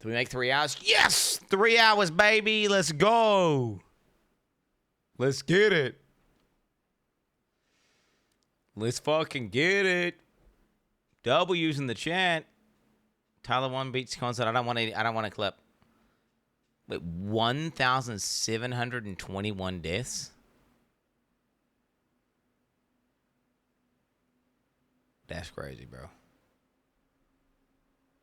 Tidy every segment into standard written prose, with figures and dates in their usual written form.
Do we make 3 hours? Yes! 3 hours, baby! Let's go! Let's get it. Let's fucking get it. W's in the chat. Tyler 1 beats concert. I don't want a clip. Wait, 1,721 deaths? That's crazy, bro.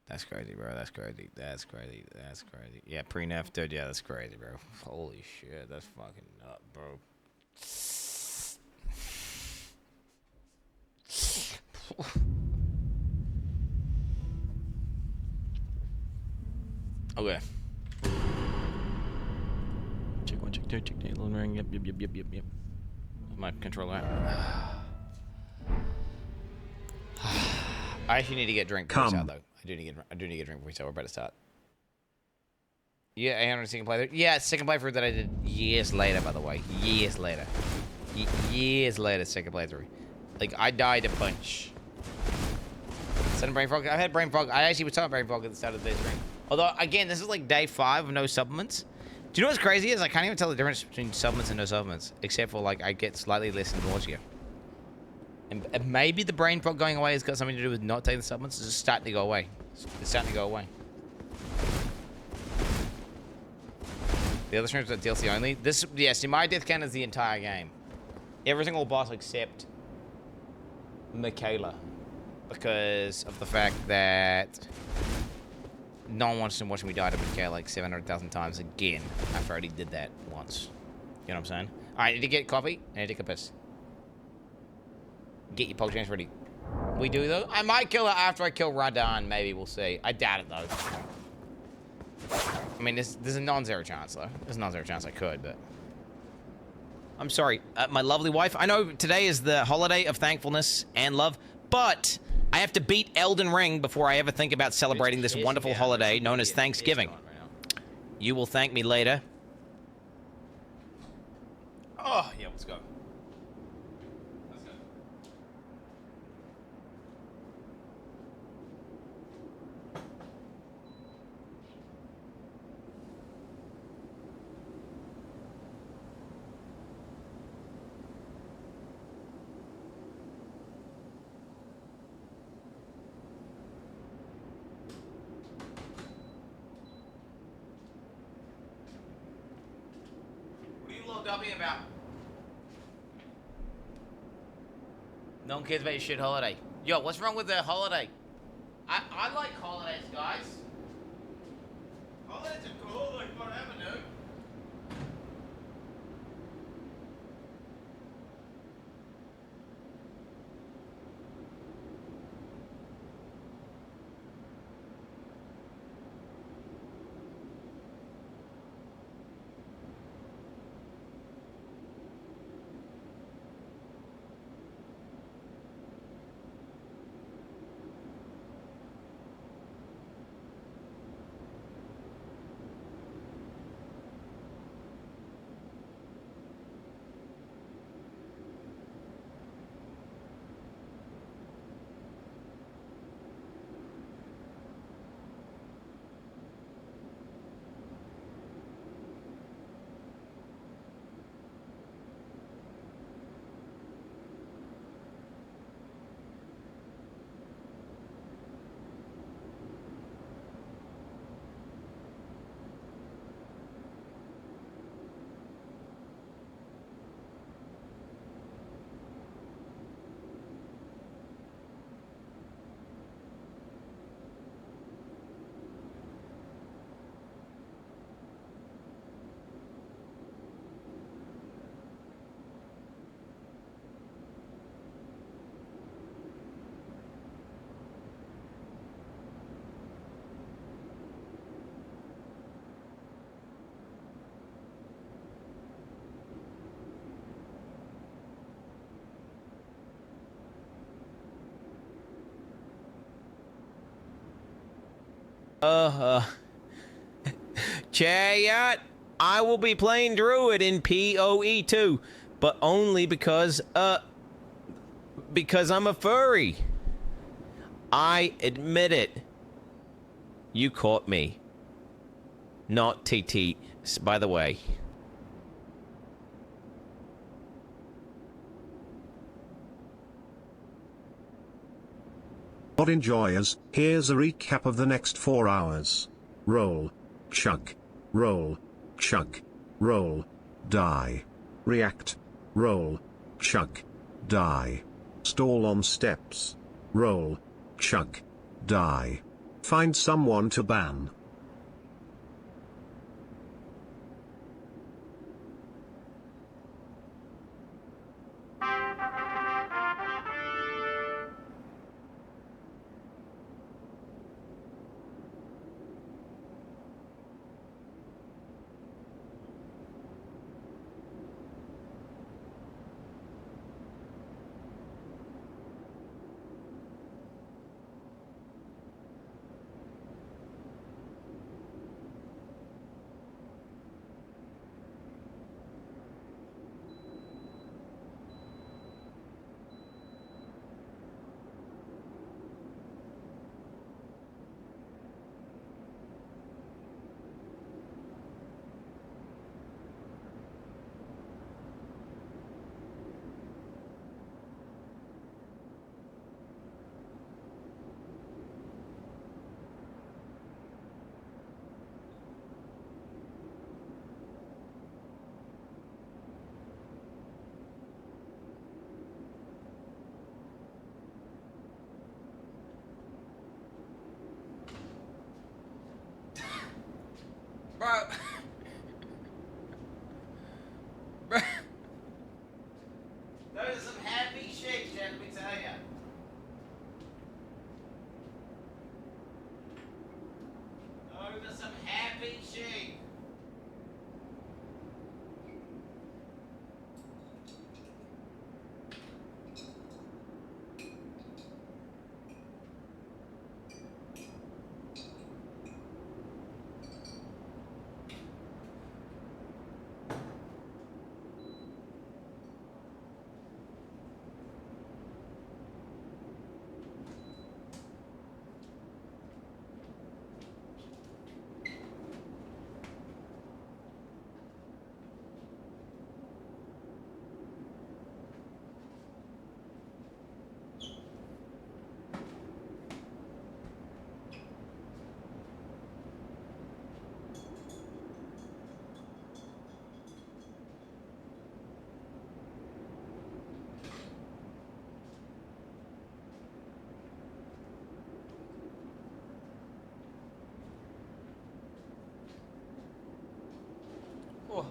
That's crazy, bro. That's crazy. That's crazy. That's crazy. Yeah, pre-nerf, dude. Yeah, that's crazy, bro. Holy shit. That's fucking nut, bro. Okay. Check 1, check 2, check 3. Lone ring. Yep. My controller. I actually need to get drink before we start, though. I do need to get drink before we start. We're about to start. Yeah, 800 second playthrough. Yeah, second playthrough that I did years later, by the way. Years later. Years later, second playthrough. Like, I died a bunch. Sudden brain fog. I had brain fog. I actually was talking brain fog at the start of the stream. Although, again, this is like day 5 of no supplements. Do you know what's crazy is I can't even tell the difference between supplements and no supplements. Except for, like, I get slightly less nausea. And maybe the brain fog going away has got something to do with not taking the supplements. It's just starting to go away. It's starting to go away. The other streams are DLC only. This, yeah, see, my death count is the entire game. Every single boss except Michaela. Because of the fact that no one wants to watch me die to Michaela like 700,000 times again after I already did that once. You know what I'm saying? Alright, I need to get coffee and I need to take a piss. Get your pole chains ready. We do though? I might kill her after I kill Radan, maybe, we'll see. I doubt it though. I mean, there's a non-zero chance though. There's a non-zero chance I could, but... I'm sorry, my lovely wife. I know today is the holiday of thankfulness and love, but I have to beat Elden Ring before I ever think about celebrating this wonderful holiday known as Thanksgiving. You will thank me later. Oh, yeah, let's go. About. No one cares about your shit holiday. Yo, what's wrong with the holiday? I like holidays, guys. Holidays are cool, like whatever, dude. Chayat, I will be playing Druid in PoE 2, but only because I'm a furry. I admit it. You caught me. not TT, by the way. VOD enjoyers, here's a recap of the next 4 hours. Roll. Chug. Roll. Chug. Roll. Die. React. Roll. Chug. Die. Stall on steps. Roll. Chug. Die. Find someone to ban. Bro. Bro. Those are some happy shit, let me tell ya. Those are some happy shit. Oh.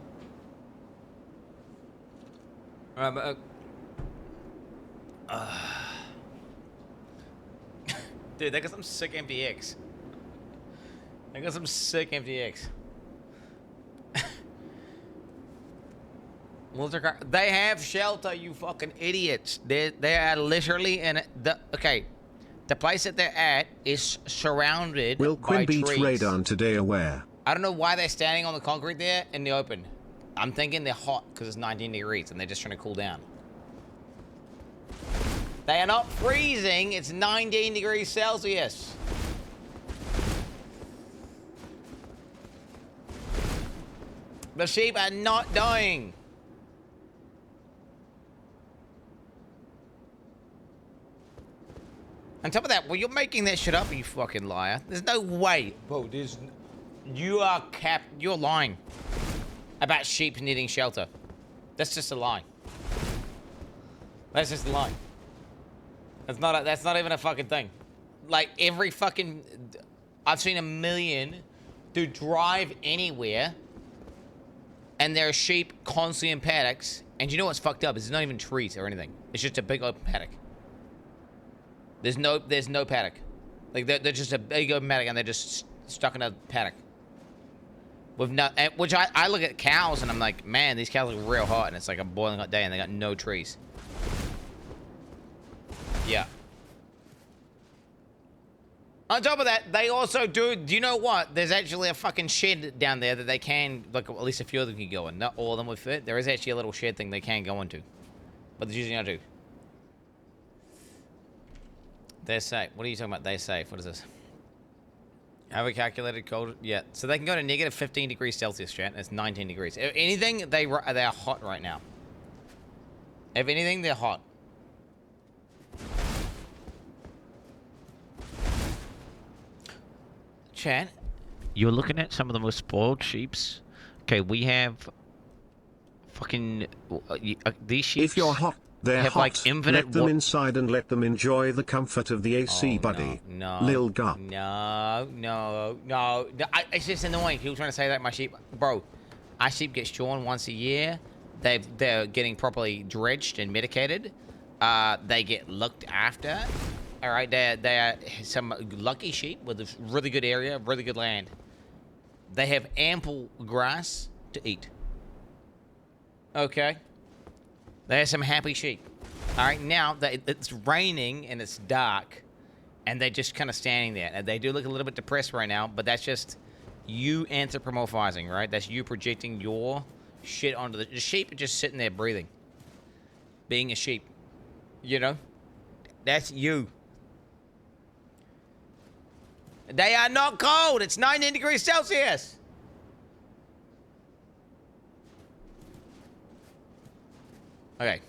But, dude, they got some sick MPX. They got some sick MPX. They have shelter, you fucking idiots. They are literally in the place that they're at is surrounded Will by Quinn beat trees. Radon today aware? I don't know why they're standing on the concrete there in the open. I'm thinking they're hot because it's 19 degrees and they're just trying to cool down. They are not freezing. It's 19 degrees Celsius. The sheep are not dying. On top of that, well, you're making that shit up, you fucking liar. There's no way. Bro, you're lying about sheep needing shelter. That's just a lie. That's just a lie. That's not even a fucking thing. Like, every fucking... I've seen a million to drive anywhere, and there are sheep constantly in paddocks, and you know what's fucked up? It's not even trees or anything. It's just a big open paddock. There's no paddock. Like, they're just a big open paddock, and they're just stuck in a paddock. With no... Which I look at cows, and I'm like, man, these cows look real hot, and it's like a boiling hot day, and they got no trees. Yeah. On top of that, they also do you know what? There's actually a fucking shed down there that they can, like, at least a few of them can go in. Not all of them would fit. There is actually a little shed thing they can go into. But they're usually not do. They're safe. What are you talking about? They're safe. What is this? Have a calculated cold? Yeah. So they can go to negative 15 degrees Celsius, chat. It's 19 degrees. If anything, they are hot right now. If anything, they're hot. Chat, you're looking at some of the most spoiled sheeps. Okay, we have fucking these sheep. If you're hot, they're have hot. Like infinite let them inside and let them enjoy the comfort of the AC, buddy. No, Lil Gup. No. It's just annoying. People trying to say that my sheep, bro. Our sheep get shorn once a year. They're getting properly dredged and medicated. They get looked after. All right, they are some lucky sheep with a really good area, really good land. They have ample grass to eat. Okay. They are some happy sheep. All right, now it's raining and it's dark, and they're just kind of standing there. And they do look a little bit depressed right now, but that's just you anthropomorphizing, right? That's you projecting your shit onto the sheep. Are just sitting there breathing, being a sheep. You know, that's you. They are not cold. It's 19 degrees Celsius. Okay.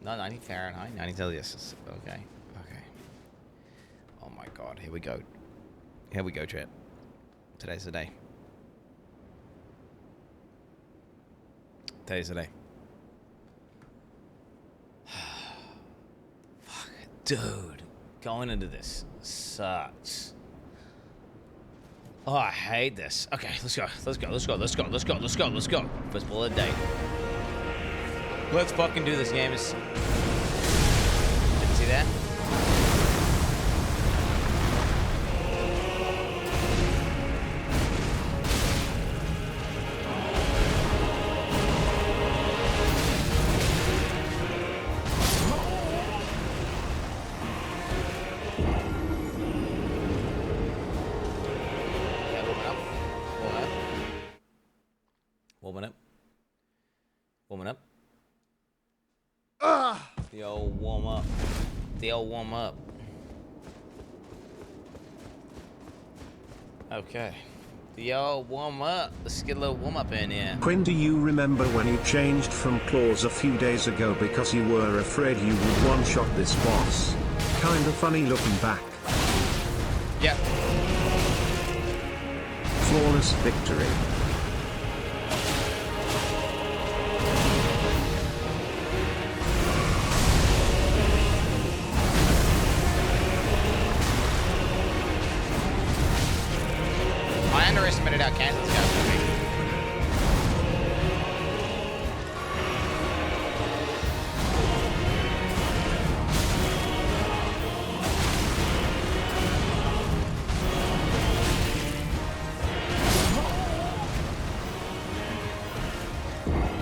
No, 90 Fahrenheit, 90 Celsius. Okay. Oh my God, here we go. Here we go, chat. Today's the day. Today's the day. Fuck, dude. Going into this sucks. Oh, I hate this. Okay, let's go. First ball of the day. Let's fucking do this, gamers. Didn't see that? Warming up. The old warm up. Okay. The old warm up. Let's get a little warm up in here. Quinn, do you remember when you changed from claws a few days ago because you were afraid you would one-shot this boss? Kinda funny looking back. Yep. Flawless victory. I underestimated how Kansas got to be.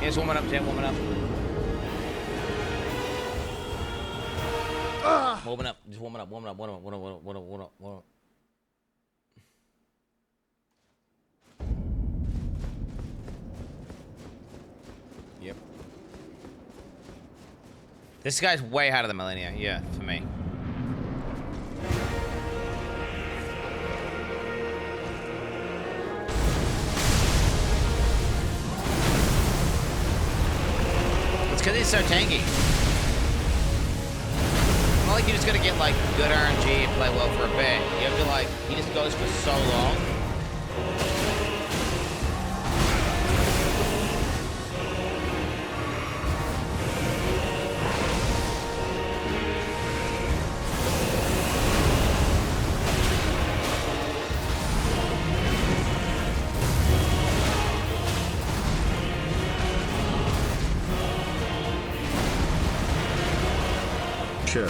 Yes, warming up, Jet, warming up. Warming up, just warming up. Yep. This guy's way out of the millennia, yeah, for me. It's because he's so tanky. Not like you just gotta get like good RNG and play well for a bit. You have to like, he just goes for so long. Sure.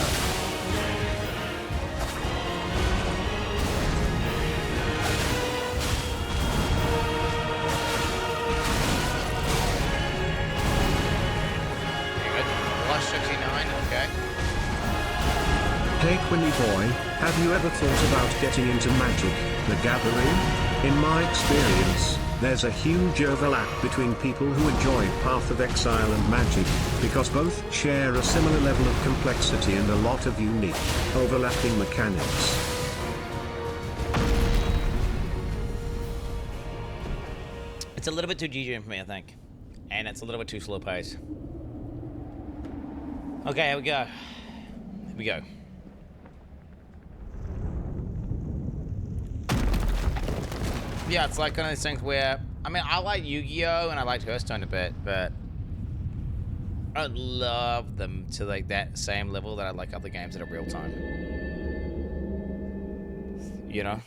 Plus 69, okay. Hey Quinny boy, have you ever thought about getting into Magic, the Gathering? In my experience, There's a huge overlap between people who enjoy Path of Exile and Magic, because both share a similar level of complexity and a lot of unique, overlapping mechanics. It's a little bit too GG for me, I think. And it's a little bit too slow pace. Okay, here we go. Here we go. Yeah, it's like one of those things where, I mean, I like Yu-Gi-Oh! And I like Hearthstone a bit, but I don't love them to like that same level that I like other games that are real time. You know?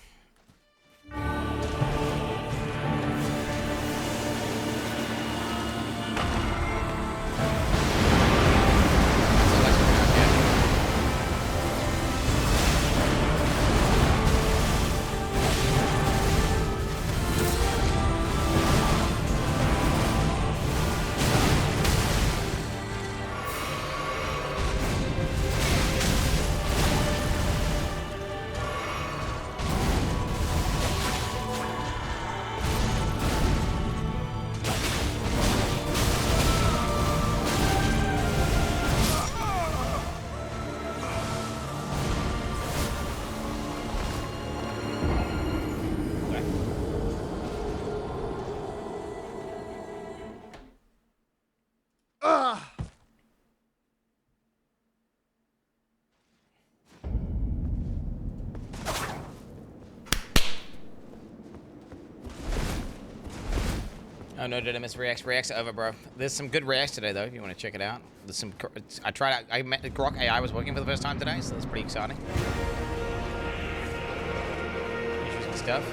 Oh no, did I miss reacts? Reacts are over, bro. There's some good reacts today, though, if you want to check it out. There's some. I tried out. I met Grok AI was working for the first time today, so that's pretty exciting. Interesting stuff.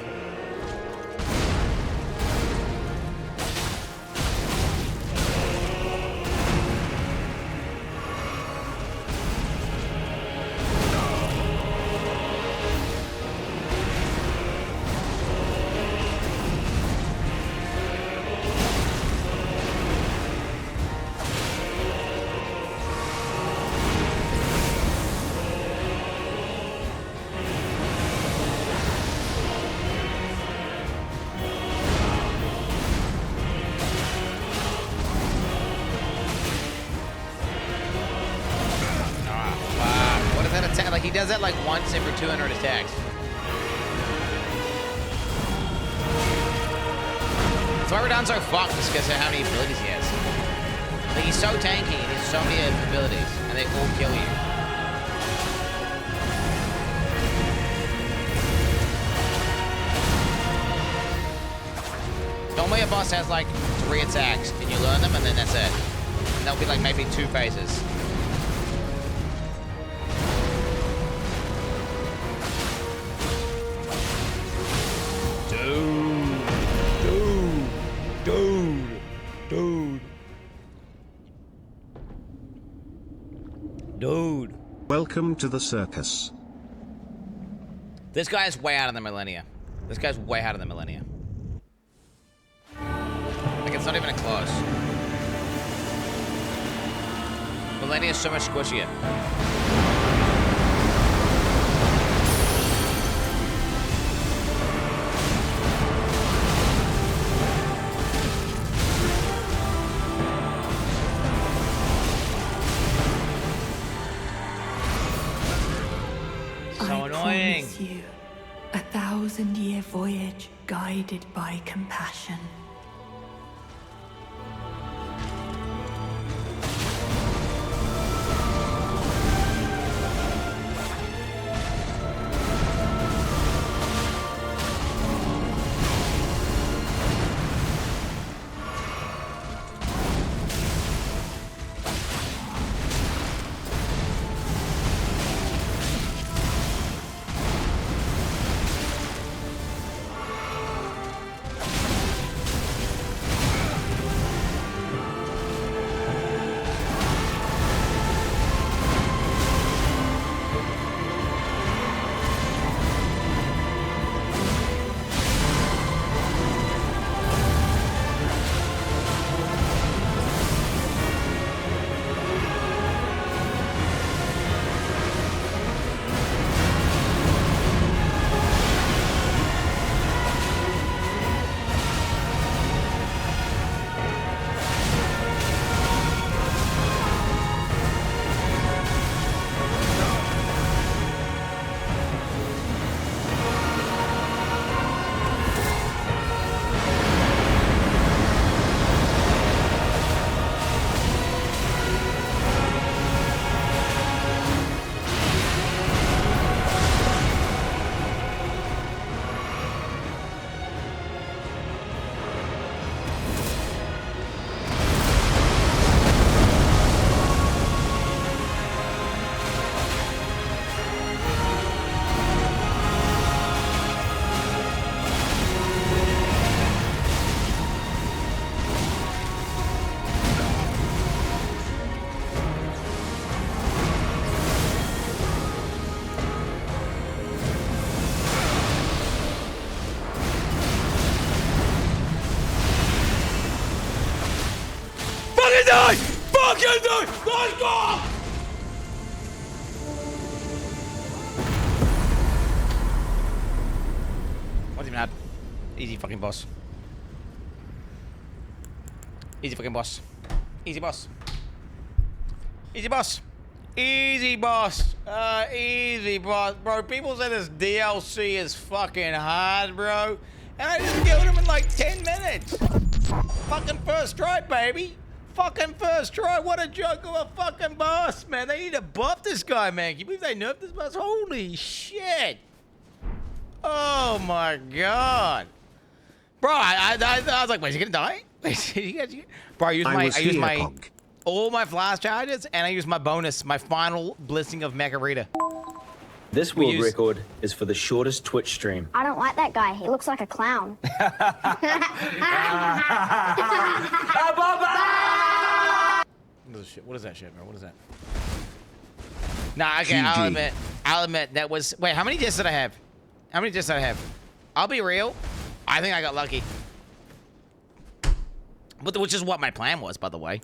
He does that like once every 200 attacks. That's why Radon's so fucked, is because of how many abilities he has. Like, he's so tanky and he has so many abilities, and they all kill you. Normally a boss has like 3 attacks, and you learn them, and then that's it. And that'll be like maybe 2 phases. Dude. Welcome to the circus. This guy is way out of the millennia. This guy's way out of the millennia. Like, it's not even a close. Millennia is so much squishier. You, 1,000-year voyage guided by compassion. die! Fucking die! Let's go! What's even hard? Easy fucking boss. Easy fucking boss. Easy boss. Easy boss. Easy boss. Easy boss. Bro, people say this DLC is fucking hard, bro. And I just killed him in like 10 minutes. Fucking first try, baby. Fucking first try. What a joke of a fucking boss, man. They need to buff this guy, man. Can you believe they nerfed this boss? Holy shit. Oh my god. Bro, I was like, wait, is he gonna die? Bro, I used all my flash charges, and I used my bonus, my final blessing of Macarita. This world record is for the shortest Twitch stream. I don't like that guy. He looks like a clown. What is that shit, bro? What is that? Nah, okay, I'll admit that was... Wait, how many discs did I have? How many discs did I have? I'll be real. I think I got lucky. Which is what my plan was, by the way.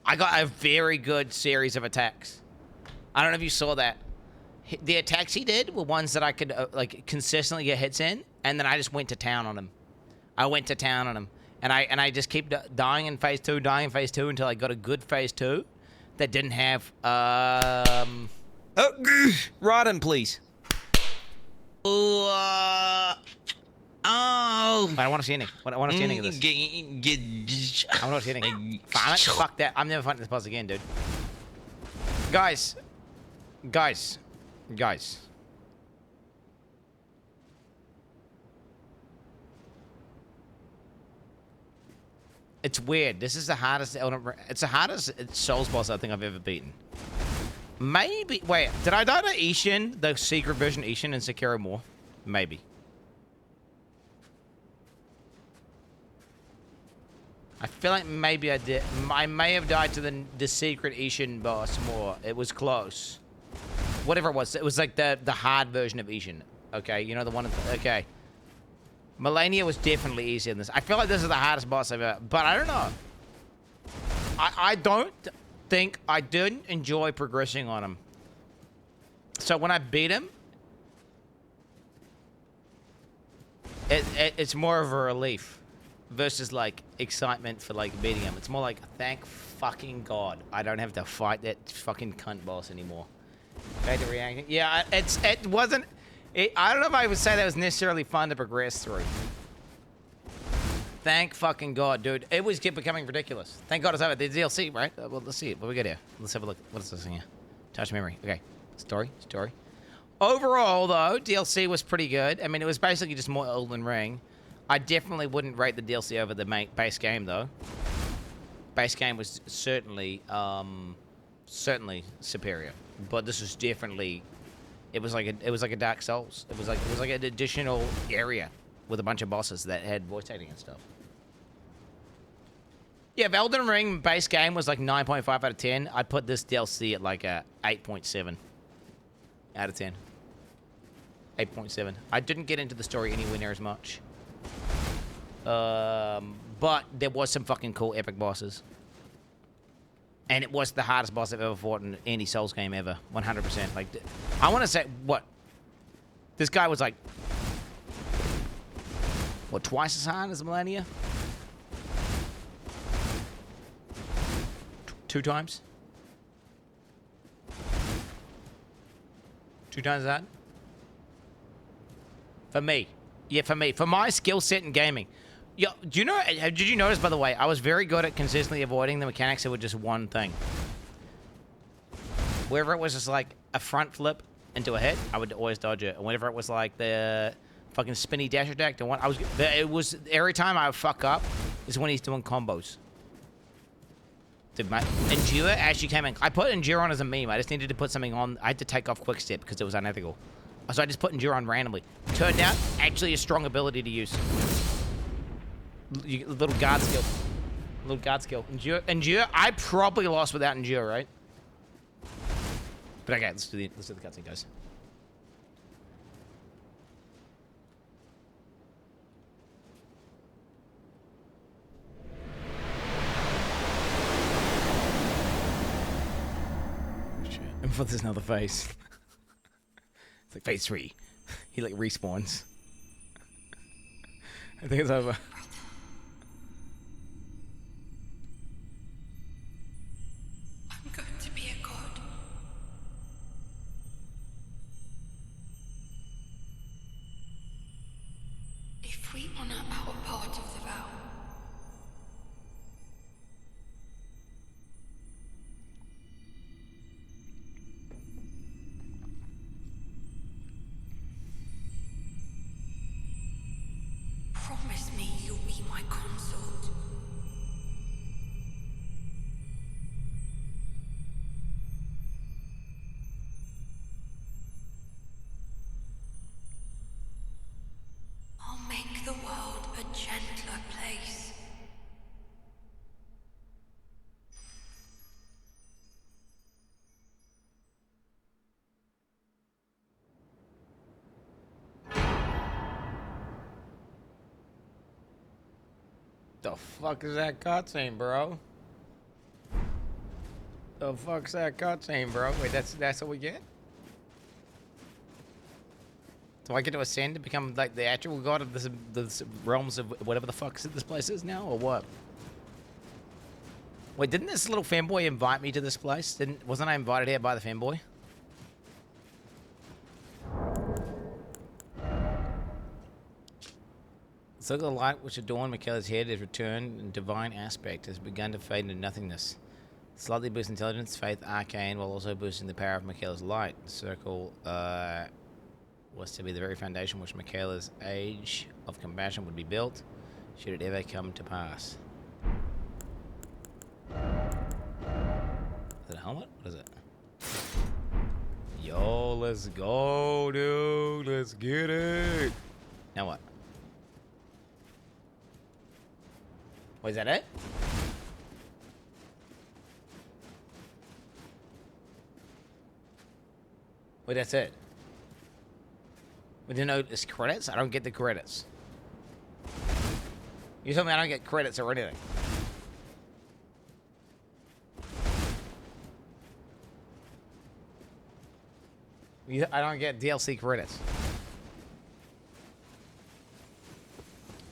I got a very good series of attacks. I don't know if you saw that. The attacks he did were ones that I could, like, consistently get hits in, and then I just went to town on him. I went to town on him. And I just keep dying in phase 2, dying in phase 2 until I got a good phase 2 that didn't have, Rodden, please. Oh, I don't want to see anything. I want to see anything of this. I want to see anything. Fuck that. I'm never fighting this boss again, dude. Guys. It's weird. This is the hardest it's the hardest Souls boss I think I've ever beaten. Maybe. Wait, did I die to Ishin, the secret version Ishin in Sekiro more? Maybe. I feel like maybe I did. I may have died to the secret Ishin boss more. It was close. Whatever it was like the hard version of Ishin. Okay, you know the one. Okay. Melania was definitely easier than this. I feel like this is the hardest boss I've ever. But I don't know. I don't think I didn't enjoy progressing on him. So when I beat him, it's more of a relief versus like excitement for like beating him. It's more like thank fucking God I don't have to fight that fucking cunt boss anymore. Data reacting. Yeah, it wasn't. I don't know if I would say that was necessarily fun to progress through. Thank fucking God, dude. It was becoming ridiculous. Thank God it's over. The DLC, right? Well, let's see it. What we got here? Let's have a look. What is this thing here? Touch memory. Okay. Story. Overall, though, DLC was pretty good. I mean, it was basically just more Elden Ring. I definitely wouldn't rate the DLC over the base game, though. Base game was certainly superior. But this was definitely... It was like a Dark Souls. It was like an additional area with a bunch of bosses that had voice acting and stuff. Yeah, if Elden Ring base game was like 9.5 out of 10, I'd put this DLC at like a 8.7 out of 10. 8.7. I didn't get into the story anywhere near as much. But there was some fucking cool epic bosses. And it was the hardest boss I've ever fought in any Souls game ever. 100%. Like, I want to say, what? This guy was like, what, twice as hard as Millennia? 2 times? 2 times that? For me. Yeah, for me. For my skill set in gaming. Yo, did you notice, by the way, I was very good at consistently avoiding the mechanics that were just one thing. Wherever it was just like a front flip into a hit, I would always dodge it. And whenever it was like the fucking spinny dash attack, it was every time I would fuck up is when he's doing combos. Dude, my Endure actually came in. I put Endure on as a meme. I just needed to put something on. I had to take off Quick Step because it was unethical. So I just put Endure on randomly. Turned out, actually a strong ability to use. Little guard skill. Endure. I probably lost without Endure, right? But okay, let's do the cutscene, guys. And for there's another phase. It's like phase 3. He like respawns. I think it's over. I'm going to be a god. If we honor our part of the vow, promise me you'll be my consort. I'll make the world a gentler place. The fuck is that cutscene, bro? The fuck's that cutscene, bro? Wait, that's what we get? Do I get to ascend to become like the actual god of the realms of whatever the fuck this place is now, or what? Wait, didn't this little fanboy invite me to this place? Wasn't I invited here by the fanboy? The circle of light which adorned Michaela's head has returned, and divine aspect has begun to fade into nothingness. Slightly boosts intelligence, faith, arcane, while also boosting the power of Michaela's light. The circle was to be the very foundation which Michaela's age of compassion would be built, should it ever come to pass. Is it a helmet? What is it? Yo, let's go, dude. Let's get it. Now what? Wait, is that it? Wait, that's it. We didn't notice credits? I don't get the credits. You told me I don't get credits or anything. I don't get DLC credits.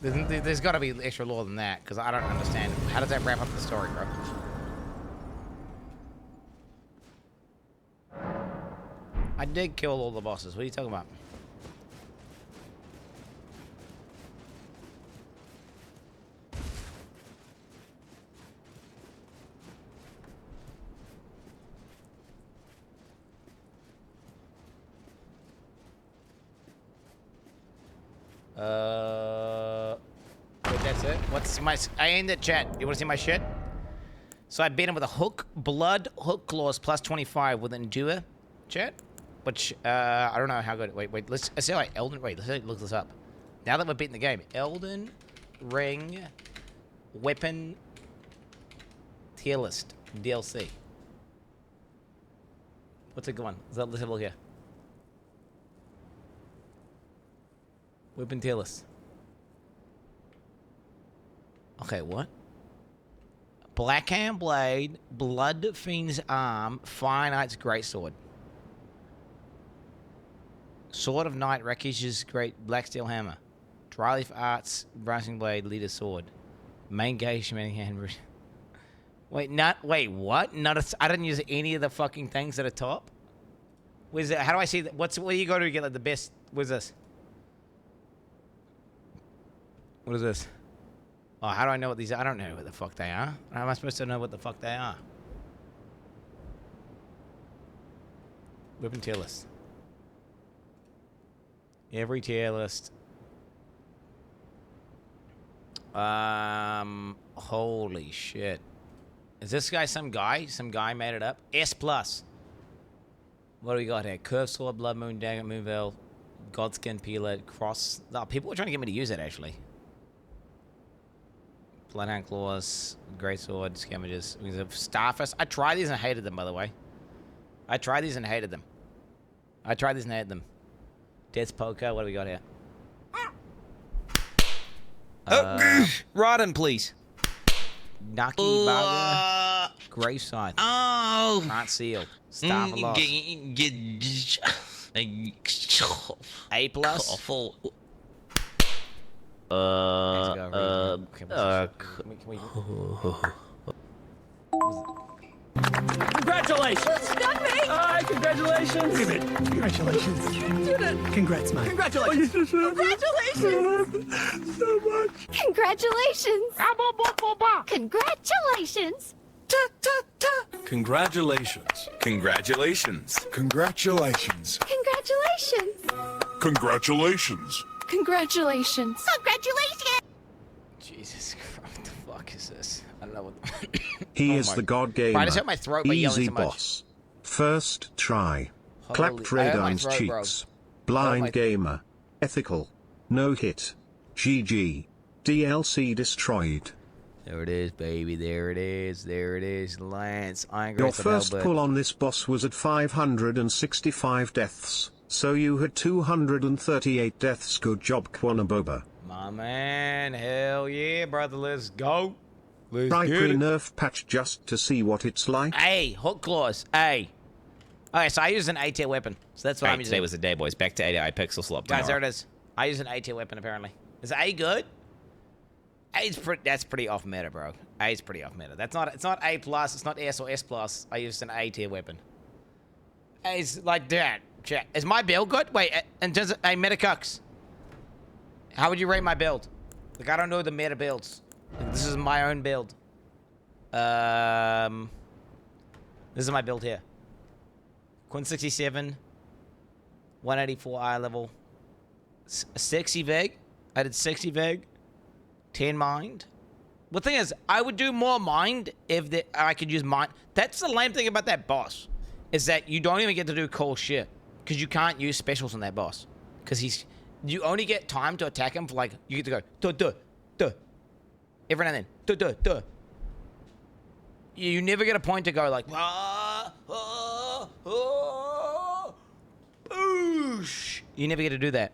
There's got to be extra lore than that, because I don't understand. How does that wrap up the story, bro? I did kill all the bosses. What are you talking about? Wait, that's it? What's my... I aimed at chat. You want to see my shit? So I beat him with a hook, blood, hook claws, plus 25 with endure, chat. Which, I don't know how good... Wait, let's see like Elden... Wait, let's look this up. Now that we're beating the game. Elden Ring Weapon Tier List DLC. What's a good one? Let's have a look here. Weapon Tier List. Okay, what? Blackhand Blade, Blood Fiend's Arm, Fire Knight's Greatsword. Sword of Night, Rakeesh's Great Black Steel Hammer. Dryleaf Arts, Browsing Blade, Leader Sword. Main Gauge, Shimmy Hand. Wait, what? I didn't use any of the fucking things at the top? Where's it? How do I see that? Where do you go to get like the best? What's this? What is this? Oh, how do I know what these are? I don't know what the fuck they are. How am I supposed to know what the fuck they are? Weapon tier list. Every tier list. Holy shit. Is this guy some guy? Some guy made it up? S+. What do we got here? Curved Sword, Blood Moon, Dagger, Moonveil, Godskin, Peeler, Cross. Oh, people were trying to get me to use it, actually. Bloodhound Claws, Greatsword, Scavengers, Wings of Starforge. I tried these and hated them, by the way. I tried these and hated them. Death's Poker, what do we got here? Raiden, please. Nucky Bugger. Grave Scythe. Oh. Not sealed. Star for loss. A plus. Congratulations! Not me! Congratulations! Give it. Congratulations. Did it! Congrats, man. Congratulations! Congratulations! So much. Congratulations! Congratulations! Congratulations. Congratulations. Congratulations! Congratulations. Congratulations. Congratulations! Congratulations! Jesus Christ, what the fuck is this? I don't know what. He Oh is my- the god gamer. Right, I just hurt my throat by yelling Easy so much. boss. First try. Holy- Clapped I hurt my Radon's throat, bro. cheeks. Blind my- gamer. Ethical. No hit. GG. DLC destroyed. There it is, baby. There it is. There it is. Lance. Iron Your Grace of first Albert. pull on this boss was at 565 deaths, so you had 238 deaths. Good job, Quanaboba. My man. Hell yeah, brother. Let's go. Let's Try get it. pre-nerf patch just to see what it's like. Hey, hook claws. Hey. Okay, so I use an A-tier weapon. So that's what I'm Hey, using. today was the day, boys. Back to 80i pixel slop. Guys, there tomorrow. it is. I use an A-tier weapon, apparently. Is A good? That's pretty off meta, bro. A's pretty off meta. It's not A plus, it's not S or S plus. I used an A-tier weapon. A's like that. Check. Is my build good? Wait, and does it, hey, Metacux, how would you rate my build? Like, I don't know the meta builds. This is my own build. This is my build here. Quin69, 184 eye level, 60 vig. I did 60 vig, 10 mind. The thing is, I would do more mind if I could use mind. That's the lame thing about that boss, is that you don't even get to do cool shit because you can't use specials on that boss because you only get time to attack him for like, you get to go duh duh duh every now and then duh duh duh. You never get a point to go like boosh. You never get to do that.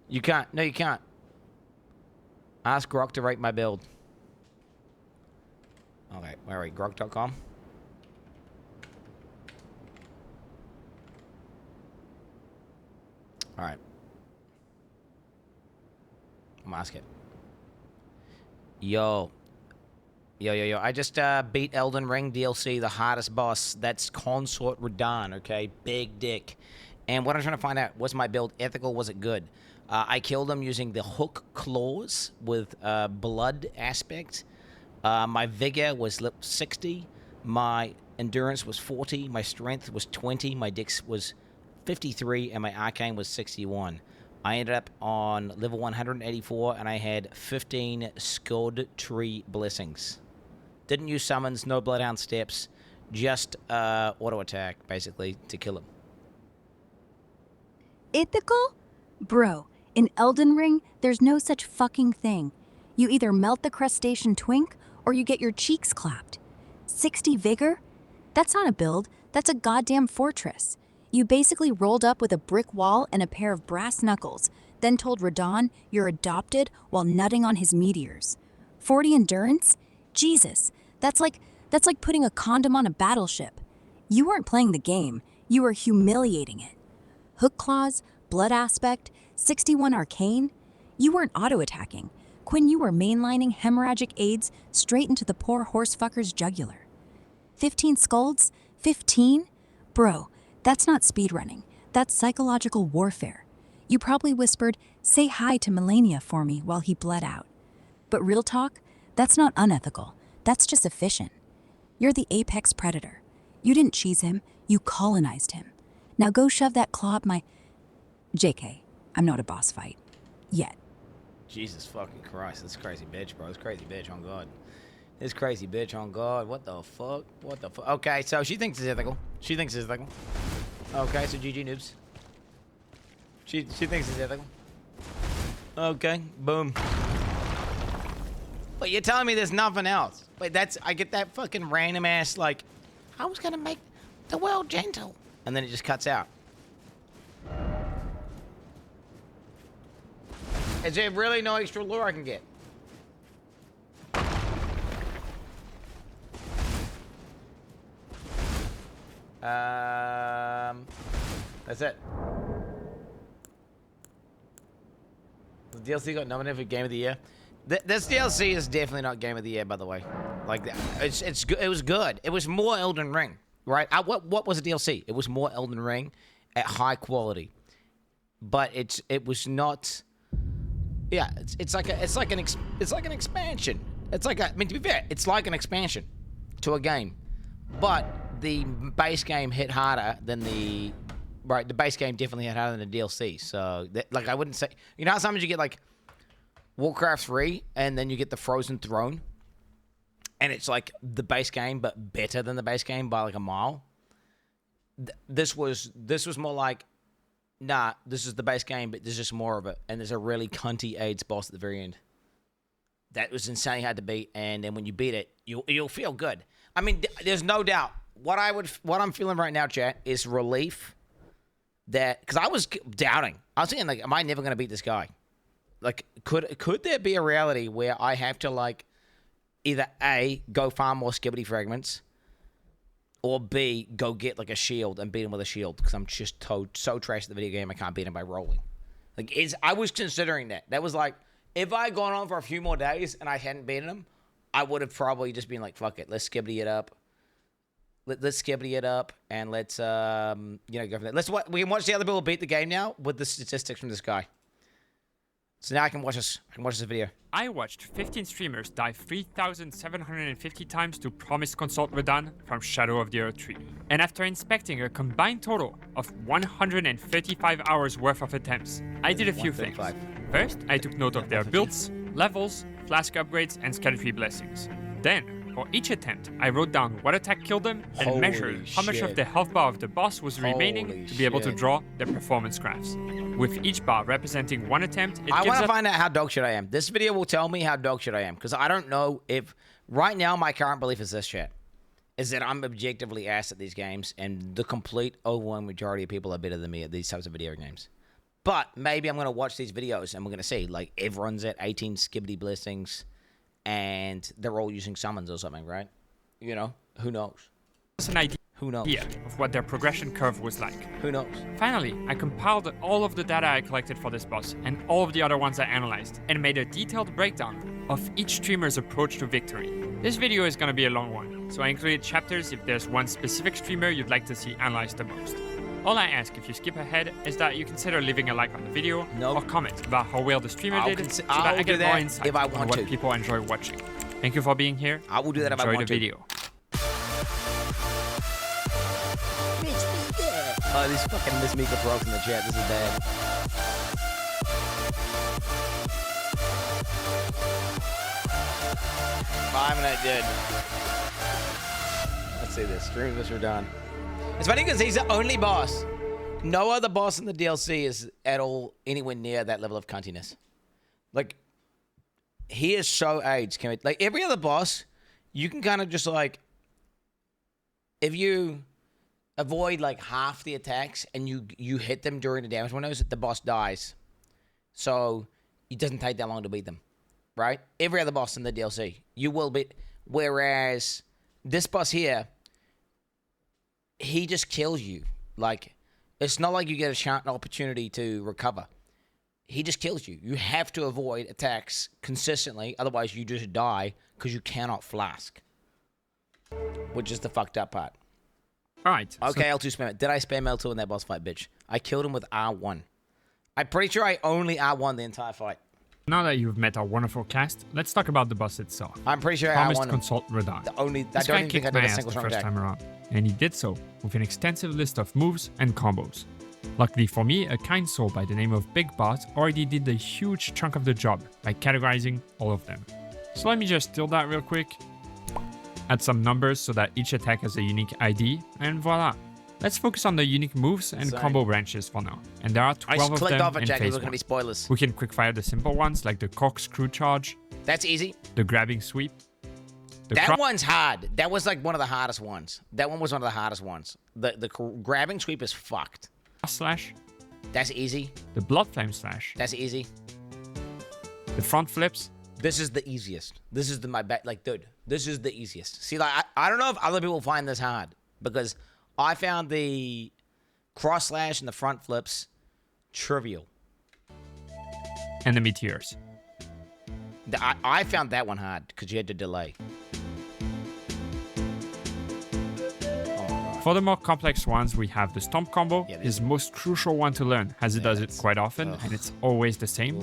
You can't. No, you can't. Ask Grok to rate my build. Okay, where are we? Grok.com. All right. I'm gonna ask it. Yo. I just beat Elden Ring DLC, the hardest boss. That's Consort Radon, okay? Big dick. And what I'm trying to find out, was my build ethical? Was it good? I killed him using the hook claws with blood aspect. My vigor was 60. My endurance was 40. My strength was 20. My dex was 53. And my arcane was 61. I ended up on level 184, and I had 15 Scud Tree Blessings. Didn't use summons, no Bloodhound steps, just auto attack, basically, to kill him. Ethical? Bro, in Elden Ring, there's no such fucking thing. You either melt the crustacean twink, or you get your cheeks clapped. 60 vigor? That's not a build, that's a goddamn fortress. You basically rolled up with a brick wall and a pair of brass knuckles, then told Radon you're adopted while nutting on his meteors. 40 endurance? Jesus, that's like putting a condom on a battleship. You weren't playing the game, you were humiliating it. Hook claws, blood aspect, 61 arcane? You weren't auto-attacking. Quinn, you were mainlining hemorrhagic AIDS straight into the poor horsefucker's jugular. 15 scolds? 15? Bro, that's not speedrunning. That's psychological warfare. You probably whispered, "Say hi to Melania for me," while he bled out. But real talk, that's not unethical. That's just efficient. You're the apex predator. You didn't cheese him, you colonized him. Now go shove that claw up my... JK, I'm not a boss fight. Yet. Jesus fucking Christ, this crazy bitch, bro. This crazy bitch on God. This crazy bitch on God. What the fuck? What the fuck? Okay, so she thinks it's ethical. She thinks it's ethical. Okay, so GG noobs. She thinks it's ethical. Okay, boom. Wait, you're telling me there's nothing else? Wait, I get that fucking random ass, like, I was gonna make the world gentle. And then it just cuts out. Is there really no extra lore I can get? That's it. The DLC got nominated for Game of the Year. This DLC is definitely not Game of the Year, by the way. Like, it's good. It was good. It was more Elden Ring, right? What was the DLC? It was more Elden Ring at high quality, but it was not. Yeah, it's like an expansion. It's like I mean, to be fair, it's like an expansion to a game, but the base game hit harder than the base game definitely hit harder than the DLC. So like I wouldn't say, you know how sometimes you get like Warcraft 3 and then you get the Frozen Throne and it's like the base game but better than the base game by like a mile. This was more like, nah, this is the base game but there's just more of it, and there's a really cunty AIDS boss at the very end. That was insane hard to beat, and then when you beat it, you'll feel good. I mean, there's no doubt. What I'm feeling right now, chat, is relief that, because I was doubting. I was thinking, like, am I never going to beat this guy? Like, could there be a reality where I have to, like, either A, go farm more skibbity fragments, or B, go get, like, a shield and beat him with a shield, because I'm just so trash at the video game, I can't beat him by rolling. Like, I was considering that. That was like, if I had gone on for a few more days and I hadn't beaten him, I would have probably just been like, fuck it, let's skibbity it up. Let's skibbity it up, and let's, go from there. We can watch the other people beat the game now with the statistics from this guy. So now I can watch this video. I watched 15 streamers die 3,750 times to Promised Consult Redan from Shadow of the Earth 3. And after inspecting a combined total of 135 hours worth of attempts, I did a few things. First, I took note of their builds, levels, flask upgrades, and skeleton blessings. Then, for each attempt, I wrote down what attack killed them and measured how much of the health bar of the boss was remaining to be able to draw the performance graphs. With each bar representing one attempt, I want to find out how dogshit I am. This video will tell me how dogshit I am, because I don't know if... Right now, my current belief is this, chat, is that I'm objectively ass at these games, and the complete overwhelming majority of people are better than me at these types of video games. But maybe I'm going to watch these videos, and we're going to see, like, everyone's at 18 skibbity blessings, and they're all using summons or something, right? You know, who knows? It's an idea. Who knows? Of what their progression curve was like. Who knows? Finally, I compiled all of the data I collected for this boss and all of the other ones I analyzed, and made a detailed breakdown of each streamer's approach to victory. This video is gonna be a long one, so I included chapters if there's one specific streamer you'd like to see analyzed the most. All I ask if you skip ahead is that you consider leaving a like on the video or comment about how well the streamer did so that I get more insight on what people enjoy watching. Thank you for being here. I will do that if I want to. Enjoy the video. Oh, these fucking Miss Mika frogs in the chat. This is bad. I'm not good. Let's see this. Stream this are done. It's funny because he's the only boss. No other boss in the DLC is at all anywhere near that level of cuntiness. Like, he is so AIDS. Like, every other boss, you can kind of just, like, if you avoid, like, half the attacks and you hit them during the damage windows, the boss dies. So, it doesn't take that long to beat them, right? Every other boss in the DLC, you will beat. Whereas, this boss here, he just kills you. Like, it's not like you get an opportunity to recover. He just kills you. You have to avoid attacks consistently, otherwise you just die because you cannot flask. Which is the fucked up part. Alright. Okay, L2 spam it. Did I spam L2 in that boss fight, bitch? I killed him with R1. I'm pretty sure I only R1 the entire fight. Now that you've met our wonderful cast, let's talk about the boss itself. I'm pretty sure Promised I R1 Consult Redan. I don't even think I did a single strong attack. Time around, and he did so with an extensive list of moves and combos. Luckily for me, a kind soul by the name of Big Boss already did a huge chunk of the job by categorizing all of them. So let me just steal that real quick, add some numbers so that each attack has a unique ID, and voila. Let's focus on the unique moves and combo branches for now. And there are 12 of them in phase 1. Be spoilers. We can quickfire the simple ones like the corkscrew charge. That's easy. The grabbing sweep. That one's hard. That was like one of the hardest ones. That one was one of the hardest ones. The grabbing sweep is fucked. Slash. That's easy. The blood flame slash. That's easy. The front flips. This is the easiest. This is my bet. Like, dude, this is the easiest. See, like, I don't know if other people find this hard because I found the cross slash and the front flips trivial. And the meteors. I found that one hard because you had to delay. For the more complex ones, we have the Stomp combo, is most crucial one to learn, as it does it quite often, and it's always the same.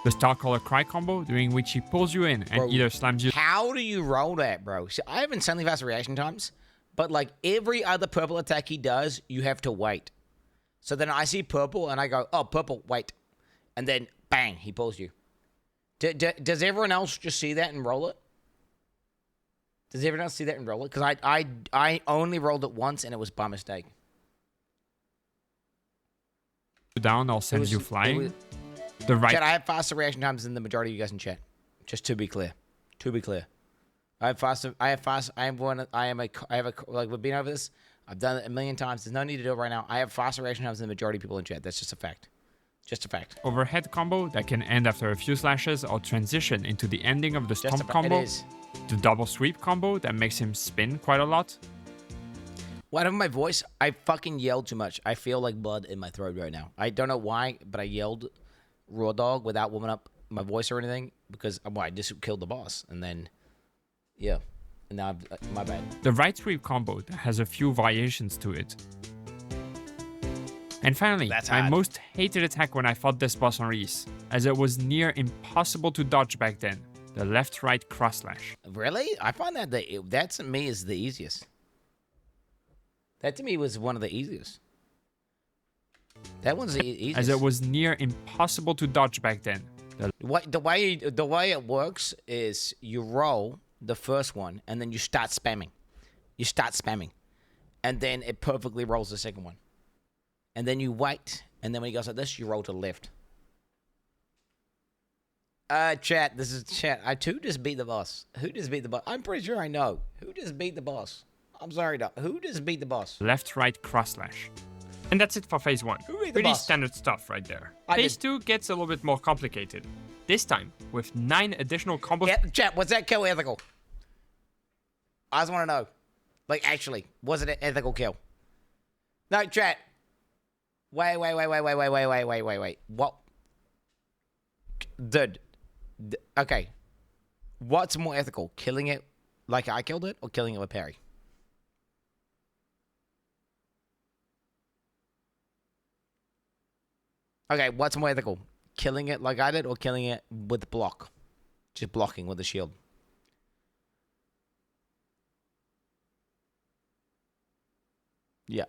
The Starcaller Cry combo, during which he pulls you in and either slams you... How do you roll that, bro? See, I have insanely fast reaction times, but like every other purple attack he does, you have to wait. So then I see purple, and I go, oh, purple, wait. And then, bang, he pulls you. Does everyone else just see that and roll it? Does everyone else see that and roll it? Because I only rolled it once, and it was by mistake. Down or sends you flying. The right... Chat, I have faster reaction times than the majority of you guys in chat. Just to be clear. To be clear. Like, we've been over this. I've done it a million times. There's no need to do it right now. I have faster reaction times than the majority of people in chat. That's just a fact. Just a fact. Overhead combo that can end after a few slashes or transition into the ending of the Stomp combo. It is. The double sweep combo that makes him spin quite a lot. Whatever my voice, I fucking yelled too much. I feel like blood in my throat right now. I don't know why, but I yelled raw dog without warming up my voice or anything because I just killed the boss. And then, yeah. And now, my bad. The right sweep combo that has a few variations to it. And finally, my most hated attack when I fought this boss on Reese, as it was near impossible to dodge back then. The left-right cross slash. Really? I find that that to me is the easiest. That to me was one of the easiest. That one's the easiest. As it was near impossible to dodge back then. The way it works is you roll the first one and then you start spamming. You start spamming. And then it perfectly rolls the second one. And then you wait. And then when he goes like this, you roll to the left. Chat, this is chat. Who just beat the boss? Who just beat the boss? I'm pretty sure I know. Who just beat the boss? I'm sorry, though. Who just beat the boss? Left-right cross slash. And that's it for phase 1. Pretty standard stuff right there. Phase 2 gets a little bit more complicated. This time, with 9 additional combos. Yeah, chat, was that kill ethical? I just want to know. Like, actually, was it an ethical kill? No, chat. Wait. What? Dude. Okay. What's more ethical? Killing it like I killed it or killing it with parry? Okay, what's more ethical? Killing it like I did or killing it with block? Just blocking with the shield. Yeah.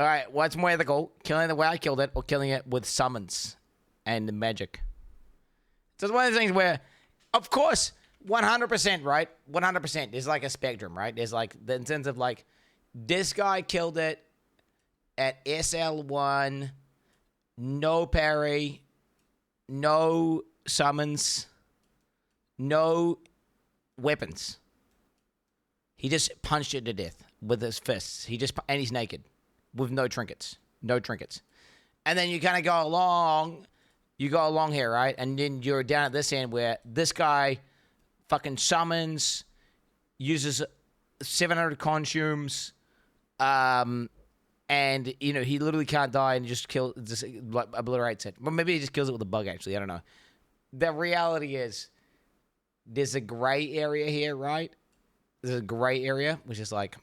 Alright, what's more ethical? Killing it the way I killed it or killing it with summons and magic? So it's one of those things where, of course, 100%, right? 100%. There's like a spectrum, right? There's like, in sense of like, this guy killed it at SL1, no parry, no summons, no weapons. He just punched it to death with his fists. And he's naked with no trinkets. No trinkets. And then you kind of go along. You go along here, right? And then you're down at this end where this guy fucking summons, uses 700 consumes, and, you know, he literally can't die and just like, obliterates it. Well, maybe he just kills it with a bug, actually. I don't know. The reality is there's a gray area here, right? There's a gray area, which is like,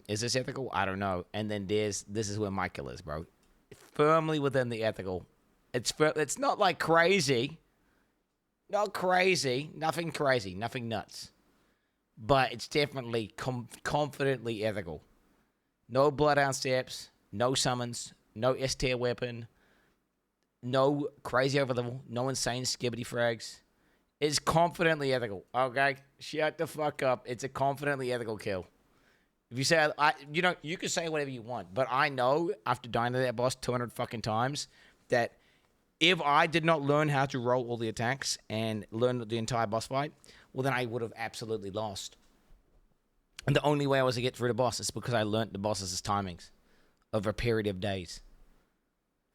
is this ethical? I don't know. And then this is where my kill is, bro. Firmly within the ethical. It's not like crazy. Not crazy. Nothing crazy. Nothing nuts. But it's definitely confidently ethical. No bloodhound steps. No summons. No S-tier weapon. No crazy overlevel. No insane skibbity frags. It's confidently ethical. Okay? Shut the fuck up. It's a confidently ethical kill. If you say, you can say whatever you want. But I know, after dying to that boss 200 fucking times, that if I did not learn how to roll all the attacks and learn the entire boss fight, well, then I would have absolutely lost. And the only way I was to get through the boss is because I learned the boss's timings over a period of days,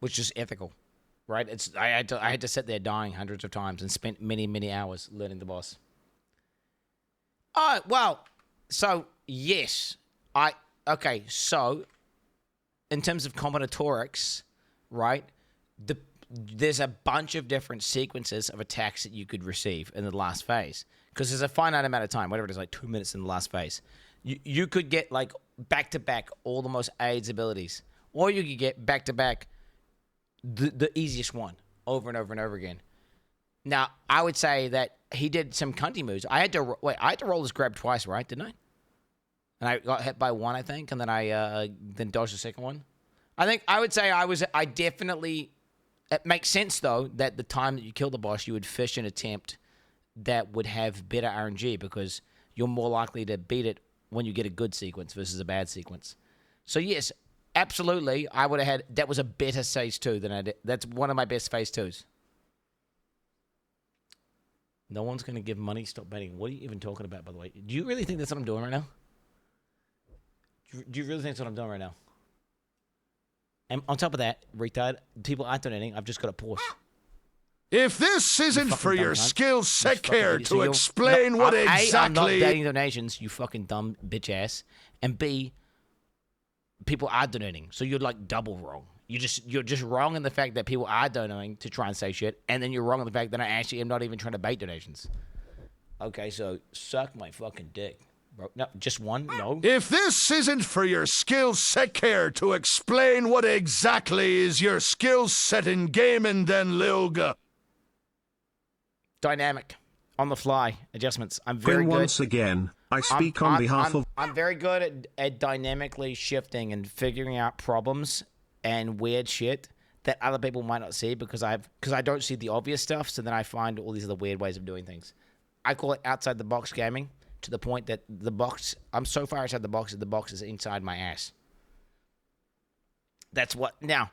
which is ethical, right? I had to sit there dying hundreds of times and spent many hours learning the boss. Oh, well, so yes, okay, so in terms of combinatorics, right? There's a bunch of different sequences of attacks that you could receive in the last phase because there's a finite amount of time, whatever it is, like 2 minutes in the last phase. You could get like back to back all the most AIDS abilities, or you could get back to back the easiest one over and over and over again. Now, I would say that he did some cunty moves. I had to roll this grab twice, right? Didn't I? And I got hit by one, I think, and then I then dodged the second one. I would say I definitely. It makes sense though that the time that you kill the boss, you would fish an attempt that would have better RNG because you're more likely to beat it when you get a good sequence versus a bad sequence. So yes, absolutely, I would have had that was a better phase 2 than I did. That's one of my best phase 2s. No one's going to give money. Stop betting. What are you even talking about, by the way? Do you really think that's what I'm doing right now? Do you really think that's what I'm doing right now? And on top of that, retard, people aren't donating. I've just got a pause. If this isn't for your skills set care to explain no, what A, exactly... I'm not dating donations, you fucking dumb bitch ass. And B, people are donating. So you're like double wrong. You're just wrong in the fact that people are donating to try and say shit, and then you're wrong in the fact that I actually am not even trying to bait donations. Okay, so suck my fucking dick. Bro. No, just one? No. If this isn't for your skills set care to explain what exactly is your skill set in gaming, then Lilga. Dynamic. On the fly. Adjustments. I'm very good. Once again, I speak on behalf of... I'm very good at dynamically shifting and figuring out problems and weird shit that other people might not see because I don't see the obvious stuff, so then I find all these other weird ways of doing things. I call it outside the box gaming. To the point that the box, I'm so far outside the box that the box is inside my ass. That's what, now,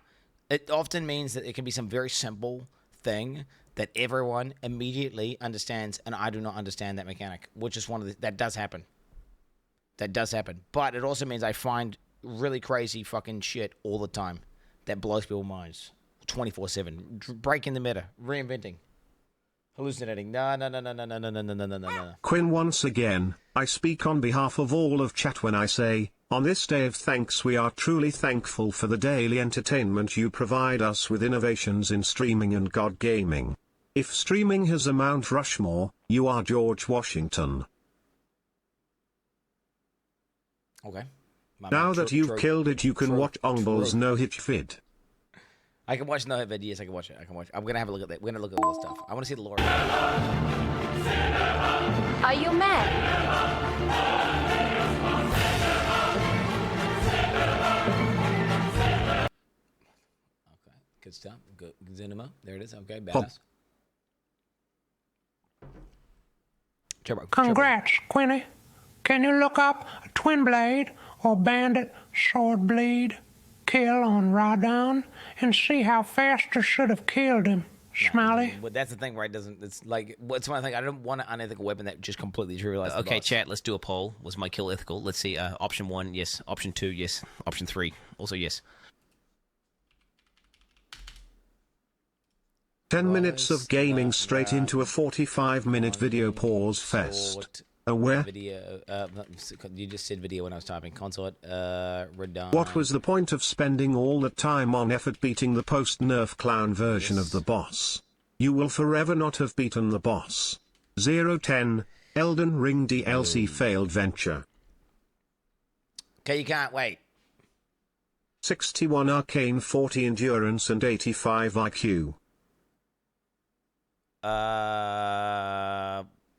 it often means that it can be some very simple thing that everyone immediately understands, and I do not understand that mechanic, which is that does happen. That does happen. But it also means I find really crazy fucking shit all the time that blows people's minds. 24/7. Breaking the meta. Reinventing. Hallucinating. No. Quinn, once again, I speak on behalf of all of chat when I say, on this day of thanks we are truly thankful for the daily entertainment you provide us with innovations in streaming and God gaming. If streaming has a Mount Rushmore, you are George Washington. Okay. Now that you've killed it, you can watch Ongble's no-hitch vid. I can watch no vid. Yes, I can watch it. I'm gonna have a look at that. We're gonna look at all this stuff. I want to see the lore. Are you mad? Okay, good stuff. Good cinema. There it is. Okay, badass. Turbo. Congrats, Quinny. Can you look up a twin blade or bandit sword bleed kill on Radon and see how Faster should have killed him? Smiley. But that's the thing, right? It's like, what's one thing? I don't want an unethical weapon that just completely trivializes. Okay, chat, let's do a poll. Was my kill ethical? Let's see. Option 1, yes. Option 2, yes. Option 3, also yes. 10 minutes of gaming straight into a 45-minute video pause fest. Where? Video. You just said video when I was typing. Consort. Redone. What was the point of spending all that time on effort beating the post-nerf clown version of the boss? You will forever not have beaten the boss. 010, Elden Ring DLC failed venture. Okay, you can't wait. 61 arcane, 40 endurance and 85 IQ.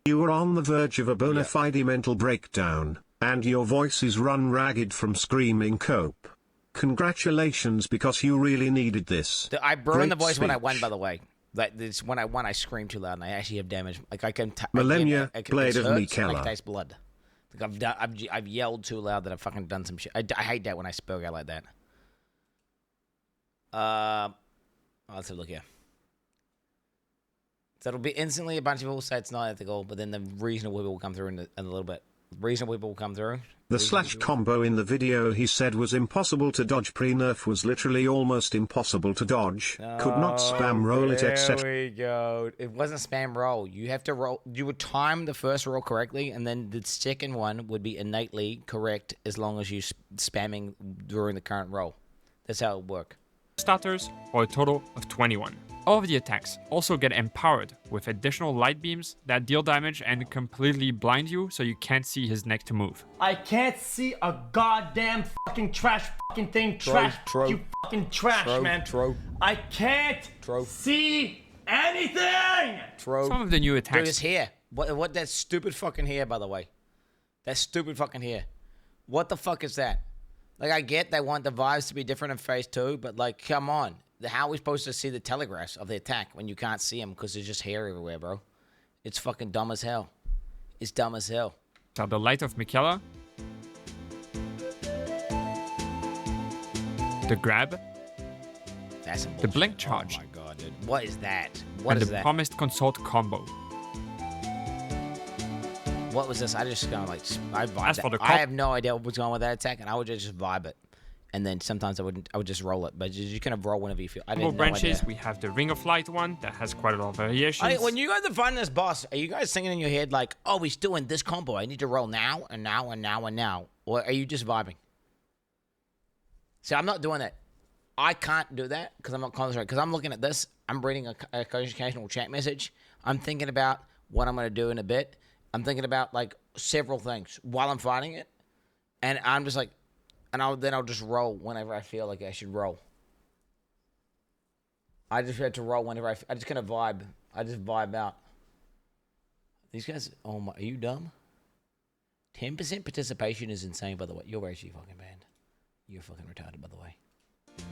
You were on the verge of a bona fide mental breakdown, and your voice is run ragged from screaming cope. Congratulations, because you really needed this. I burned the voice when I speech. won, by the way. When I won, I screamed too loud, and I actually have damage. Like I can. Millennia, Blade of I Mikela. can taste blood. Like I've yelled too loud that I've fucking done some shit. I hate that when I spoke out like that. Let's have a look here. So it'll be instantly a bunch of people say it's not ethical, but then the reasonable people will come through in a little bit. reasonable people come through. The slash combo in the video he said was impossible to dodge pre-nerf was literally almost impossible to dodge. Could not spam roll it, etc. There we go. It wasn't spam roll. You have to roll. You would time the first roll correctly, and then the second one would be innately correct as long as you spamming during the current roll. That's how it would work. Starters, or a total of 21. All of the attacks also get empowered with additional light beams that deal damage and completely blind you so you can't see his neck to move. I can't see a goddamn fucking trash fucking thing. You fucking trash, man. I can't see anything. Some of the new attacks. Dude, his hair. What that stupid fucking hair, by the way. That stupid fucking hair. What the fuck is that? Like, I get they want the vibes to be different in phase 2, but like, come on. How are we supposed to see the telegraphs of the attack when you can't see them because there's just hair everywhere, bro? It's fucking dumb as hell. It's dumb as hell. So the Light of Michaela, the Grab, That's the Blink Charge, Oh my god, dude. What is that? and the Promised Consort combo. What was this? I just kind of like, I vibed As for the I have no idea what was going on with that attack, and I would just vibe it. And then sometimes I would just roll it, but you kind of roll whenever you feel. I Combo didn't branches, we have the Ring of Light one that has quite a lot of variations. When you guys are fighting this boss, are you guys singing in your head like, oh, he's doing this combo, I need to roll now, and now, and now, and now? Or are you just vibing? See, I'm not doing that. I can't do that because I'm not concentrating. Because I'm looking at this, I'm reading a occasional chat message. I'm thinking about what I'm going to do in a bit. I'm thinking about, like, several things while I'm fighting it. And I'm just like, and then I'll just roll whenever I feel like I should roll. I just had to roll whenever I just kind of vibe. I just vibe out. These guys, oh my, are you dumb? 10% participation is insane, by the way. You're actually fucking banned. You're fucking retarded, by the way.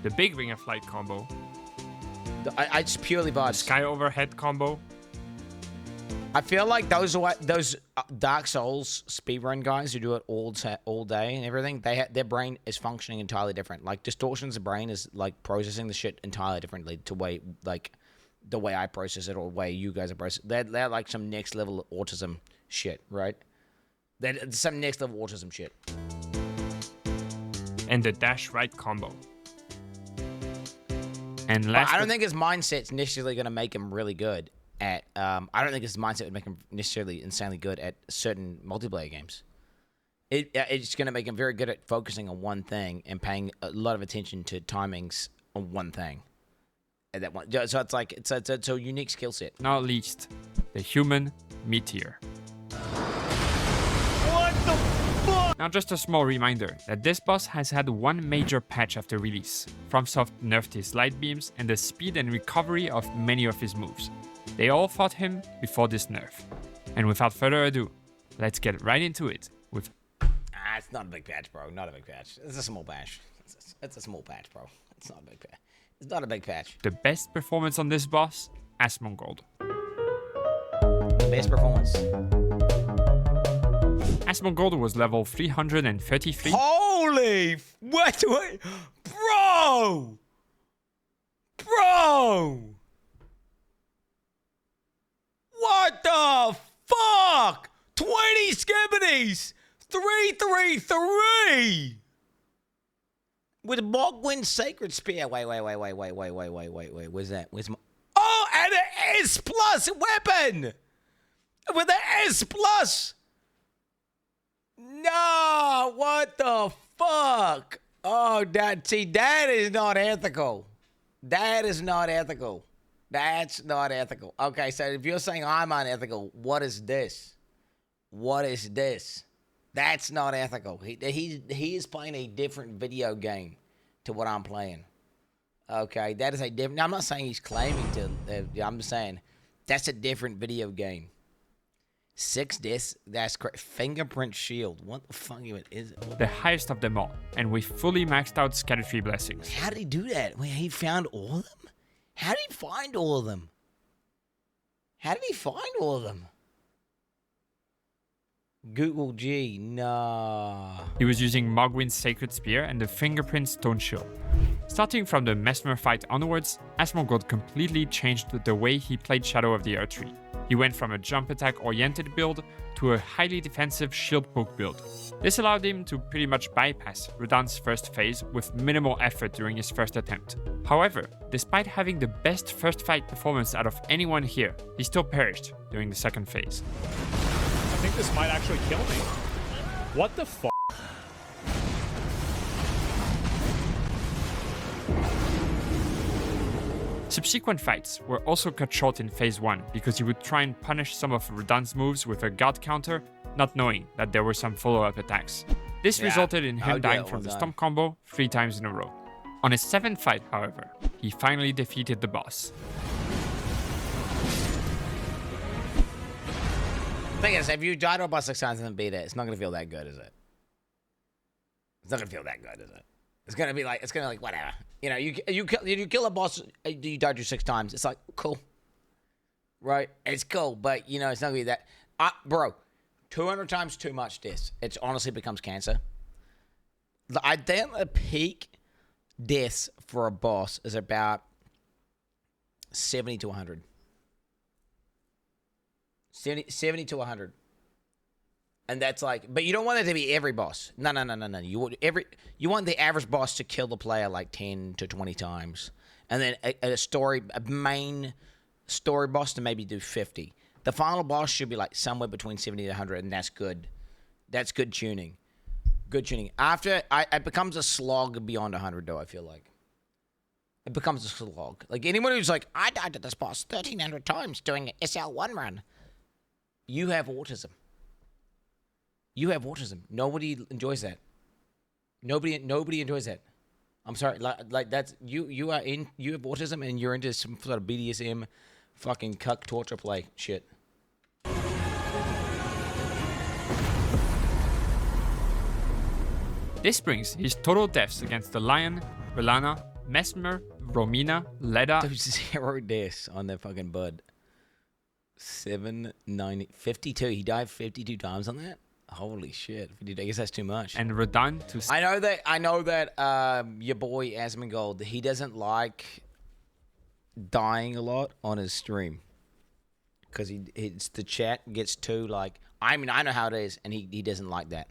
The big Ring of Light combo. I just purely vibe. Sky Overhead combo. I feel like those Dark Souls speedrun guys who do it all day and everything, their brain is functioning entirely different. Like, Distortion's brain is like processing the shit entirely differently to the way I process it or the way you guys are processing. They're like some next level autism shit, right? They're some next level autism shit. And the Dash Right combo. And last, I don't think his mindset's necessarily going to make him really good at. I don't think his mindset would make him necessarily insanely good at certain multiplayer games. It's going to make him very good at focusing on one thing and paying a lot of attention to timings on one thing. At that one, so it's like it's a unique skill set. Not least, the Human Meteor. What the fuck? Now, just a small reminder that this boss has had one major patch after release. FromSoft nerfed his light beams and the speed and recovery of many of his moves. They all fought him before this nerf. And without further ado, let's get right into it with... It's not a big patch, bro. Not a big patch. It's a small patch. It's a small patch, bro. It's not a big patch. It's not a big patch. The best performance on this boss, Asmongold. Best performance. Asmongold was level 333. Holy... What? Bro! Bro! What the fuck? 20 skibbities! 333! With Mogwin's Sacred Spear. Wait. Where's that? Where's my... Oh, and an S plus weapon! With an S plus! No, what the fuck? Oh, that is not ethical. That is not ethical. That's not ethical. Okay, so if you're saying I'm unethical, what is this? What is this? That's not ethical. He is playing a different video game to what I'm playing. Okay, that is a different... Now, I'm not saying he's claiming to... I'm just saying that's a different video game. 6 deaths, that's correct. Fingerprint shield. What the fuck even is it? The highest of them all, and with fully maxed out Scattertree Blessings. How did he do that? Wait, he found all of them? How did he find all of them? How did he find all of them? Google G, nah. He was using Mogwin's Sacred Spear and the Fingerprint Stone Shield. Starting from the Mesmer fight onwards, Asmongold completely changed the way he played Shadow of the Erdtree. He went from a jump attack oriented build to a highly defensive shield poke build. This allowed him to pretty much bypass Radan's first phase with minimal effort during his first attempt. However, despite having the best first fight performance out of anyone here, he still perished during the second phase. I think this might actually kill me. What the fuck? Subsequent fights were also cut short in phase 1 because he would try and punish some of Radan's moves with a guard counter, not knowing that there were some follow-up attacks. This resulted in him dying from the stomp combo 3 times in a row. On his 7th fight, however, he finally defeated the boss. Thing is, if you die to a boss 6 times and then beat it, it's not gonna feel that good, is it? It's not gonna feel that good, is it? It's gonna be like, whatever. You know, you kill a boss, you died to 6 times. It's like, cool, right? It's cool, but you know, it's not gonna be that. Bro, 200 times too much. Deaths. It honestly becomes cancer. I think the peak deaths for a boss is about 70 to 100. 70 to 100. And that's like, but you don't want it to be every boss. No. You want the average boss to kill the player like 10 to 20 times, and then a main story boss to maybe do 50. The final boss should be like somewhere between 70 to 100, and that's good. That's good tuning. Good tuning. After it becomes a slog beyond 100, though. I feel like it becomes a slog. Like anyone who's like, I died to this boss 1,300 times doing an SL1 run. You have autism. You have autism. Nobody enjoys that. Nobody enjoys that. I'm sorry. Like that's you have autism and you're into some sort of BDSM fucking cuck torture play shit. This brings his total deaths against the Lion, Relana, Mesmer, Romina, Leda. Dude, 0 deaths on that fucking bud. 52. He died 52 times on that? Holy shit. I guess that's too much. And Radan to... I know that your boy Asmongold, he doesn't like dying a lot on his stream. Because the chat gets too like... I mean, I know how it is, and he doesn't like that.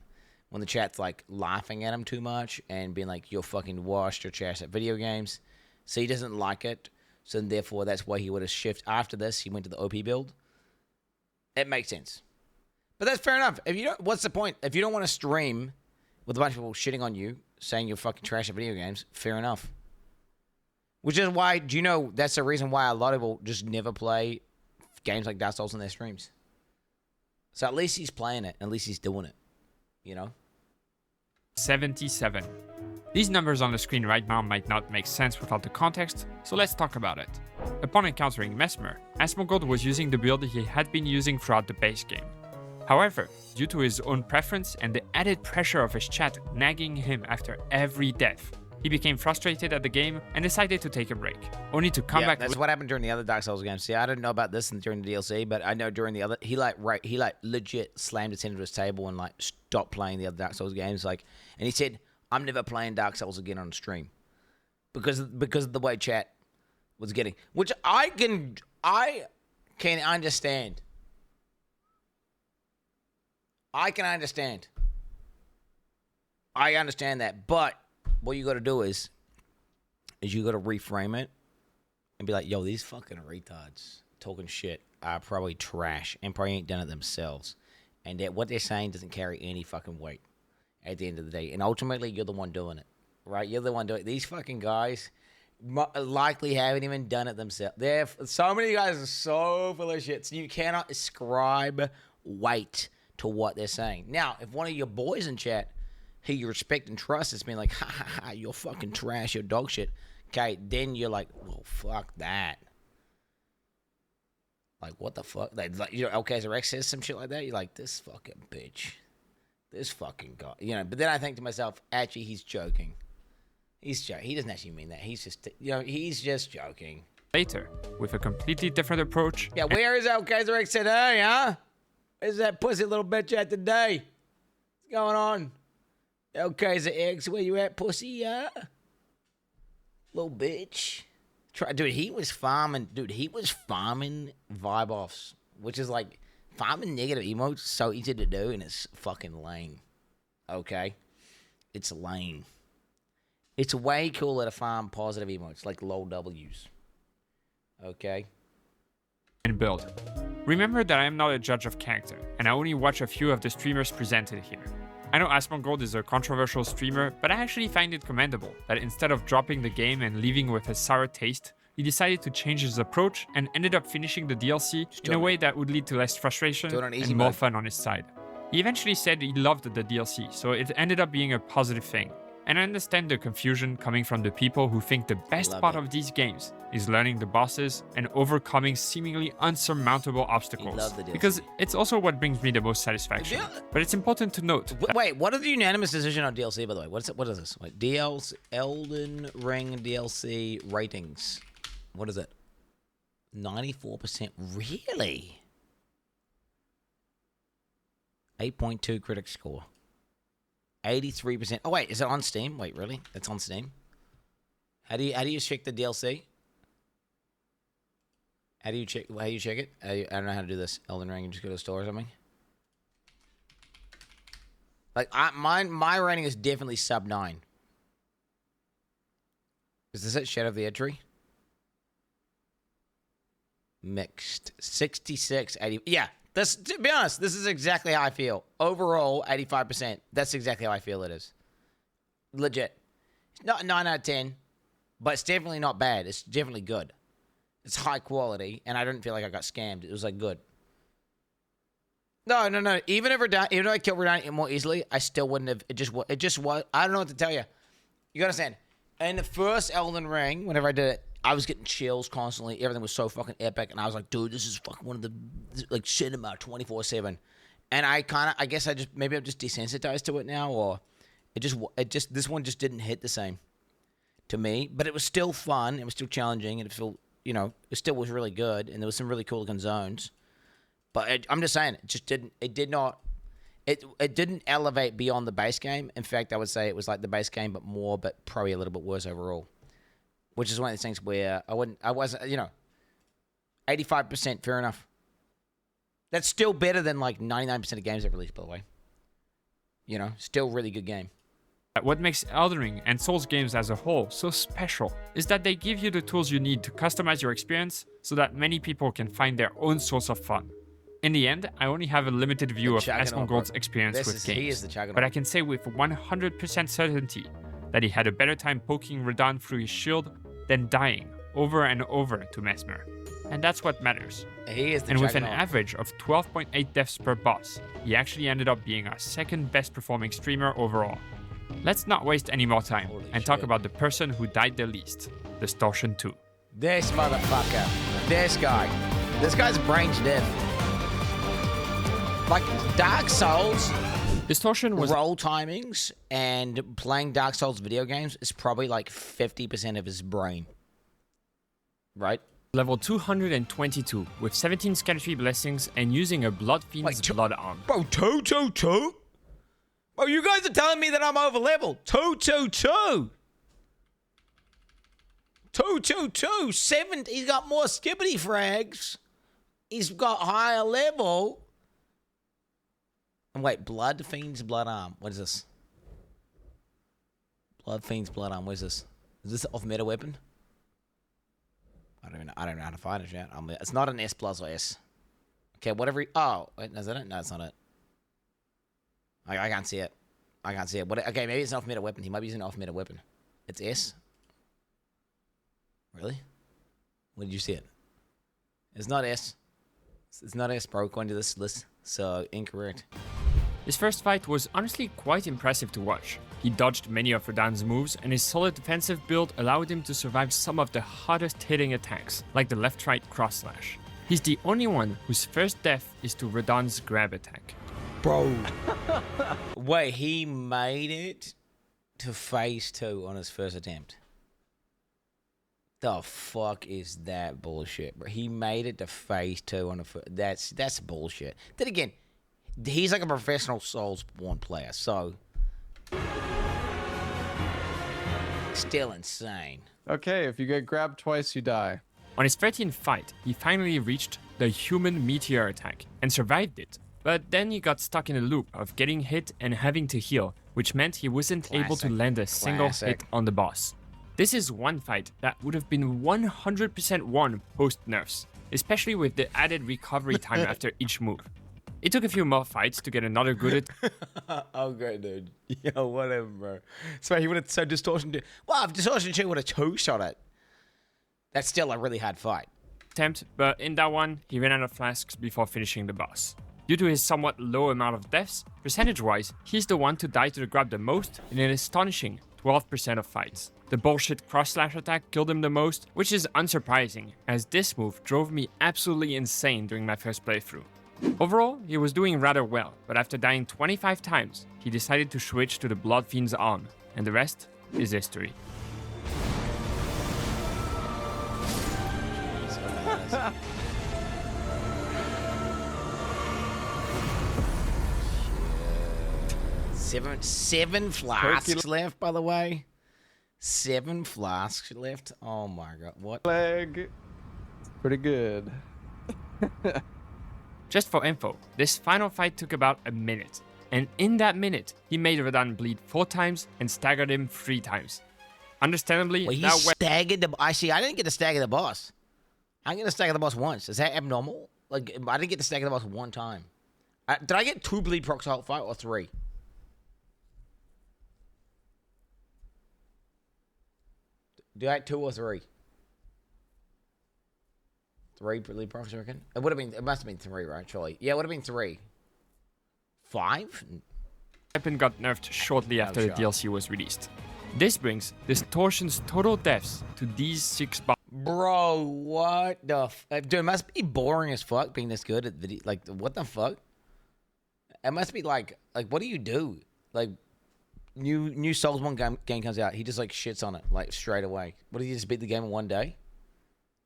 When the chat's like laughing at him too much and being like, you're fucking washed your trash at video games. So he doesn't like it. So therefore, that's why he would have shifted. After this, he went to the OP build. It makes sense. But that's fair enough. If you don't, what's the point? If you don't want to stream with a bunch of people shitting on you, saying you're fucking trash at video games, fair enough. Which is why, do you know, that's the reason why a lot of people just never play games like Dark Souls in their streams. So at least he's playing it. At least he's doing it. You know? 77. These numbers on the screen right now might not make sense without the context, so let's talk about it. Upon encountering Mesmer, Asmongold was using the build he had been using throughout the base game. However, due to his own preference and the added pressure of his chat nagging him after every death, he became frustrated at the game and decided to take a break, only to come back. That's what happened during the other Dark Souls games. See, I didn't know about this during the DLC, but I know during the other, he legit slammed his head into his table and like stopped playing the other Dark Souls games. Like, and he said, "I'm never playing Dark Souls again on stream," because of the way chat was getting, which I can understand. I can understand. I understand that, but what you got to do is you got to reframe it and be like, yo, these fucking retards talking shit are probably trash and probably ain't done it themselves. And that what they're saying doesn't carry any fucking weight at the end of the day. And ultimately, you're the one doing it, right? You're the one doing it. These fucking guys likely haven't even done it themselves. So many guys are so full of shit. So you cannot ascribe weight to what they're saying. Now, if one of your boys in chat who you respect and trust is being like, ha ha ha, you're fucking trash, you're dog shit. Okay, then you're like, well, fuck that. Like, what the fuck? Like, you know, okay, as Rex says some shit like that, you're like, this fucking bitch. This fucking guy. You know, but then I think to myself, actually, he's joking. He's joking. He doesn't actually mean that. He's just, you know, he's just joking. Later, with a completely different approach. Yeah, where is that Kaiser Rex today, huh? Where's that pussy little bitch at today? What's going on? Okay, the eggs, where you at, pussy? Little bitch. Dude, he was farming. Dude, he was farming vibe offs, which is like farming negative emotes. So easy to do, and it's fucking lame. Okay, it's lame. It's way cooler to farm positive emotes like low W's. Okay. And build. Remember that I am not a judge of character, and I only watch a few of the streamers presented here. I know Asmongold is a controversial streamer, but I actually find it commendable that instead of dropping the game and leaving with a sour taste, he decided to change his approach and ended up finishing the DLC in a way that would lead to less frustration and more fun on his side. He eventually said he loved the DLC, so it ended up being a positive thing. And I understand the confusion coming from the people who think the best part of these games is learning the bosses and overcoming seemingly unsurmountable obstacles. Because it's also what brings me the most satisfaction. But it's important to note. Wait, what are the unanimous decision on DLC, by the way? What is this? Wait, DLC, Elden Ring DLC ratings. What is it? 94%. Really? 8.2 critic score. 83%. Oh wait, is it on Steam? Wait, really? It's on Steam. How do you check the DLC? How do you check it? I don't know how to do this. Elden Ring, you just go to the store or something. Like my rating is definitely sub 9. Is this it? Shadow of the Ed Tree? Mixed 66, 80. Yeah. This, to be honest, this is exactly how I feel. Overall, 85%. That's exactly how I feel it is. Legit. It's not a 9 out of 10, but it's definitely not bad. It's definitely good. It's high quality, and I didn't feel like I got scammed. It was, like, good. No. Even if I killed Radon more easily, I still wouldn't have. It just was. I don't know what to tell you. You gotta understand. In the first Elden Ring, whenever I did it, I was getting chills constantly. Everything was so fucking epic. And I was like, dude, this is fucking one of the, like, cinema 24/7. And I guess maybe I'm just desensitized to it now, or this one just didn't hit the same to me. But it was still fun. It was still challenging. And it still was really good. And there was some really cool looking zones. But I'm just saying, it didn't elevate beyond the base game. In fact, I would say it was like the base game, but probably a little bit worse overall. Which is one of the things where I wasn't, 85%, fair enough. That's still better than like 99% of games that released, by the way. Still really good game. What makes Elden Ring and Souls games as a whole so special is that they give you the tools you need to customize your experience so that many people can find their own source of fun. In the end, I only have a limited view of Asmongold's experience with games, but I can say with 100% certainty that he had a better time poking Radon through his shield than dying over and over to Mesmer. And that's what matters. And with an average of 12.8 deaths per boss, he actually ended up being our second best performing streamer overall. Let's not waste any more time and talk about the person who died the least, Distortion 2. This motherfucker. This guy. This guy's brain's dead. Like, Dark Souls... Distortion was roll timings and playing Dark Souls video games is probably like 50% of his brain. Right? Level 222 with 17 Scattertree Blessings and using a Blood Fiend's Blood Arm. Bro, 222? Bro, you guys are telling me that I'm over level. 222. 222. 7. He's got more skippity frags. He's got higher level. And wait, Blood Fiend's Blood Arm. What is this? Blood Fiend's Blood Arm. What is this? Is this an off-meta weapon? I don't know how to fight it yet. It's not an S plus or S. Okay, whatever. Oh, wait, is that it? No, it's not it. I can't see it. I can't see it. Okay, maybe it's an off-meta weapon. He might be using an off-meta weapon. It's S. Really? Where did you see it? It's not S. It's not S, bro, according to this list. So, incorrect. His first fight was honestly quite impressive to watch. He dodged many of Radon's moves, and his solid defensive build allowed him to survive some of the hardest hitting attacks, like the left-right cross slash. He's the only one whose first death is to Radon's grab attack. Bro. Wait, he made it to phase 2 on his first attempt. The fuck is that bullshit, bro? He made it to phase 2 on the first. That's bullshit. Then again, he's like a professional Soulsborne player, so Still insane. Okay, if you get grabbed twice, you die. On his 13th fight, he finally reached the human meteor attack and survived it. But then he got stuck in a loop of getting hit and having to heal, which meant he wasn't able to land a single hit on the boss. This is one fight that would have been 100% won post-nerfs, especially with the added recovery time after each move. It took a few more fights to get another good Oh, great, dude. Yo, whatever, bro. So he would have so Distortion 2. Well, if Distortion 2 would have two-shot it, that's still a really hard fight. Attempt, but in that one, he ran out of flasks before finishing the boss. Due to his somewhat low amount of deaths, percentage-wise, he's the one to die to the grab the most in an astonishing 12% of fights. The bullshit cross-slash attack killed him the most, which is unsurprising, as this move drove me absolutely insane during my first playthrough. Overall, he was doing rather well, but after dying 25 times, he decided to switch to the Blood Fiend's arm, and the rest is history. Seven flasks left, by the way. 7 flasks left. Oh my god, what? Leg. Pretty good. Just for info, this final fight took about a minute, and in that minute, he made Radahn bleed 4 times and staggered him 3 times. Understandably, Well, he staggered the. I didn't get to stagger the boss. I get to stagger the boss once. Is that abnormal? Like, I didn't get to stagger the boss one time. Did I get 2 bleed procs the whole fight or 3? Do I have 2 or 3? 3 bleed procs, I reckon. It would have been. It must have been 3, right? Surely. Yeah, it would have been 3. 5? Weapon got nerfed shortly after the DLC was released. This brings Distortion's total deaths to these 6 boss. Bro, what the dude, it must be boring as fuck being this good at video. Like, what the fuck? It must be like what do you do? Like, new Souls 1 game comes out, he just like shits on it like straight away. What did he just beat the game in one day?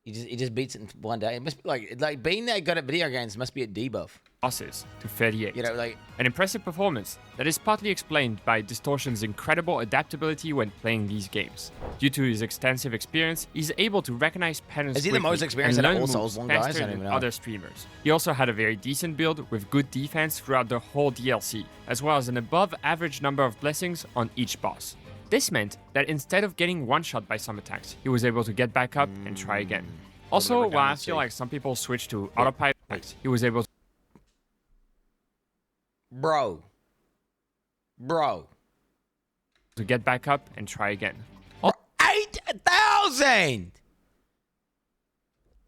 He just beats it in one day. It must be like being that good at video games must be a debuff. Bosses to 38. You know, like an impressive performance that is partly explained by Distortion's incredible adaptability when playing these games. Due to his extensive experience, he's able to recognize patterns. Is he the most experienced out of all Souls 1 guys? I don't even know. Other streamers. He also had a very decent build with good defense throughout the whole DLC, as well as an above-average number of blessings on each boss. This meant that instead of getting one-shot by some attacks, he was able to get back up and try again. Also, while I feel like some people switch to autopilot, he was able to... Bro. to get back up and try again. 8,000!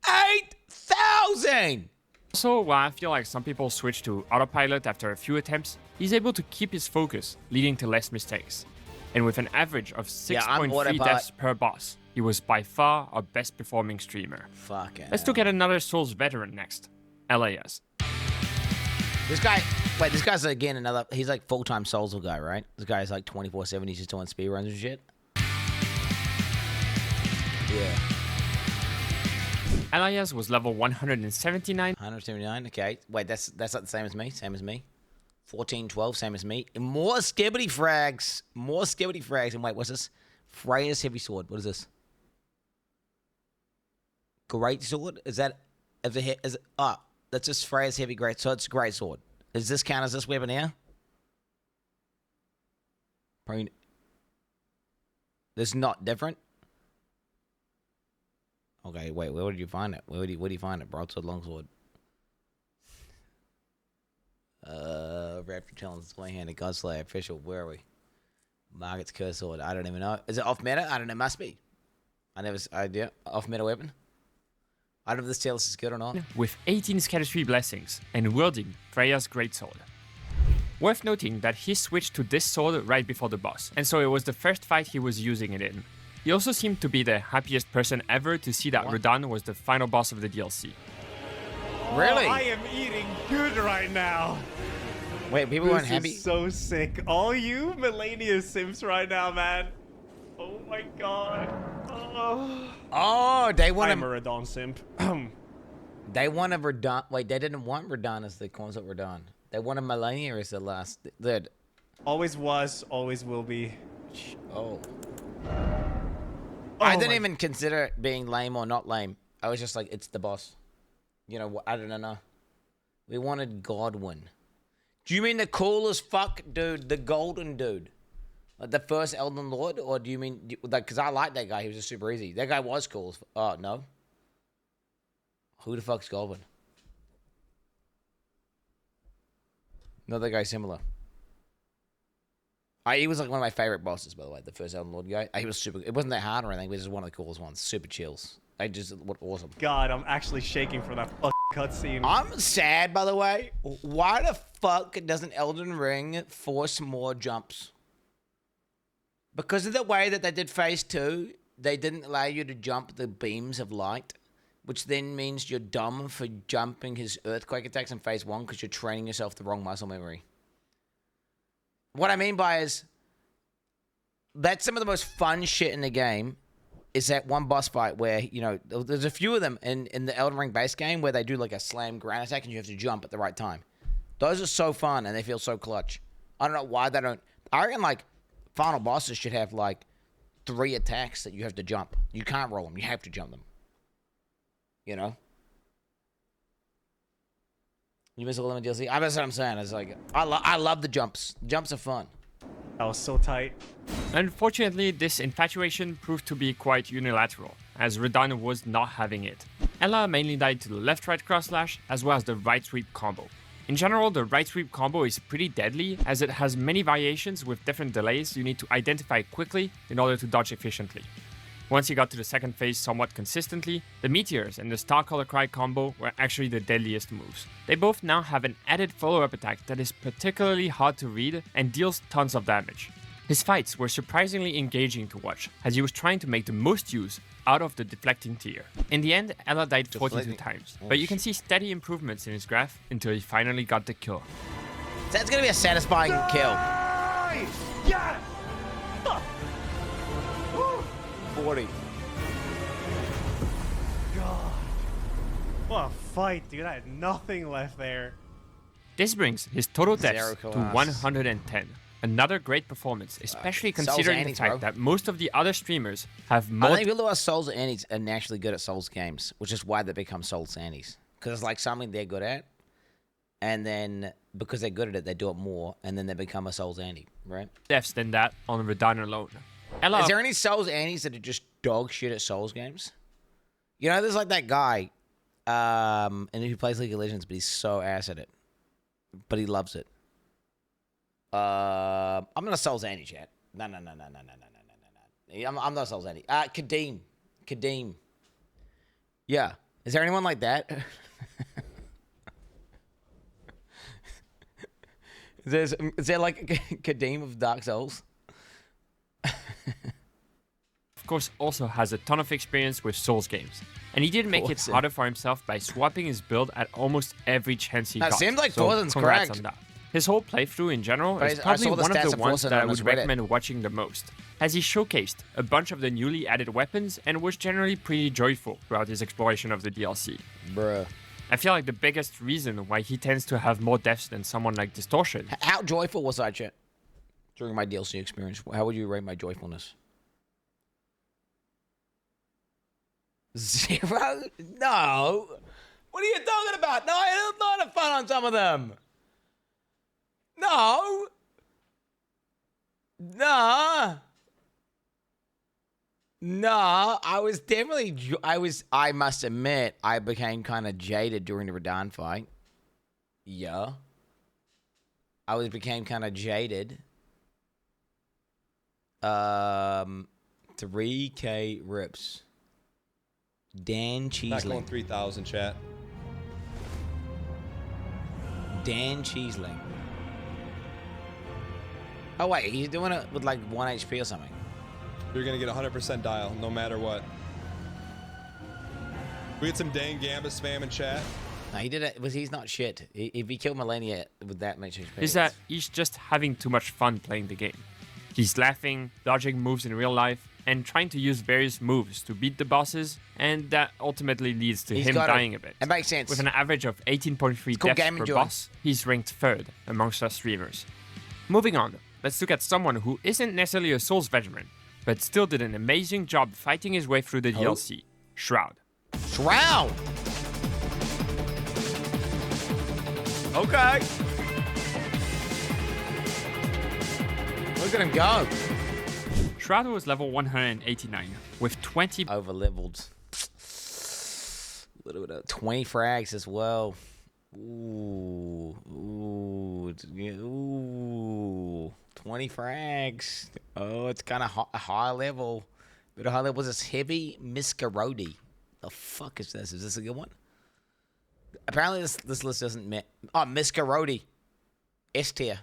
8,000! Also, while I feel like some people switch to autopilot after a few attempts, he's able to keep his focus, leading to less mistakes. And with an average of 6.3 deaths per boss, he was by far our best performing streamer. Fucking Let's look at another Souls veteran next, LAS. This guy's again another, he's like full-time Souls guy, right? This guy's like 24/7, he's just doing speedruns and shit. Yeah. Elias was level 179. 179, okay. Wait, that's not the same as me. 14, 12, same as me. And more skibbity frags. And wait, what's this? Freya's heavy sword. What is this? Great sword? Is that, that's just Freya's heavy great sword. It's great sword. Does this count as this weapon here? Probably. This is not different. Okay, wait, where did you find it? Where do you find it? Broadsword, longsword. Raptor Challenge, Display-Handed, Godslayer, Official, where are we? Market's Curse Sword, I don't even know. Is it off meta? I don't know, must be. Yeah, off meta weapon. I don't know if this tail is good or not. With 18 Scatter-3 blessings and wielding Freya's greatsword. Worth noting that he switched to this sword right before the boss, and so it was the first fight he was using it in. He also seemed to be the happiest person ever to see that Radahn was the final boss of the DLC. Really? Oh, I am eating good right now. Wait, people weren't happy? This is so sick. All you Melania Sims right now, man. Oh my god. Oh, they want I'm a Radahn simp. They want a Radahn. Wait, they didn't want Radahn as the concept Radahn. They wanted Melania as the last. Always was, always will be. Oh. I didn't even consider it being lame or not lame. I was just like, it's the boss. You know, I don't know. We wanted Godwin. Do you mean the coolest fuck dude, the golden dude? Like the first Elden Lord? Or do you mean, like, because I like that guy. He was just super easy. That guy was cool. Oh, no? Who the fuck's Godwin? Another guy similar. He was like one of my favorite bosses, by the way, the first Elden Lord guy. He was super. It wasn't that hard or anything, but he was just one of the coolest ones. Super chills. I just looked awesome. God, I'm actually shaking from that fucking cutscene. I'm sad, by the way. Why the fuck doesn't Elden Ring force more jumps? Because of the way that they did Phase 2, they didn't allow you to jump the beams of light, which then means you're dumb for jumping his earthquake attacks in Phase 1 because you're training yourself the wrong muscle memory. What I mean by is, that's some of the most fun shit in the game, is that one boss fight where, you know, there's a few of them in the Elden Ring base game where they do like a slam ground attack and you have to jump at the right time. Those are so fun and they feel so clutch. I don't know why they don't. I reckon like final bosses should have like 3 attacks that you have to jump. You can't roll them. You have to jump them. You know? You miss all of the DLC? That's what I'm saying. It's like, I love the jumps. Jumps are fun. That was so tight. Unfortunately, this infatuation proved to be quite unilateral, as Radahn was not having it. Ella mainly died to the left-right cross-slash, as well as the right-sweep combo. In general, the right-sweep combo is pretty deadly, as it has many variations with different delays you need to identify quickly in order to dodge efficiently. Once he got to the second phase somewhat consistently, the Meteors and the Star Color Cry combo were actually the deadliest moves. They both now have an added follow-up attack that is particularly hard to read and deals tons of damage. His fights were surprisingly engaging to watch, as he was trying to make the most use out of the deflecting tier. In the end, Ella died 42 times, but you can see steady improvements in his graph until he finally got the kill. That's gonna be a satisfying kill. Yeah! 40. God. What a fight, dude. I had nothing left there. This brings his total deaths Zero to collapse. 110. Another great performance, especially considering the fact that most of the other streamers have I more. think people who are Souls Annies are naturally good at Souls games, which is why they become Souls Annies. Because it's like something they're good at, and then because they're good at it, they do it more, and then they become a Souls Annie, right? Deaths than that on Radahn alone. Ella, Is there any Souls Annies that are just dog shit at Souls games? You know, there's like that guy, and who plays League of Legends, but he's so ass at it. But he loves it. I'm not a Souls Annie, chat. No. I'm not a Souls Annie. Kadeem. Yeah. Is there anyone like that? is there like Kadeem of Dark Souls? of course, also has a ton of experience with Souls games, and he did make it harder for himself by swapping his build at almost every chance he got. Seems like so Thorsten's congrats correct. on that. His whole playthrough in general is I probably saw the one of stats the of ones Thorsten that I on would Reddit. recommend watching the most, as he showcased a bunch of the newly added weapons and was generally pretty joyful throughout his exploration of the DLC. Bruh. I feel like the biggest reason why he tends to have more deaths than someone like Distortion. How joyful was I, chat? During my DLC experience, how would you rate my joyfulness? 0? No. What are you talking about? No, I had a lot of fun on some of them. No. Nah. I was definitely, I must admit, I became kind of jaded during the Radahn fight. Yeah. Became kind of jaded. 3K rips. Dan Not going Cheesling. 3,000, chat. Dan Cheesling. Oh, wait. He's doing it with like 1 HP or something. You're going to get 100% dial, no matter what. We get some dang Gambit spam in chat. No, he did it. He's not shit. If he killed Millennia with that much HP. Is that he's just having too much fun playing the game. He's laughing, dodging moves in real life, and trying to use various moves to beat the bosses, and that ultimately leads to him dying a bit. It makes sense. With an average of 18.3 deaths per boss, he's ranked 3rd amongst us streamers. Moving on, let's look at someone who isn't necessarily a Souls veteran, but still did an amazing job fighting his way through the DLC, Shroud. Shroud! Okay. Look at him go. Shroud was level 189 with 20 over-leveled. 20 frags as well. Ooh. 20 frags. Oh, it's kind of a high level. But a high level was this heavy Miscarodi. The fuck is this? Is this a good one? Apparently this list doesn't oh, Miscarodi. S tier.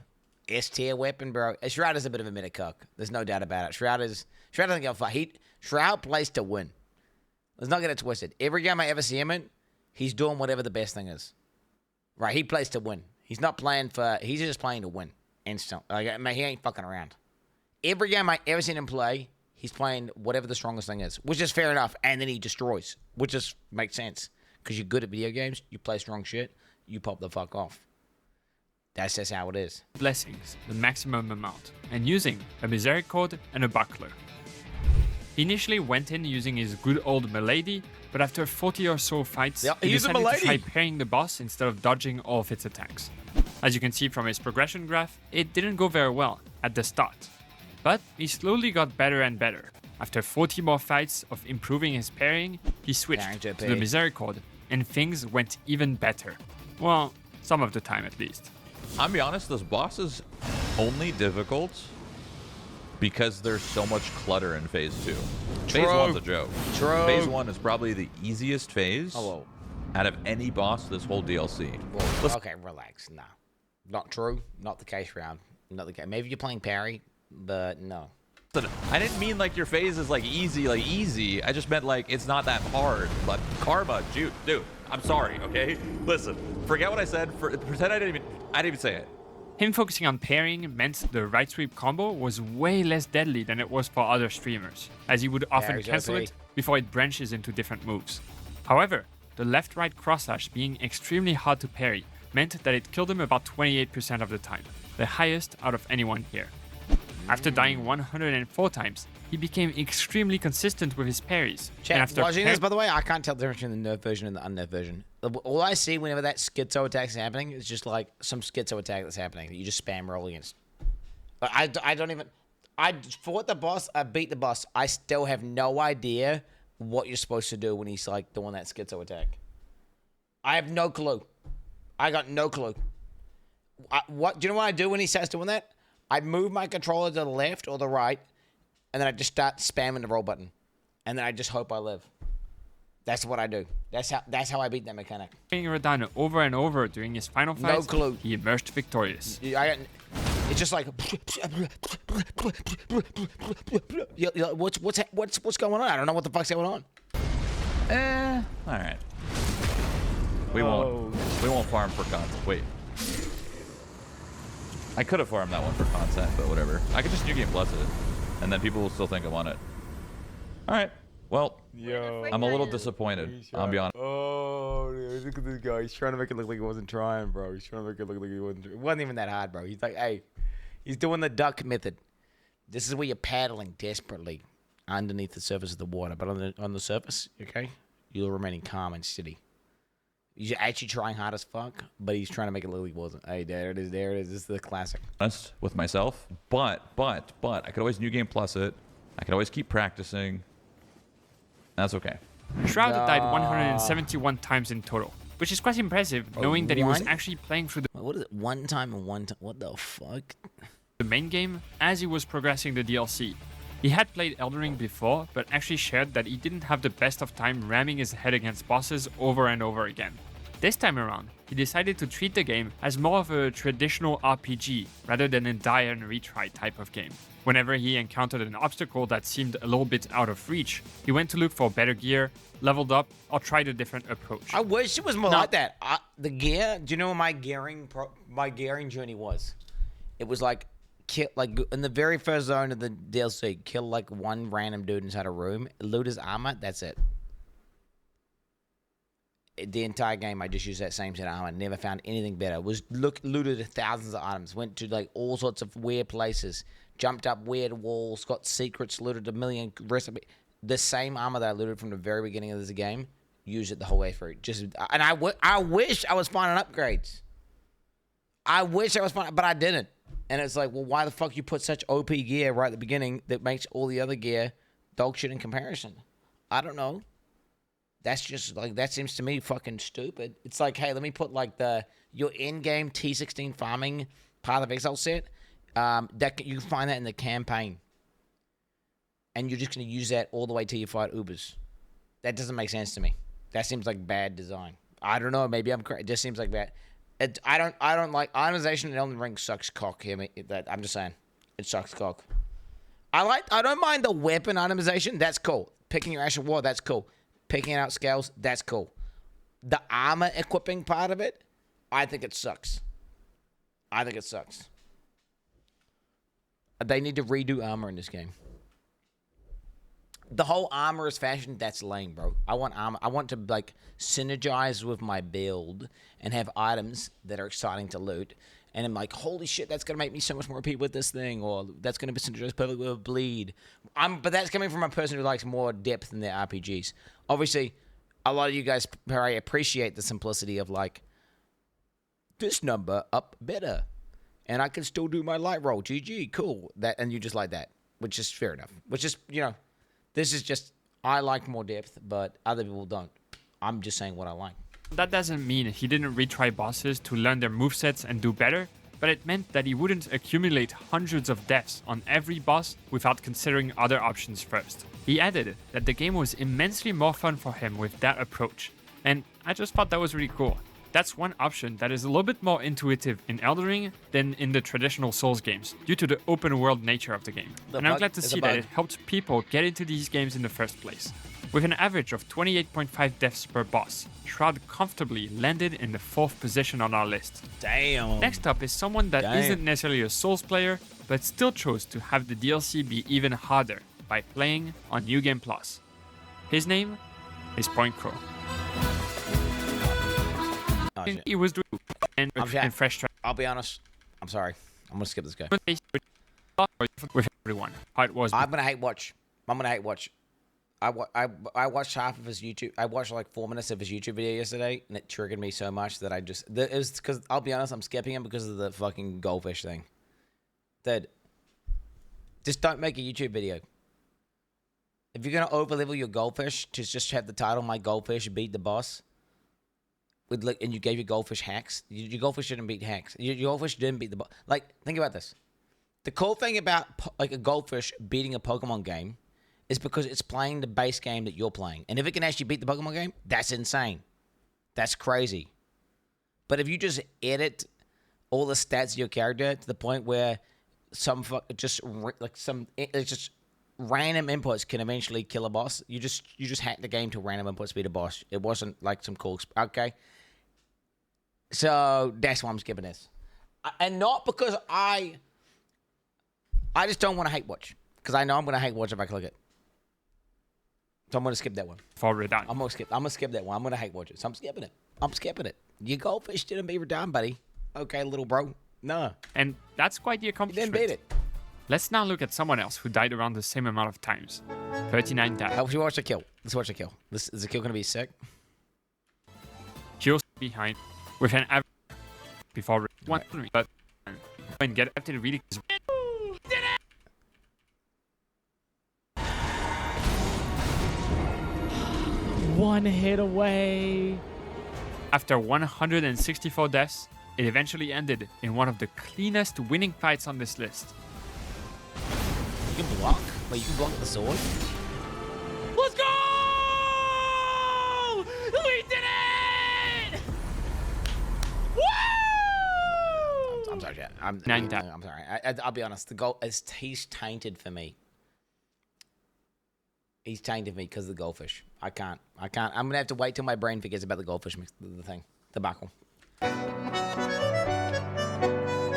S tier weapon, bro. Shroud is a bit of a metacuck. There's no doubt about it. Shroud doesn't give a fuck. Shroud plays to win. Let's not get it twisted. Every game I ever see him in, he's doing whatever the best thing is. Right? He plays to win. He's not playing for. He's just playing to win. Instant. Like, he ain't fucking around. Every game I ever seen him play, he's playing whatever the strongest thing is, which is fair enough. And then he destroys, which just makes sense because you're good at video games. You play strong shit. You pop the fuck off. That's just how it is. Blessings, the maximum amount, and using a Misericord and a Buckler. He initially went in using his good old Milady, but after 40 or so fights, he decided to try parrying the boss instead of dodging all of its attacks. As you can see from his progression graph, it didn't go very well at the start. But he slowly got better and better. After 40 more fights of improving his parrying, he switched to the Misericord, and things went even better. Well, some of the time at least. I'll be honest, this boss is only difficult because there's so much clutter in Phase 2. Phase 1's a joke. Phase 1 is probably the easiest phase out of any boss this whole DLC. Okay, relax. No. Not true. Not the case, Round. Not the case. Maybe you're playing parry, but no. I didn't mean like your phase is like easy. I just meant like it's not that hard. But Karma, dude, I'm sorry, okay? Listen, forget what I said. Pretend I didn't even say it. Him focusing on parrying meant the right sweep combo was way less deadly than it was for other streamers, as he would often cancel it before it branches into different moves. However, the left-right cross-slash being extremely hard to parry meant that it killed him about 28% of the time, the highest out of anyone here. After dying 104 times, he became extremely consistent with his parries. Chat, watching this, by the way, I can't tell the difference between the nerf version and the unnerf version. All I see whenever that schizo attack is happening is just like some schizo attack that's happening that you just spam roll against. I don't even... I fought the boss, I beat the boss. I still have no idea what you're supposed to do when he's like doing that schizo attack. I have no clue. I got no clue. Do you know what I do when he starts doing that? I move my controller to the left or the right, and then I just start spamming the roll button, and then I just hope I live. That's what I do. That's how I beat that mechanic. Parrying Radahn over and over during his final fights, no clue. He emerged victorious. It's just like what's going on? I don't know what the fuck's going on. All right. We won't farm for content. Wait. I could have farmed that one for content, but whatever. I could just New Game Plus it, and then people will still think I'm on it. All right. Well, I'm a little disappointed. I'll be honest. Oh, look at this guy. He's trying to make it look like he wasn't trying, bro. He's trying to make it look like he wasn't. It wasn't even that hard, bro. He's like, hey, he's doing the duck method. This is where you're paddling desperately underneath the surface of the water, but on the surface, okay, you're remaining calm and steady. He's actually trying hard as fuck, but he's trying to make it look like he wasn't. Hey, there it is. There it is. This is the classic. Honest with myself, but I could always New Game Plus it. I could always keep practicing. That's okay. Shroud died 171 times in total, which is quite impressive, knowing that he was actually playing through the... What is it? One time and one time? What the fuck? The main game as he was progressing the DLC. He had played Elden Ring before, but actually shared that he didn't have the best of time ramming his head against bosses over and over again. This time around, he decided to treat the game as more of a traditional RPG rather than a die and retry type of game. Whenever he encountered an obstacle that seemed a little bit out of reach, he went to look for better gear, leveled up, or tried a different approach. I wish it was more like that. The gear, do you know what my gearing journey was? It was like, in the very first zone of the DLC, kill like one random dude inside a room, loot his armor, that's it. the entire game, I just used that same set of armor. Never found anything better. Looted thousands of items. Went to like all sorts of weird places. Jumped up weird walls. Got secrets. Looted a million recipes. The same armor that I looted from the very beginning of this game. Used it the whole way through. And I wish I was finding upgrades. I wish I was finding, but I didn't. And it's like, well, why the fuck you put such OP gear right at the beginning that makes all the other gear dog shit in comparison? I don't know. That's just like, that seems to me fucking stupid. It's like, hey, let me put like your in-game T16 farming part of Exile set. That you can find that in the campaign. And you're just going to use that all the way till you fight Ubers. That doesn't make sense to me. That seems like bad design. I don't know. Maybe I'm correct. It just seems like bad. I don't like itemization in Elden Ring sucks cock. Hear me? I'm just saying. It sucks cock. I don't mind the weapon itemization. That's cool. Picking your Ash of War, that's cool. Picking out scales, that's cool. The armor equipping part of it, I think it sucks. I think it sucks. They need to redo armor in this game. The whole armor is fashion, that's lame, bro. I want armor. I want to like synergize with my build and have items that are exciting to loot. And I'm like, holy shit, that's gonna make me so much more OP with this thing, or that's gonna be synergized perfectly with bleed. But that's coming from a person who likes more depth in their RPGs. Obviously, a lot of you guys probably appreciate the simplicity of like this number up better, and I can still do my light roll. GG, cool. That, and you just like that, which is fair enough. Which is, you know. This is just, I like more depth, but other people don't. I'm just saying what I like. That doesn't mean he didn't retry bosses to learn their movesets and do better, but it meant that he wouldn't accumulate hundreds of deaths on every boss without considering other options first. He added that the game was immensely more fun for him with that approach, and I just thought that was really cool. That's one option that is a little bit more intuitive in Elden Ring than in the traditional Souls games, due to the open world nature of the game. And I'm glad to see that it helped people get into these games in the first place. With an average of 28.5 deaths per boss, Shroud comfortably landed in the 4th position on our list. Damn. Next up is someone that isn't necessarily a Souls player, but still chose to have the DLC be even harder by playing on New Game Plus. His name is Point Crow. Oh, he was doing and fresh track. I'll be honest. I'm sorry. I'm gonna skip this guy. With everyone, how it was. I'm gonna hate watch. I watched half of his YouTube. I watched like 4 minutes of his YouTube video yesterday, and it triggered me so much that it was because I'll be honest. I'm skipping him because of the fucking goldfish thing. Dude, just don't make a YouTube video. If you're gonna overlevel your goldfish to just have the title "My Goldfish Beat the Boss." And you gave your goldfish hacks. Your goldfish didn't beat hacks. Your goldfish didn't beat the boss. Like, think about this. The cool thing about like a goldfish beating a Pokemon game is because it's playing the base game that you're playing. And if it can actually beat the Pokemon game, that's insane. That's crazy. But if you just edit all the stats of your character to the point where just random inputs can eventually kill a boss, you just hack the game to random inputs beat a boss. It wasn't like some cool. Okay. So that's why I'm skipping this, and not because I just don't want to hate watch, because I know I'm gonna hate watch if I click it. So I'm gonna skip that one. For redone. I'm gonna skip that one. I'm gonna hate watch it. So I'm skipping it. Your goldfish didn't beat redone, buddy. Okay, little bro. No. And that's quite the accomplishment. You didn't beat it. Let's now look at someone else who died around the same amount of times. 39 times. Let's watch the kill. Is the kill gonna be sick? Kills behind with an average before one, but and get after the really. One hit away. After 164 deaths, it eventually ended in one of the cleanest winning fights on this list. You can block? Wait, you can block with the sword? Let's go! We did it! Woo! I'm sorry, Jack. I'm sorry. I'll be honest. The goal is he's tainted for me. He's tainted me because of the goldfish. I can't. I'm gonna have to wait till my brain forgets about the goldfish debacle. I'm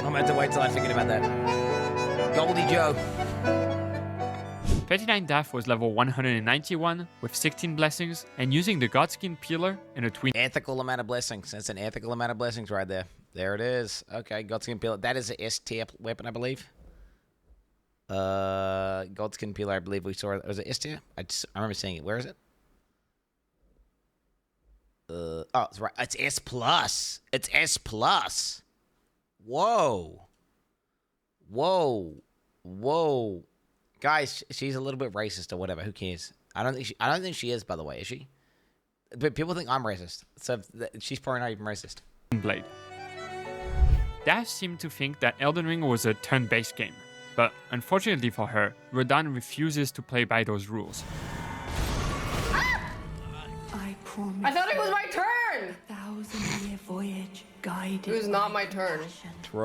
gonna have to wait till I forget about that. Goldie Joe. 39 Daff was level 191 with 16 blessings and using the Godskin Peeler and a twin. Ethical amount of blessings. That's an ethical amount of blessings right there. There it is. Okay, Godskin Peeler. That is an S tier weapon, I believe. Godskin Peeler, I believe we saw it. Was it S tier? I remember seeing it. Where is it? Oh, it's right. It's S plus. It's S plus. Whoa. Whoa. Whoa. Guys, she's a little bit racist or whatever. Who cares? I don't think she is, by the way, is she? But people think I'm racist. So she's probably not even racist. Blade. Daff seemed to think that Elden Ring was a turn-based game, but unfortunately for her, Radahn refuses to play by those rules. I thought it was my turn! It was not my turn.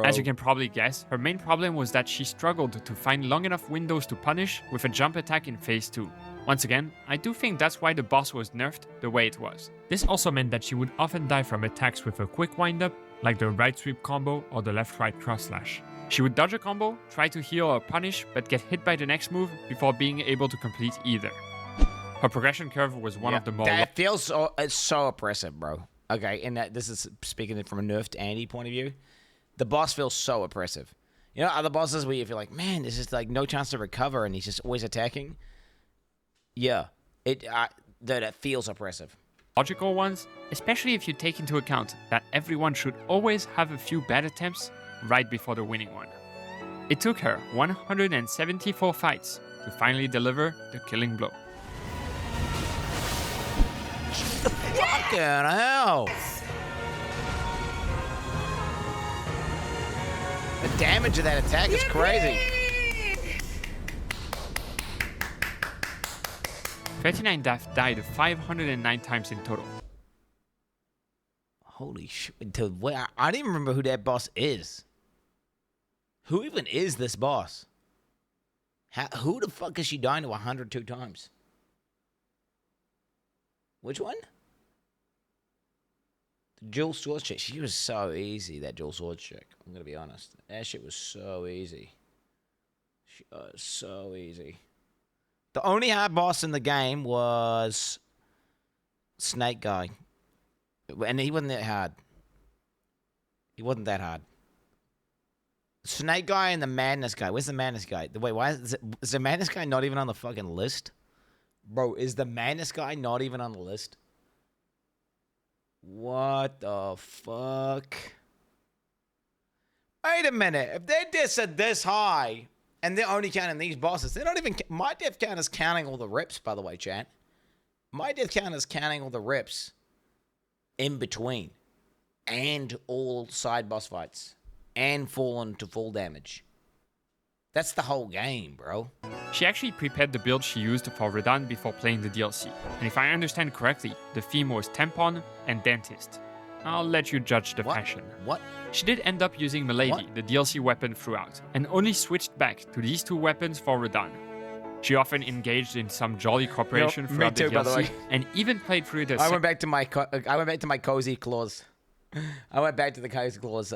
As you can probably guess, her main problem was that she struggled to find long enough windows to punish with a jump attack in phase 2. Once again, I do think that's why the boss was nerfed the way it was. This also meant that she would often die from attacks with a quick wind-up, like the right sweep combo or the left-right cross slash. She would dodge a combo, try to heal or punish, but get hit by the next move before being able to complete either. Her progression curve was one of the more... That feels it's so oppressive, bro. Okay, and this is speaking from a nerfed Andy point of view. The boss feels so oppressive. You know, other bosses where you feel like, man, there's just like no chance to recover and he's just always attacking. Yeah, that feels oppressive. Logical ones, especially if you take into account that everyone should always have a few bad attempts right before the winning one. It took her 174 fights to finally deliver the killing blow. Fucking hell! The damage of that attack is crazy. 39 Daff died 509 times in total. Holy shit. I don't even remember who that boss is. Who even is this boss? Who the fuck is she dying to 102 times? Which one? The dual sword chick. She was so easy, that dual sword chick. I'm going to be honest. That shit was so easy. So easy. The only hard boss in the game was Snake Guy. And he wasn't that hard. He wasn't that hard. Snake Guy and the Madness Guy. Where's the Madness Guy? Wait, why is the Madness Guy not even on the fucking list? Bro, is the Madness Guy not even on the list? What the fuck? Wait a minute. If their deaths are this high, and they're only counting these bosses, they're not even... My death count is counting all the rips, by the way, chat. My death count is counting all the rips in between. And all side boss fights. And fallen to full damage. That's the whole game, bro. She actually prepared the build she used for Radahn before playing the DLC. And if I understand correctly, the theme was Tampon and Dentist. I'll let you judge the fashion. What? She did end up using Milady, the DLC weapon, throughout, and only switched back to these two weapons for Radahn. She often engaged in some jolly cooperation throughout the DLC, by the way. And even played through the... I went back to my cozy claws. I went back to the cozy claws.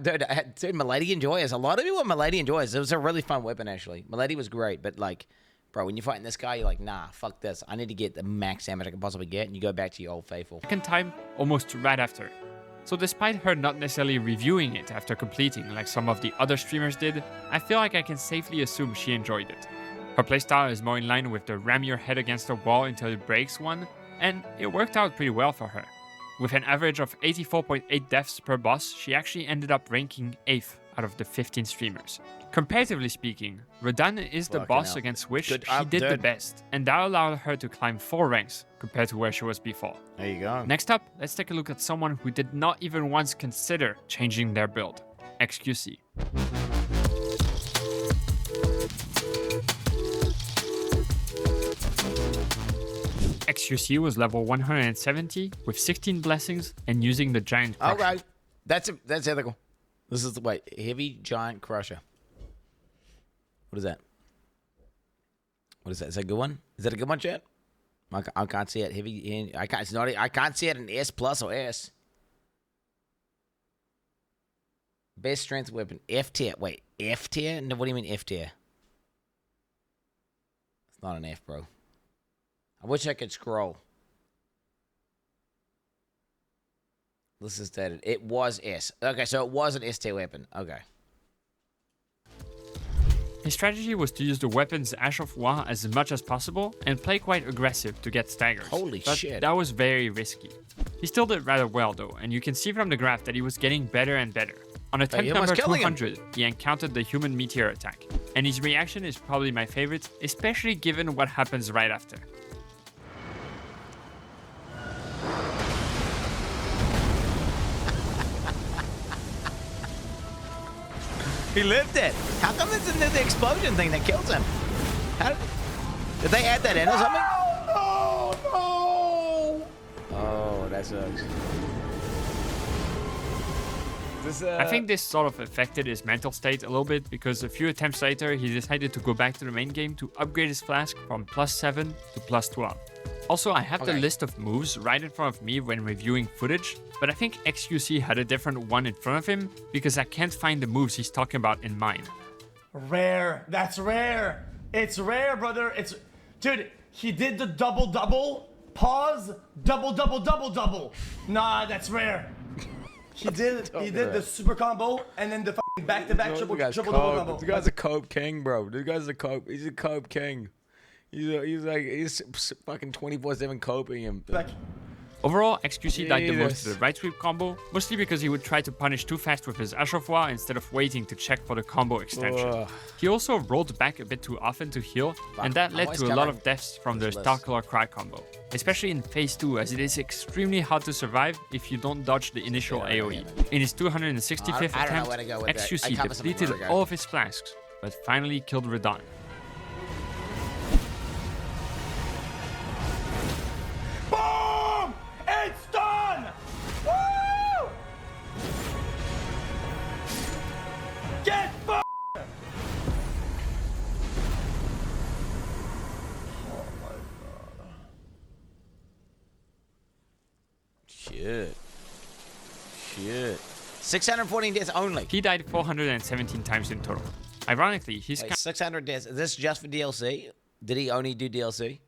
Dude, Milady Enjoyers. A lot of people were Milady Enjoyers. It was a really fun weapon, actually. Milady was great, but like, bro, when you're fighting this guy, you're like, nah, fuck this. I need to get the max damage I can possibly get, and you go back to your old faithful. Second time, almost right after. So despite her not necessarily reviewing it after completing like some of the other streamers did, I feel like I can safely assume she enjoyed it. Her playstyle is more in line with the ram your head against a wall until it breaks one, and it worked out pretty well for her. With an average of 84.8 deaths per boss, she actually ended up ranking 8th out of the 15 streamers. Comparatively speaking, Radahn is the boss against which she did the best, and that allowed her to climb 4 ranks compared to where she was before. There you go. Next up, let's take a look at someone who did not even once consider changing their build, XQC. XQC was level 170 with 16 blessings and using the giant crusher. Alright, that's ethical. This is the heavy giant crusher. What is that? What is that? Is that a good one? Is that a good one, chat? I can't see it. Heavy. I can't. It's not. I can't see it in S plus or S. Best strength weapon. F tier. Wait, F tier? No, what do you mean F tier? It's not an F, bro. I wish I could scroll. This is stated. It was S. Okay, so it was an S-tier weapon. Okay. His strategy was to use the weapon's Ash of War as much as possible and play quite aggressive to get staggers. Holy but shit. That was very risky. He still did rather well though, and you can see from the graph that he was getting better and better. On attempt number 200, he encountered the human meteor attack, and his reaction is probably my favorite, especially given what happens right after. He lived it. How come it's the explosion thing that kills him? How did they add that in or something? No! Oh, that sucks. I think this sort of affected his mental state a little bit because a few attempts later he decided to go back to the main game to upgrade his flask from +7 to +12. Also, I have the list of moves right in front of me when reviewing footage, but I think XQC had a different one in front of him because I can't find the moves he's talking about in mine. Rare. That's rare. It's rare, brother. It's... Dude, he did the double-double, pause, double-double-double-double. Nah, that's rare. He did the super combo and then the fucking back-to-back triple-double combo. This guy's a cope king, bro. This guy's a cope. He's a cope king. He's fucking 24/7 coping him. Overall, XQC died the most to the right sweep combo, mostly because he would try to punish too fast with his Ash of War instead of waiting to check for the combo extension. He also rolled back a bit too often to heal, and that led to a lot of deaths from the Starkiller Cry combo, especially in phase 2, as it is extremely hard to survive if you don't dodge the initial AoE. In his 265th attempt, XQC depleted all of his flasks, but finally killed Radon. Boom! It's done! Woo! Get f***ed! Oh my god. Shit. 614 deaths only. He died 417 times in total. Ironically, he's... Wait, 600 deaths. Is this just for DLC? Did he only do DLC?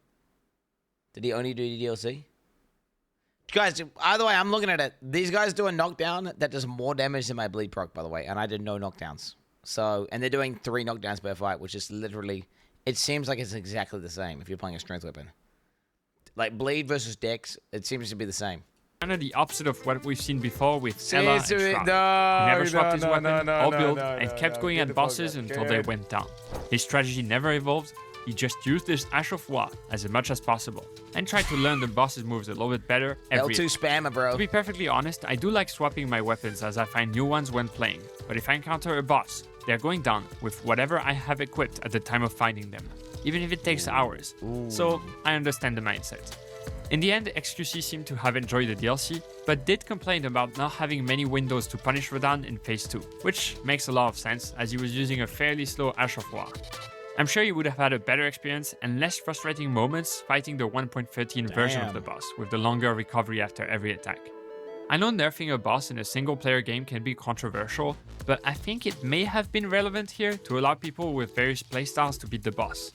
Guys, either way, I'm looking at it. These guys do a knockdown that does more damage than my bleed proc, by the way, and I did no knockdowns. So, and they're doing 3 knockdowns per fight, which is literally, it seems like it's exactly the same if you're playing a strength weapon. Like bleed versus dex, it seems to be the same. Kind of the opposite of what we've seen before with Ella and Shroud. He never swapped his weapon or build and kept going at bosses until they went down. His strategy never evolved. He just used his Ash of War as much as possible and tried to learn the boss's moves a little bit better every L2 spammer, bro. To be perfectly honest, I do like swapping my weapons as I find new ones when playing, but if I encounter a boss, they're going down with whatever I have equipped at the time of finding them, even if it takes hours. So I understand the mindset. In the end, XQC seemed to have enjoyed the DLC, but did complain about not having many windows to punish Radon in Phase 2, which makes a lot of sense as he was using a fairly slow Ash of War. I'm sure you would have had a better experience and less frustrating moments fighting the 1.13 version of the boss with the longer recovery after every attack. I know nerfing a boss in a single player game can be controversial, but I think it may have been relevant here to allow people with various playstyles to beat the boss.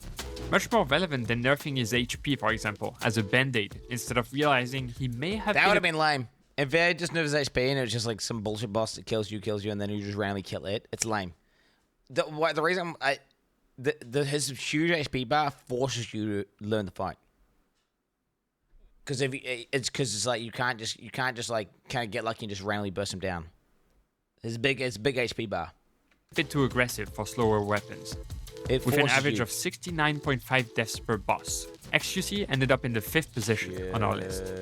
Much more relevant than nerfing his HP, for example, as a band-aid, instead of realizing he may have That would have been lame. If they just nerfed his HP and it was just like some bullshit boss that kills you, and then you just randomly kill it, it's lame. The reason his huge HP bar forces you to learn the fight. Because it's like you can't just like kind of get lucky and just randomly burst him down. It's big HP bar. A bit too aggressive for slower weapons. With an average of 69.5 deaths per boss, XQC ended up in the 5th position on our list.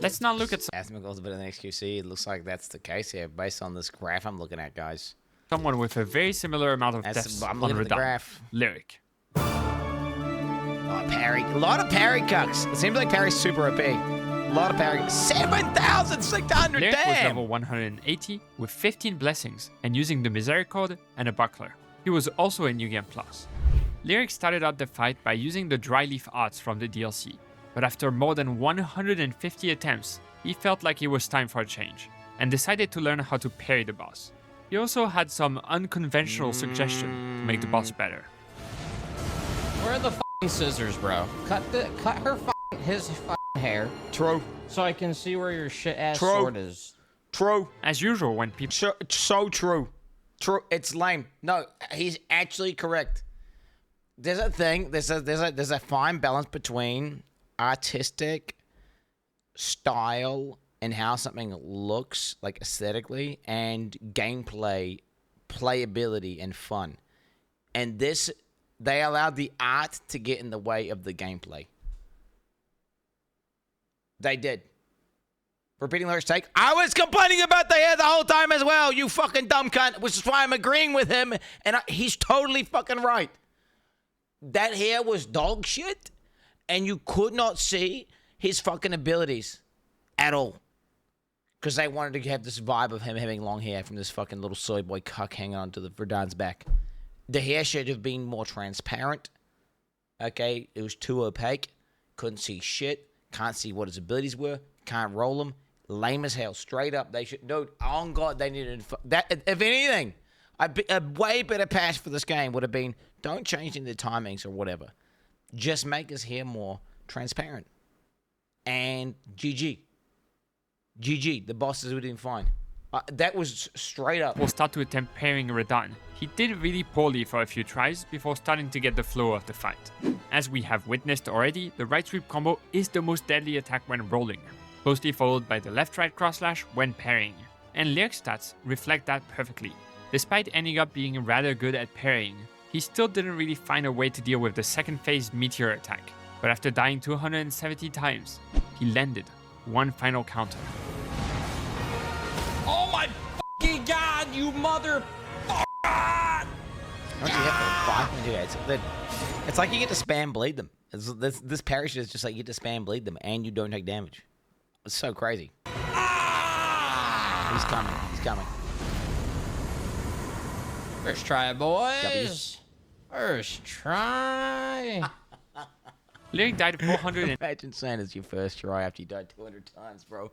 Let's now look at some... Asthma's better than XQC. It looks like that's the case here, based on this graph I'm looking at, guys. Someone with a very similar amount of deaths on Radon. Lyric. Oh, parry. A lot of parry cucks. It seems like parry's super OP. A lot of parry. 7,600, Lyric damn! was level 180 with 15 blessings and using the Miséricorde and a buckler. He was also a New Game Plus. Lyric started out the fight by using the Dry Leaf Arts from the DLC, but after more than 150 attempts, he felt like it was time for a change, and decided to learn how to parry the boss. He also had some unconventional suggestions to make the boss better. Where the f scissors, bro. Cut her his hair. True. So I can see where your shit ass True. sword is. True. As usual, when people... So true. True. It's lame. No, he's actually correct. There's a thing. There's a fine balance between artistic style and how something looks like aesthetically and gameplay, playability, and fun. And this, they allowed the art to get in the way of the gameplay. They did. Repeating Larry's take, I was complaining about the hair the whole time as well, you fucking dumb cunt, which is why I'm agreeing with him, and he's totally fucking right. That hair was dog shit, and you could not see his fucking abilities at all. Because they wanted to have this vibe of him having long hair from this fucking little soy boy cuck hanging onto the Verdan's back. The hair should have been more transparent. Okay, it was too opaque. Couldn't see shit. Can't see what his abilities were. Can't roll them. Lame as hell. Straight up, they should. Dude, on God, they needed that. If anything, a way better patch for this game would have been don't change in the timings or whatever. Just make his hair more transparent. And GG. GG. The bosses were doing fine. That was straight up. We'll start to attempt pairing Radahn. He did really poorly for a few tries before starting to get the flow of the fight. As we have witnessed already, the right sweep combo is the most deadly attack when rolling, closely followed by the left-right cross slash when pairing. And Lyric's stats reflect that perfectly. Despite ending up being rather good at parrying, he still didn't really find a way to deal with the second phase meteor attack. But after dying 270 times, he landed one final counter. Oh my fucking God, you mother... Don't you have to fight? It's like you get to spam bleed them. This parish is just like you get to spam bleed them and you don't take damage. It's so crazy. He's coming. He's coming. First try, boys. W's. First try. Lyric died 400 Imagine saying it's your first try after you died 200 times, bro.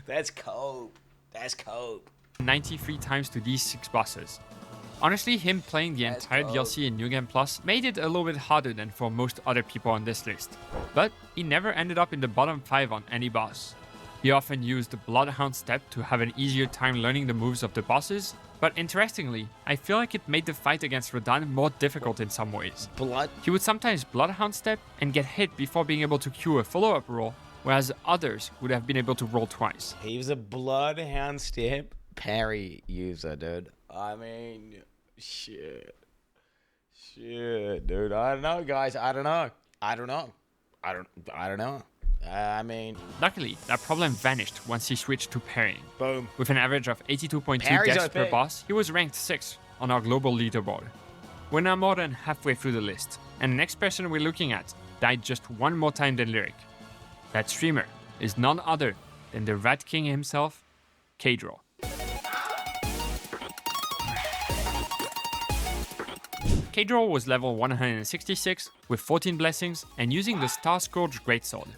That's cope. That's cope. 93 times to these 6 bosses. Honestly, him playing the entire DLC in New Game Plus made it a little bit harder than for most other people on this list. But he never ended up in the bottom 5 on any boss. He often used the Bloodhound step to have an easier time learning the moves of the bosses, but interestingly, I feel like it made the fight against Radahn more difficult in some ways. He would sometimes Bloodhound step and get hit before being able to cue a follow-up roll, whereas others would have been able to roll twice. He was a Bloodhound step parry user, dude. I mean, shit, dude. I don't know, guys. I don't know. I mean... Luckily, that problem vanished once he switched to parrying. Boom. With an average of 82.2 deaths per boss, he was ranked 6th on our global leaderboard. We're now more than halfway through the list, and the next person we're looking at died just one more time than Lyric. That streamer is none other than the Rat King himself, K-Draw. K-Draw was level 166 with 14 blessings and using the Starforge Greatsword.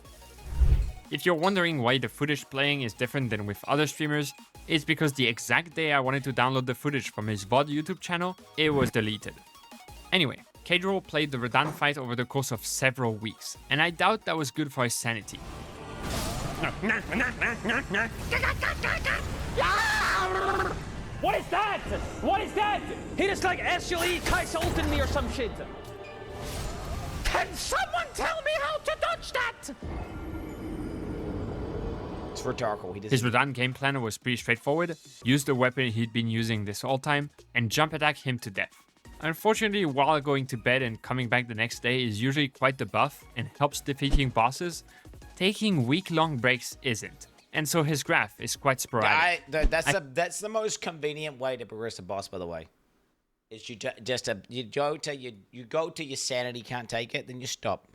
If you're wondering why the footage playing is different than with other streamers, it's because the exact day I wanted to download the footage from his VOD YouTube channel, it was deleted. Anyway, K-Draw played the Radahn fight over the course of several weeks, and I doubt that was good for his sanity. What is that? What is that? He just like actually Kaiser me or some shit. Can someone tell me how to dodge that? It's rhetorical. His Radahn game plan was pretty straightforward. Use the weapon he'd been using this whole time and jump attack him to death. Unfortunately, while going to bed and coming back the next day is usually quite the buff and helps defeating bosses, taking week-long breaks isn't. And so his graph is quite sporadic. That's the most convenient way to progress a boss, by the way. Is you go to your sanity can't take it, then you stop,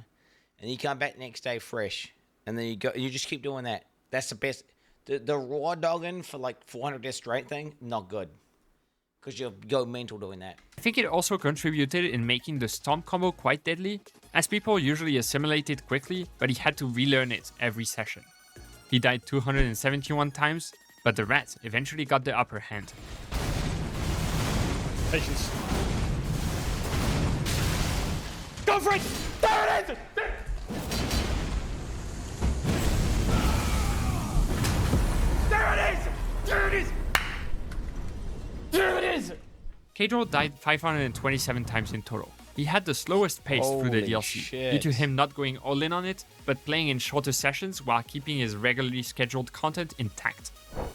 and you come back next day fresh, and then you just keep doing that. That's the best. The raw dogging for like 400 death straight thing, not good, because you'll go mental doing that. I think it also contributed in making the Stomp combo quite deadly, as people usually assimilate it quickly, but he had to relearn it every session. He died 271 times, but the rat eventually got the upper hand. Patience. Go for it! There it is! There it is! There it is! There it is! Kadrol died 527 times in total. He had the slowest pace through the Holy DLC, shit. due to him not going all in on it, but playing in shorter sessions while keeping his regularly scheduled content intact.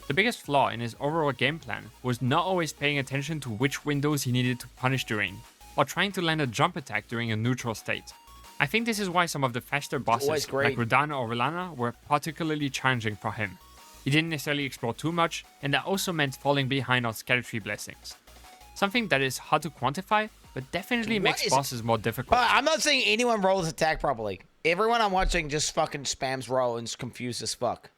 The biggest flaw in his overall game plan was not always paying attention to which windows he needed to punish during, or trying to land a jump attack during a neutral state. I think this is why some of the faster bosses, like Radahn or Relana, were particularly challenging for him. He didn't necessarily explore too much, and that also meant falling behind on Scatter blessings. Something that is hard to quantify, but definitely makes bosses more difficult. I'm not saying anyone rolls attack properly. Everyone I'm watching just fucking spams roll and is confused as fuck.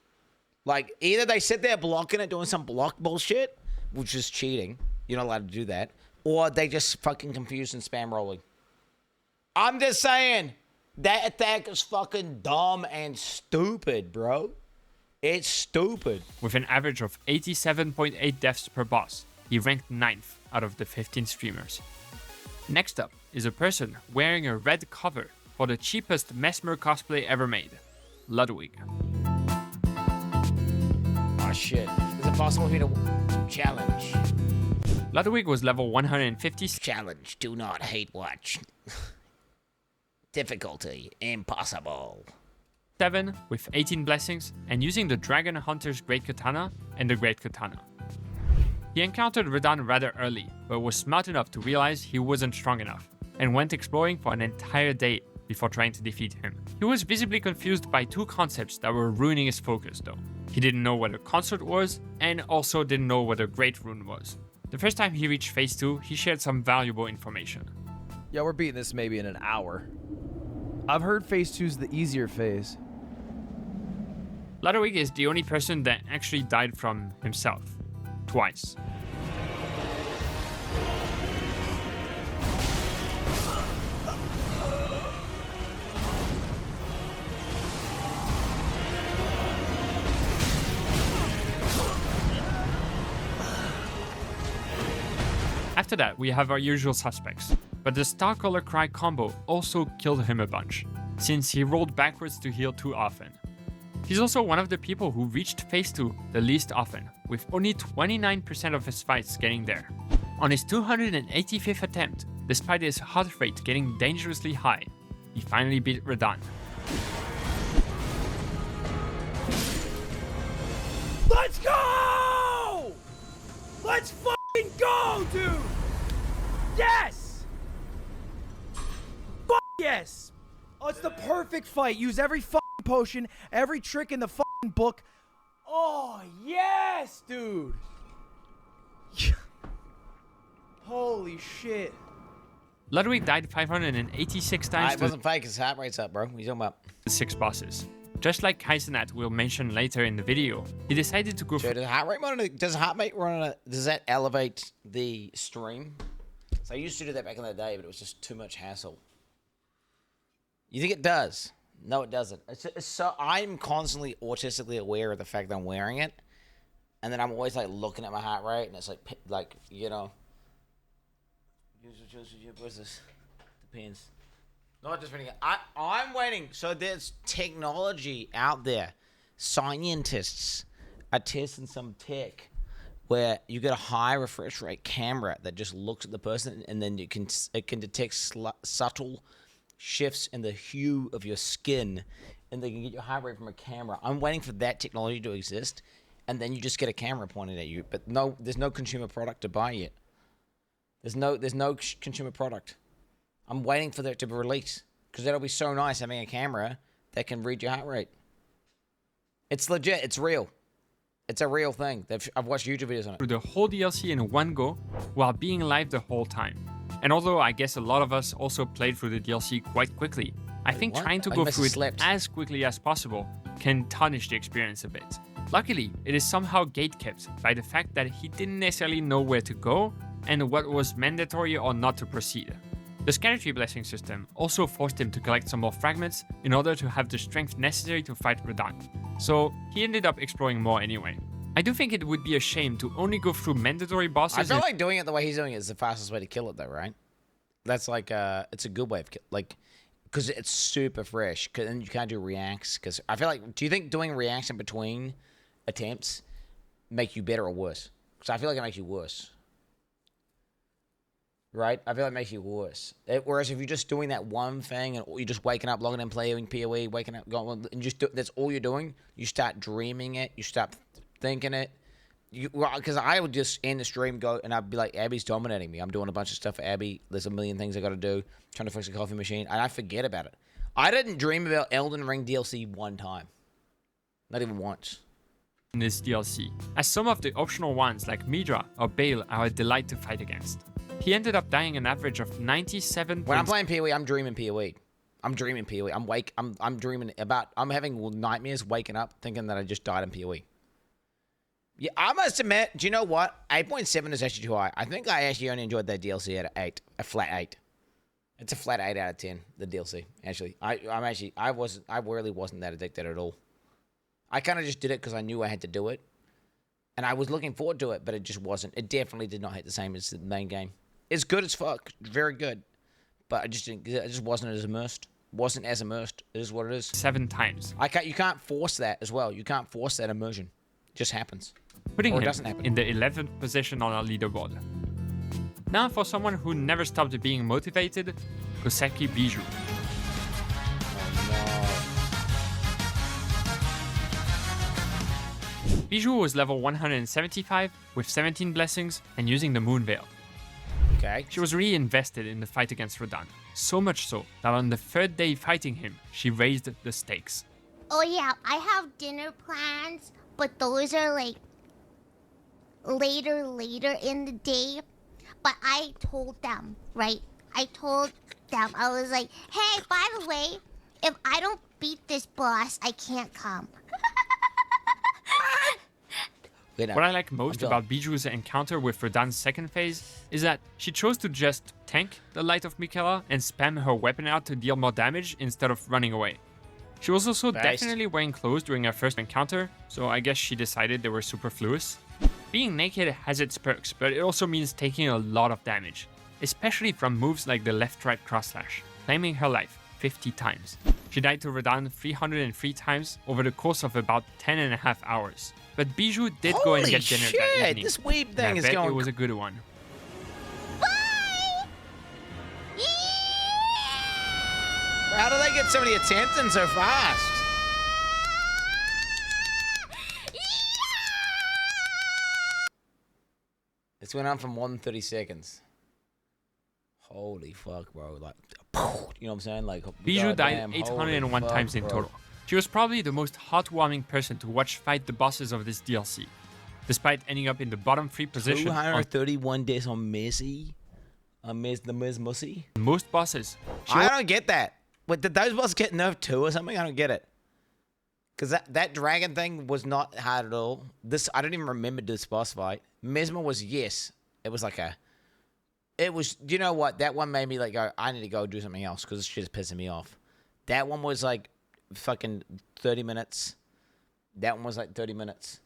Like, either they sit there blocking it, doing some block bullshit, which is cheating. You're not allowed to do that. Or they just fucking confused and spam rolling. I'm just saying, that attack is fucking dumb and stupid, bro. It's stupid. With an average of 87.8 deaths per boss, he ranked 9th out of the 15 streamers. Next up is a person wearing a red cover for the cheapest Mesmer cosplay ever made, Ludwig. Oh shit. Is it possible for me to challenge? Ludwig was level 150. Challenge, do not hate watch. Difficulty, impossible. 7 with 18 blessings and using the Dragon Hunter's Great Katana and the Great Katana. He encountered Radahn rather early, but was smart enough to realize he wasn't strong enough, and went exploring for an entire day before trying to defeat him. He was visibly confused by 2 concepts that were ruining his focus though. He didn't know what a consort was, and also didn't know what a Great Rune was. The first time he reached phase 2, he shared some valuable information. Yeah, we're beating this maybe in an hour. I've heard phase 2's the easier phase. Ludwig is the only person that actually died from himself. Twice. After that, we have our usual suspects, but the Starcaller Cry combo also killed him a bunch, since he rolled backwards to heal too often. He's also one of the people who reached phase 2 the least often, with only 29% of his fights getting there. On his 285th attempt, despite his heart rate getting dangerously high, he finally beat Radahn. Let's go! Let's fucking go, dude! Yes! Yes! Oh, it's the perfect fight. Use every fucking potion, every trick in the fucking book. Oh, yes, dude! Holy shit. Ludwig died 586 times. It wasn't fake, his heart rate's up, bro. What are you talking about? 6 bosses. Just like Quin69 will mention later in the video, he decided to go for... Does heart rate monitor, does heart rate run does that elevate the stream? So I used to do that back in the day, but it was just too much hassle. You think it does? No, it doesn't. It's so I'm constantly autistically aware of the fact that I'm wearing it, and then I'm always like looking at my heart rate, and it's like you know. What's this? Depends. Not just reading it. I'm waiting. So there's technology out there. Scientists are testing some tech where you get a high refresh rate camera that just looks at the person, and then it can detect subtle shifts in the hue of your skin, and they can get your heart rate from a camera. I'm waiting for that technology to exist, and then you just get a camera pointed at you. But no, there's no consumer product to buy yet. There's no consumer product. I'm waiting for that to be released, because that'll be so nice having a camera that can read your heart rate. It's legit. It's real. It's a real thing. I've watched YouTube videos on it. Through the whole DLC in one go while being live the whole time. And although I guess a lot of us also played through the DLC quite quickly, I think trying to go through it as quickly as possible can tarnish the experience a bit. Luckily, it is somehow gatekept by the fact that he didn't necessarily know where to go and what was mandatory or not to proceed. The Scatter Blessing system also forced him to collect some more fragments in order to have the strength necessary to fight Radahn, so he ended up exploring more anyway. I do think it would be a shame to only go through mandatory bosses. I feel like doing it the way he's doing it is the fastest way to kill it, though, right? That's like, it's a good way of because it's super fresh. And you can't do reacts. Because I feel like, do you think doing reacts in between attempts make you better or worse? Because I feel like it makes you worse. Right? I feel like it makes you worse. Whereas if you're just doing that one thing and you're just waking up, logging in, playing PoE, waking up, going, and that's all you're doing, you start dreaming it, you start thinking it. Because I would just end the stream, go, and I'd be like, Abby's dominating me. I'm doing a bunch of stuff for Abby. There's a million things I got to do. Trying to fix a coffee machine. And I forget about it. I didn't dream about Elden Ring DLC one time. Not even once. In this DLC, as some of the optional ones like Midra or Bale are a delight to fight against. He ended up dying an average of 97. When I'm playing PoE, I'm dreaming PoE. I'm dreaming PoE. I'm dreaming about. I'm having nightmares, waking up, thinking that I just died in PoE. Yeah, I must admit. Do you know what? 8.7 is actually too high. I think I actually only enjoyed that DLC at 8, a flat 8. It's a flat 8 out of 10. The DLC. Actually, I really wasn't that addicted at all. I kind of just did it because I knew I had to do it, and I was looking forward to it, but it just wasn't. It definitely did not hit the same as the main game. It's good as fuck, very good, but I just wasn't as immersed. Wasn't as immersed. It is what it is. 7 times. You can't force that as well. You can't force that immersion. It just happens. Putting or him it doesn't happen. In the 11th position on our leaderboard. Now for someone who never stopped being motivated, Koseki Bijou. Bijou was level 175 with 17 blessings and using the Moon Veil. Okay. She was reinvested in the fight against Rodan, so much so that on the 3rd day fighting him, she raised the stakes. Oh yeah, I have dinner plans, but those are like later in the day. But I told them, right? I was like, hey, by the way, if I don't beat this boss, I can't come. What I like most about Bijou's encounter with Rodan's 2nd phase is that she chose to just tank the Light of Miquella and spam her weapon out to deal more damage instead of running away. She was also definitely wearing clothes during her first encounter, so I guess she decided they were superfluous. Being naked has its perks, but it also means taking a lot of damage, especially from moves like the left-right cross-slash, claiming her life 50 times. She died to Rodan 303 times over the course of about 10.5 hours. But Bijou did go and get dinner that evening. This weeb thing is going. It was a good one. How do they get so many attempts in so fast? This went on for more than 30 seconds. Holy fuck, bro. Like, you know what I'm saying? Like, Bijou died 801 times in total. She was probably the most heartwarming person to watch fight the bosses of this DLC. Despite ending up in the bottom 3 position 231 deaths on Messi. On the Miz Mussy. Most bosses. I don't get that. But did those bosses get nerfed too or something? I don't get it. Because that dragon thing was not hard at all. I don't even remember this boss fight. Mesmer was, yes. It was like a... It was... You know what? That one made me like go, I need to go do something else because this shit is pissing me off. That one was like fucking 30 minutes. That one was like 30 minutes.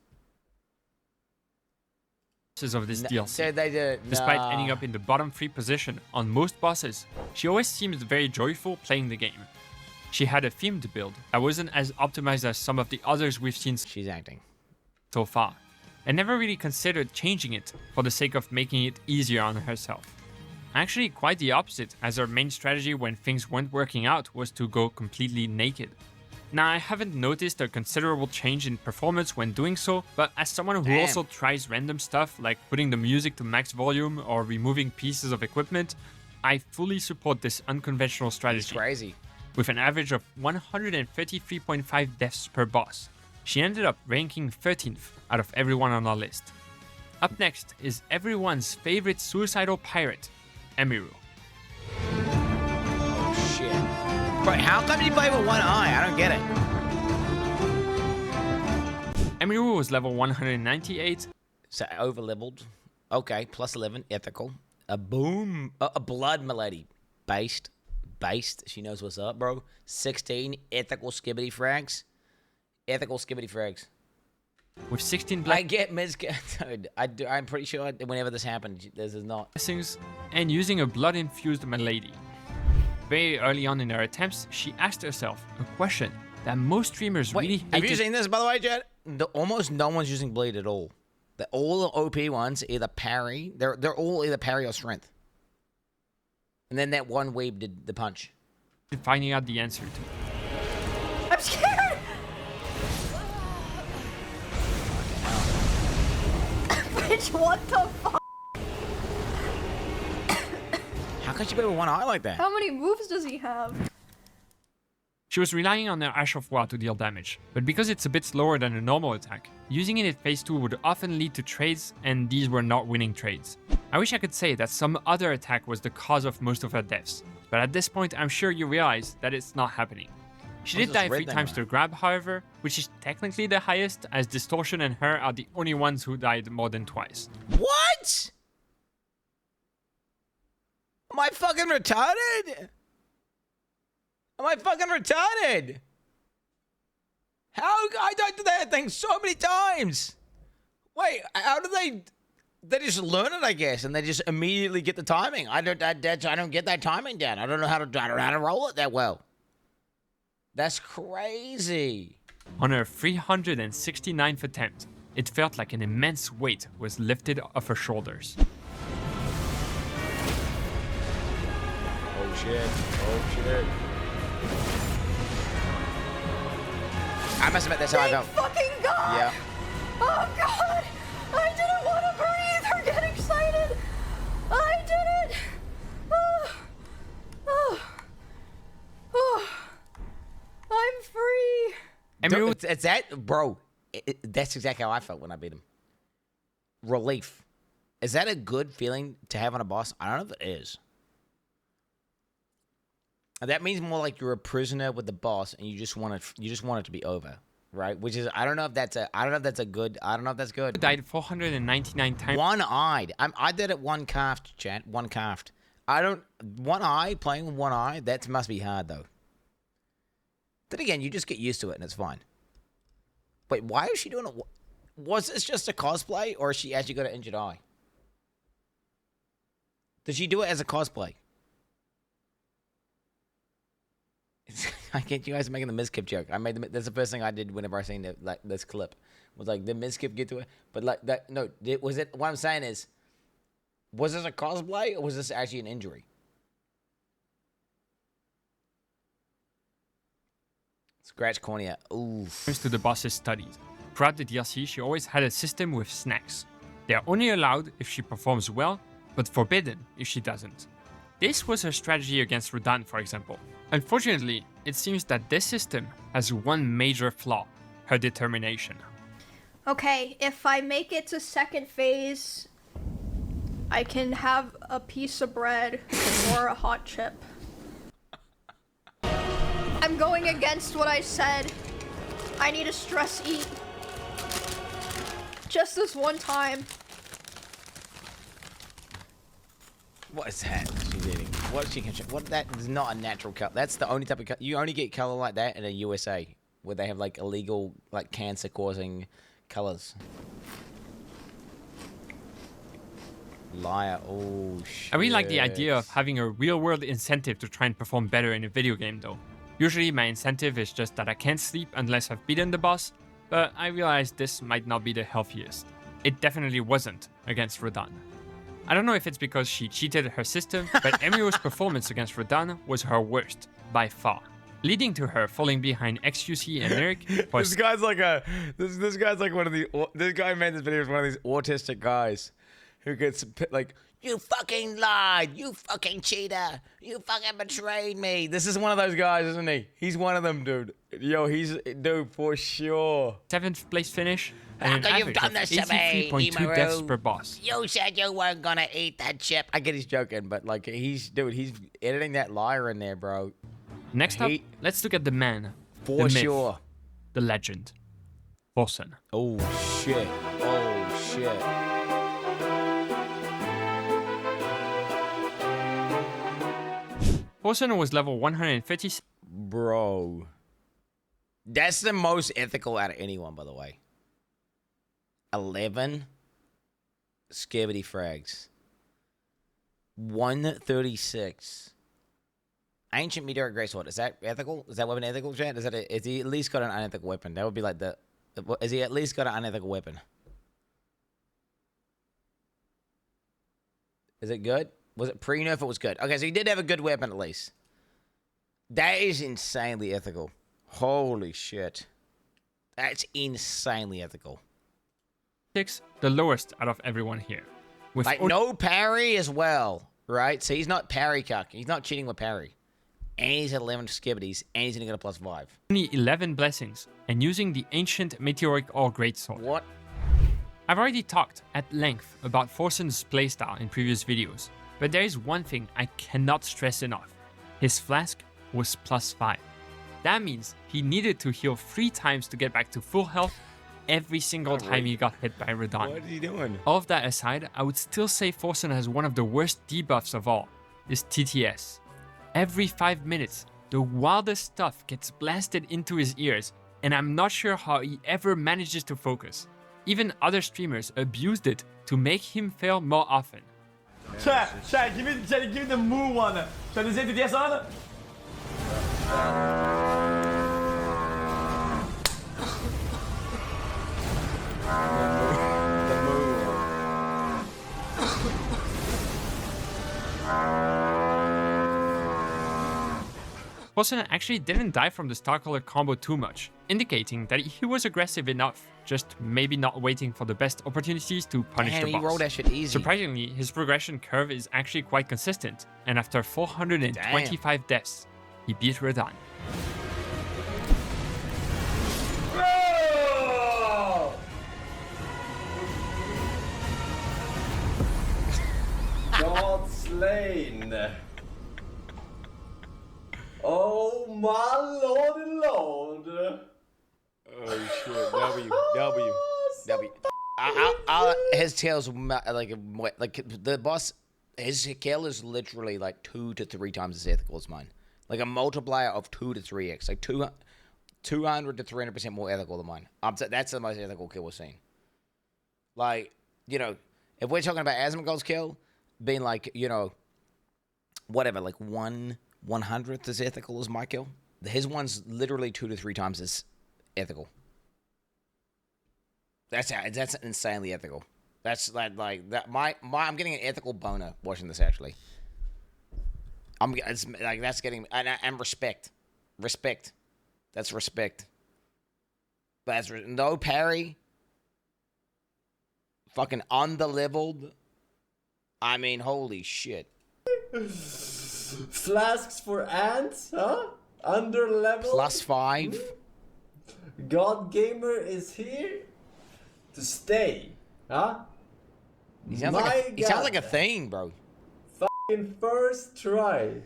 Of this DLC. So they did, Despite ending up in the bottom 3 position on most bosses, she always seemed very joyful playing the game. She had a themed build that wasn't as optimized as some of the others we've seen so far, and never really considered changing it for the sake of making it easier on herself. Actually, quite the opposite, as her main strategy when things weren't working out was to go completely naked. Now, I haven't noticed a considerable change in performance when doing so, but as someone who also tries random stuff like putting the music to max volume or removing pieces of equipment, I fully support this unconventional strategy. It's crazy. With an average of 133.5 deaths per boss, she ended up ranking 13th out of everyone on our list. Up next is everyone's favorite suicidal pirate, Emiru. Oh shit. Bro, how come you play with one eye? I don't get it. Emiru was level 198. So over-leveled. Okay, plus 11, ethical. A boom. A blood milady. Based. She knows what's up, bro. 16, ethical skibbity frags. Ethical skibbity frags. With 16 black... I get dude, I'm pretty sure whenever this happened, this is not... blessings and using a blood-infused milady. Very early on in her attempts, she asked herself a question that most streamers really Have hated. you seen this, by the way, Jed? Almost no one's using bleed at all. All the OP ones either parry. They're all either parry or strength. And then that one weeb did the punch. Finding out the answer to. I'm scared! Bitch, what the fuck? How could you be with one eye like that? How many moves does he have? She was relying on her Ash of War to deal damage, but because it's a bit slower than a normal attack, using it in phase 2 would often lead to trades, and these were not winning trades. I wish I could say that some other attack was the cause of most of her deaths, but at this point I'm sure you realize that it's not happening. She did die 3 times to grab, however, which is technically the highest, as Distortion and her are the only ones who died more than twice. What? Am I fucking retarded? Am I fucking retarded? How? I died to that thing so many times. Wait, how do they? They just learn it, I guess, and they just immediately get the timing. I don't get that timing down. I don't know how to roll it that well. That's crazy. On her 369th attempt, it felt like an immense weight was lifted off her shoulders. Oh shit! Oh shit! I must admit that's how I felt. Fucking God! Yeah. Oh God! I didn't want to breathe or get excited. I didn't. I'm free. Dude, it's that, bro. That's exactly how I felt when I beat him. Relief. Is that a good feeling to have on a boss? I don't know if it is. That means more like you're a prisoner with the boss, and you just want it to be over, right? Which is I don't know if that's good. Died 499 times. One-eyed. I did it one calfed, chat. One calfed. One eye, playing with one eye, that must be hard, though. Then again, you just get used to it, and it's fine. Wait, why is she doing it? Was this just a cosplay, or is she actually got an injured eye? Did she do it as a cosplay? I get you guys making the miskip joke. That's the first thing I did whenever I seen this clip. Was like, did miskip get to it? But like that, no. Was it? What I'm saying is, was this a cosplay or was this actually an injury? Scratch cornea. Oof. To the boss's studies. Throughout the DLC, she always had a system with snacks. They are only allowed if she performs well, but forbidden if she doesn't. This was her strategy against Radahn, for example. Unfortunately, it seems that this system has one major flaw: her determination. Okay, if I make it to second phase, I can have a piece of bread or a hot chip. I'm going against what I said. I need to stress eat. Just this one time. What is that she's eating? What she can? What that is not a natural color. That's the only type of color. You only get color like that in the USA, where they have like illegal, like cancer-causing colors. Liar. Oh shit. I really like the idea of having a real-world incentive to try and perform better in a video game, though. Usually my incentive is just that I can't sleep unless I've beaten the boss, but I realized this might not be the healthiest. It definitely wasn't against Radahn. I don't know if it's because she cheated her system, but Emiro's performance against Radahn was her worst, by far, leading to her falling behind XQC and Lyric. This guy's like this guy's like one of the. This guy made this video as one of these autistic guys who gets like, you fucking lied, you fucking cheater, you fucking betrayed me. This is one of those guys, isn't he? He's one of them, dude. Yo, he's dude for sure. 7th place finish. How And an could you've average done of this to me, 83.2 deaths Emaru? per boss. You said you weren't gonna eat that chip. I get he's joking, but like he's editing that liar in there, bro. Next up, let's look at the man. For the myth, sure. The legend. Forsen. Oh shit. Oh shit. Forsen was level 130. Bro. That's the most ethical out of anyone, by the way. 11 skibbity frags. 136. Ancient meteoric greatsword. Is that ethical? Is that weapon ethical, chat? Is he at least got an unethical weapon? That would be like the. Is he at least got an unethical weapon? Is it good? Was it pre-nerf? It was good. Okay, so he did have a good weapon at least. That is insanely ethical. Holy shit. That's insanely ethical. 6, the lowest out of everyone here. With Like, no parry as well, right? So he's not parry cuck. He's not cheating with parry. And he's at 11 skibbities, and he's going to get a +5. only 11 blessings, and using the ancient meteoric or greatsword. What? I've already talked at length about Forsen's playstyle in previous videos, but there is one thing I cannot stress enough. His flask was +5. That means he needed to heal 3 times to get back to full health every single time he got hit by Radon. What is he doing? All of that aside, I would still say Forsen has one of the worst debuffs of all, his TTS. Every 5 minutes, the wildest stuff gets blasted into his ears, and I'm not sure how he ever manages to focus. Even other streamers abused it to make him fail more often. Chat, give me the moo one. Should I say TTS on? Forsen actually didn't die from the Starcaller combo too much, indicating that he was aggressive enough, just maybe not waiting for the best opportunities to punish Damn, the boss. he rolled that shit easy. Surprisingly, his progression curve is actually quite consistent, and after 425 deaths, he beat Radon. God slain. Oh my lord and lord. Oh shit! W. His tail's like the boss. His kill is literally like 2 to 3 times as ethical as mine. Like a multiplier of 2 to 3x. Like 200 to 300% more ethical than mine. That's the most ethical kill we're seeing. Like, you know, if we're talking about Asmongold's kill being like, you know, whatever, like 1/100th as ethical as my kill, his one's literally 2 to 3 times as ethical. That's insanely ethical. That's like that. I'm getting an ethical boner watching this. Actually, it's like that's getting and respect. That's respect. But that's no parry. Fucking underleveled. I mean, holy shit. Flasks for ants, huh? Under level. +5. God Gamer is here to stay, huh? He sounds like a thing, bro. Fucking first try.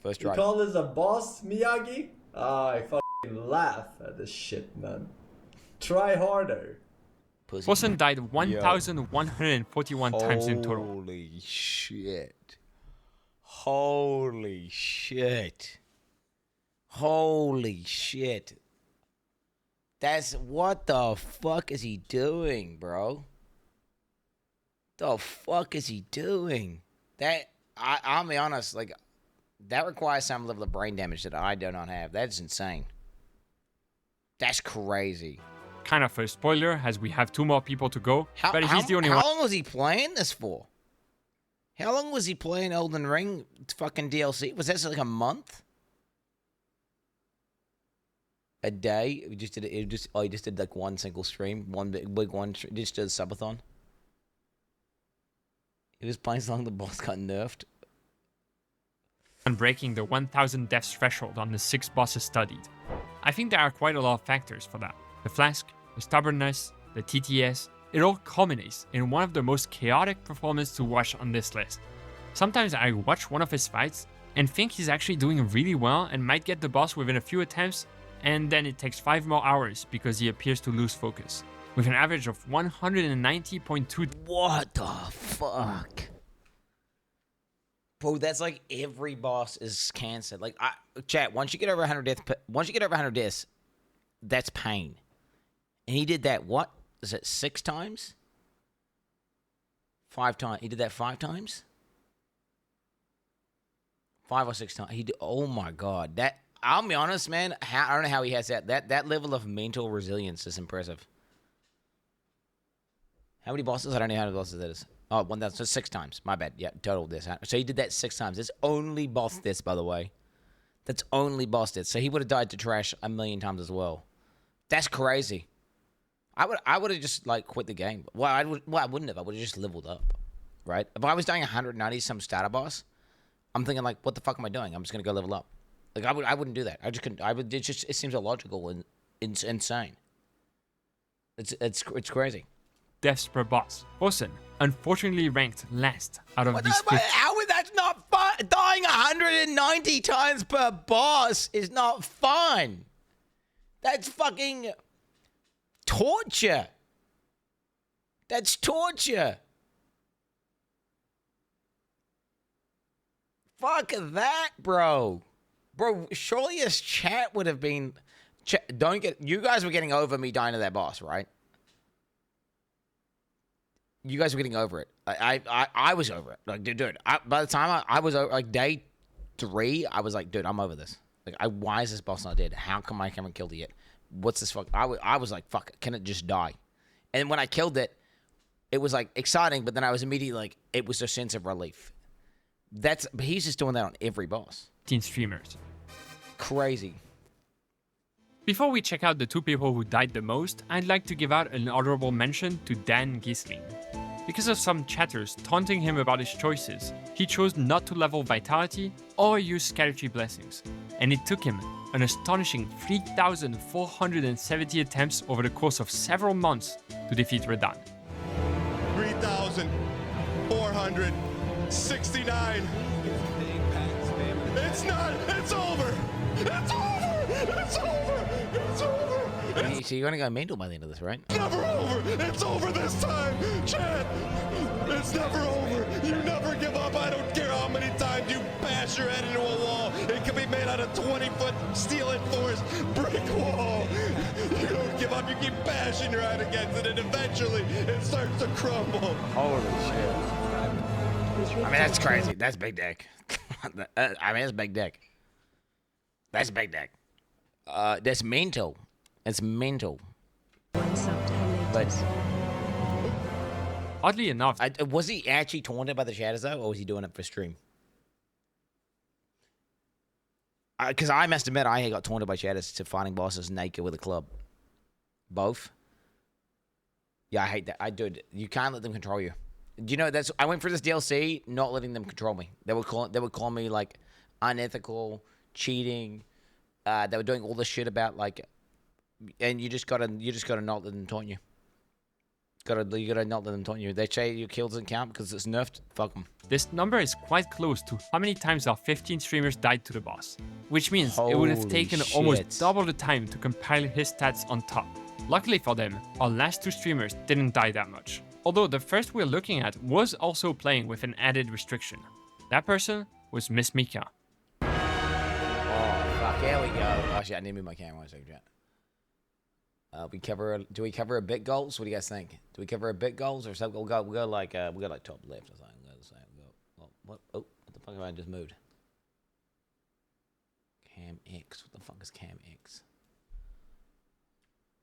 First try. You call this a boss, Miyagi? I fucking laugh at this shit, man. Try harder. Forsen died 1,141 times in total. Holy shit. Holy shit. Holy shit. That's what the fuck is he doing, bro? The fuck is he doing? That I'll be honest, like that requires some level of brain damage that I do not have. That's insane. That's crazy. Kind of a spoiler, as we have 2 more people to go, but he's the only one. How long was he playing this for? How long was he playing Elden Ring fucking DLC? Was that like a month? A day? We just did it. He just did like one single stream, one big one. Just did a subathon. He was playing so long the boss got nerfed. And breaking the 1,000 deaths threshold on the 6 bosses studied. I think there are quite a lot of factors for that. The flask, the stubbornness, the TTS, it all culminates in one of the most chaotic performances to watch on this list. Sometimes I watch one of his fights and think he's actually doing really well and might get the boss within a few attempts, and then it takes 5 more hours because he appears to lose focus. With an average of 190.2. What the fuck? Bro, that's like every boss is cancer. Like, chat, once you get over 100 deaths, that's pain. And he did that, what? Is it 6 times? 5 times. He did that 5 times? 5 or 6 times. He did, oh my god. That I'll be honest, man. I don't know how he has that. That level of mental resilience is impressive. How many bosses? I don't know how many bosses that is. Oh, 1,000. So 6 times. My bad. Yeah, total this. So he did that 6 times. That's only boss this, by the way. That's only boss this. So he would have died to trash 1,000,000 times as well. That's crazy. I would have just like quit the game. Well, I wouldn't have. I would have just leveled up, right? If I was dying 190 some starter boss, I'm thinking like, what the fuck am I doing? I'm just gonna go level up. Like I wouldn't do that. I just couldn't. It seems illogical and insane. It's crazy. Deaths per boss. Osen, unfortunately ranked last out of these 50. How is that not fun? Dying 190 times per boss is not fun. That's fucking torture. That's torture. Fuck that, bro. Bro, surely his chat would have been... You guys were getting over me dying to that boss, right? You guys were getting over it. I was over it. Like, dude, by the time I was over, like, day 3, I was like, dude, I'm over this. Like, why is this boss not dead? How come I haven't killed it yet? What's this fuck? I was like, fuck, can it just die? And when I killed it, it was, like, exciting, but then I was immediately like, it was a sense of relief. But he's just doing that on every boss. Teen streamers. Crazy. Before we check out the 2 people who died the most, I'd like to give out an honorable mention to Dan Gisling. Because of some chatters taunting him about his choices, he chose not to level Vitality or use Scatter Blessings, and it took him an astonishing 3,470 attempts over the course of several months to defeat Radahn. 3,469. It's not. It's over. It's over. It's over. It's over. So you're gonna go mental by the end of this, right? Never over. It's over this time, Chad. It's never over. You never give up. I don't care how many times you bash your head into a wall. It can be made out of 20-foot steel-enforced brick wall. You don't give up. You keep bashing your head against it, and eventually it starts to crumble. Holy shit. I mean, that's crazy. That's big dick. I mean, that's big dick. That's big dick. That's mental. It's mental. But oddly enough, was he actually taunted by the shadows though, or was he doing it for stream? Because I must admit, I got taunted by shadows to fighting bosses naked with a club. Both. Yeah, I hate that. You can't let them control you. Do you know I went for this DLC, not letting them control me. They would call me like unethical, cheating. They were doing all this shit about like, and you just gotta not let them taunt you. You gotta not let them taunt you. They say your kills doesn't count because it's nerfed. Fuck them. This number is quite close to how many times our 15 streamers died to the boss, which means it would have taken almost double the time to compile his stats on top. Luckily for them, our last 2 streamers didn't die that much. Although the first we're looking at was also playing with an added restriction. That person was Miss Mika. Oh, fuck. There we go. Oh, shit. I need to move my camera. Do we cover a bit goals? What do you guys think? Do we cover a bit goals or something? We'll go like top left or something. What the fuck have I just moved? Cam X. What the fuck is Cam X?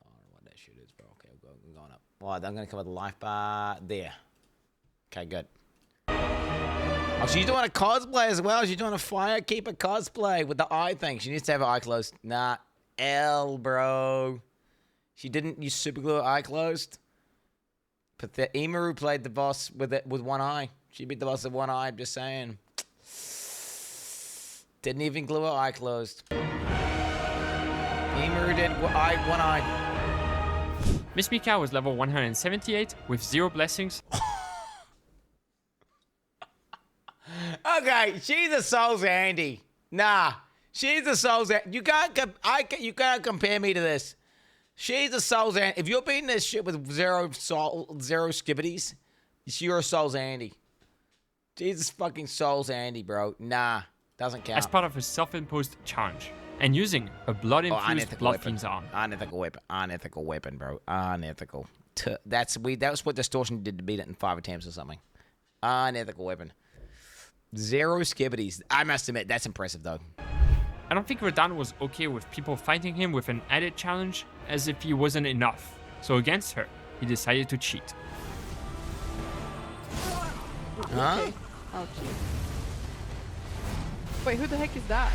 I don't know what that shit is, bro. Okay, we're going up. Well, I'm gonna cover the life bar there. Okay, good. Oh, she's doing a cosplay as well. She's doing a Firekeeper cosplay with the eye thing. She needs to have her eye closed. Nah, L, bro. She didn't use super glue her eye closed. But the Emaru played the boss with one eye. She beat the boss with one eye. I'm just saying. Didn't even glue her eye closed. Emaru did one eye. Miss Mika was level 178 with 0 blessings. Okay, she's a Souls Andy. Nah, she's a Souls Andy. You can't compare me to this. She's a Souls Andy. If you're beating this shit with zero skibbities, you're a Souls Andy. Jesus fucking Souls Andy, bro. Nah, doesn't count. As part of a self-imposed challenge, and using a blood-infused Blood Fiend's arm. Unethical weapon, bro. Unethical. That's what Distortion did to beat it in 5 attempts or something. Unethical weapon. 0 skibbities. I must admit, that's impressive, though. I don't think Radahn was okay with people fighting him with an added challenge, as if he wasn't enough. So against her, he decided to cheat. Huh? Okay. Ouchie. Wait, who the heck is that?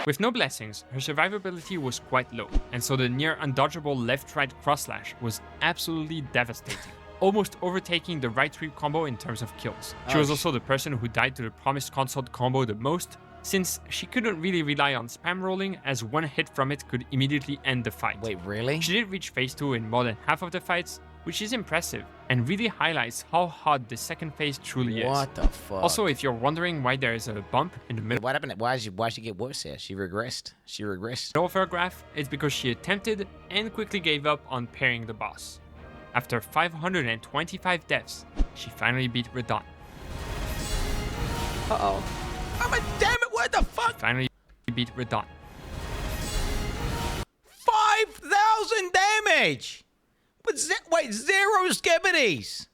With no blessings, her survivability was quite low, and so the near undodgeable left-right cross-slash was absolutely devastating, almost overtaking the right sweep combo in terms of kills. She was also the person who died to the promised consort combo the most, since she couldn't really rely on spam rolling, as one hit from it could immediately end the fight. Wait, really? She did reach phase 2 in more than half of the fights, which is impressive, and really highlights how hard the second phase truly is. What the fuck? Also, if you're wondering why there is a bump in the middle What happened? Why did she get worse here? She regressed. She regressed. of her graph, it's because she attempted and quickly gave up on pairing the boss. After 525 deaths, she finally beat Radahn. Uh-oh. Oh, damn it, what the fuck? She finally beat Radahn. 5,000 damage! But wait, 0 skibbities!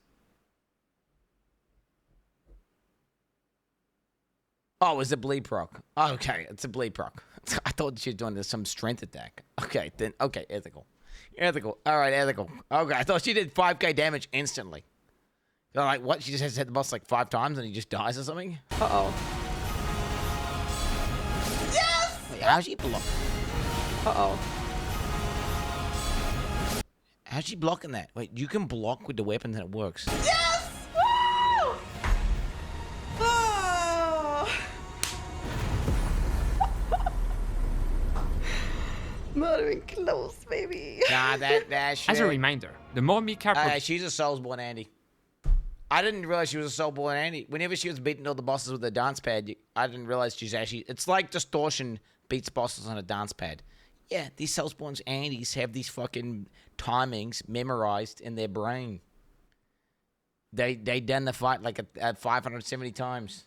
Oh, it's a bleed proc. Oh, okay, it's a bleed proc. I thought she was doing some strength attack. Okay, then, okay, ethical. Ethical. All right, ethical. Okay, I thought she did 5k damage instantly. You're like, what? She just has to hit the boss like 5 times and he just dies or something? Uh-oh. Yes! Wait, how's she block? Uh-oh. How's she blocking that? Wait, you can block with the weapon and it works. Yes! Woo! Oh. Not even close, baby. Nah, that shit. As a reminder, the more Mika... she's a Soulsborne Andy. I didn't realize she was a Soulsborne Andy. Whenever she was beating all the bosses with a dance pad, I didn't realize she's actually... It's like Distortion beats bosses on a dance pad. Yeah, these Soulsborne Andys have these fucking timings memorized in their brain. They done the fight like at 570 times.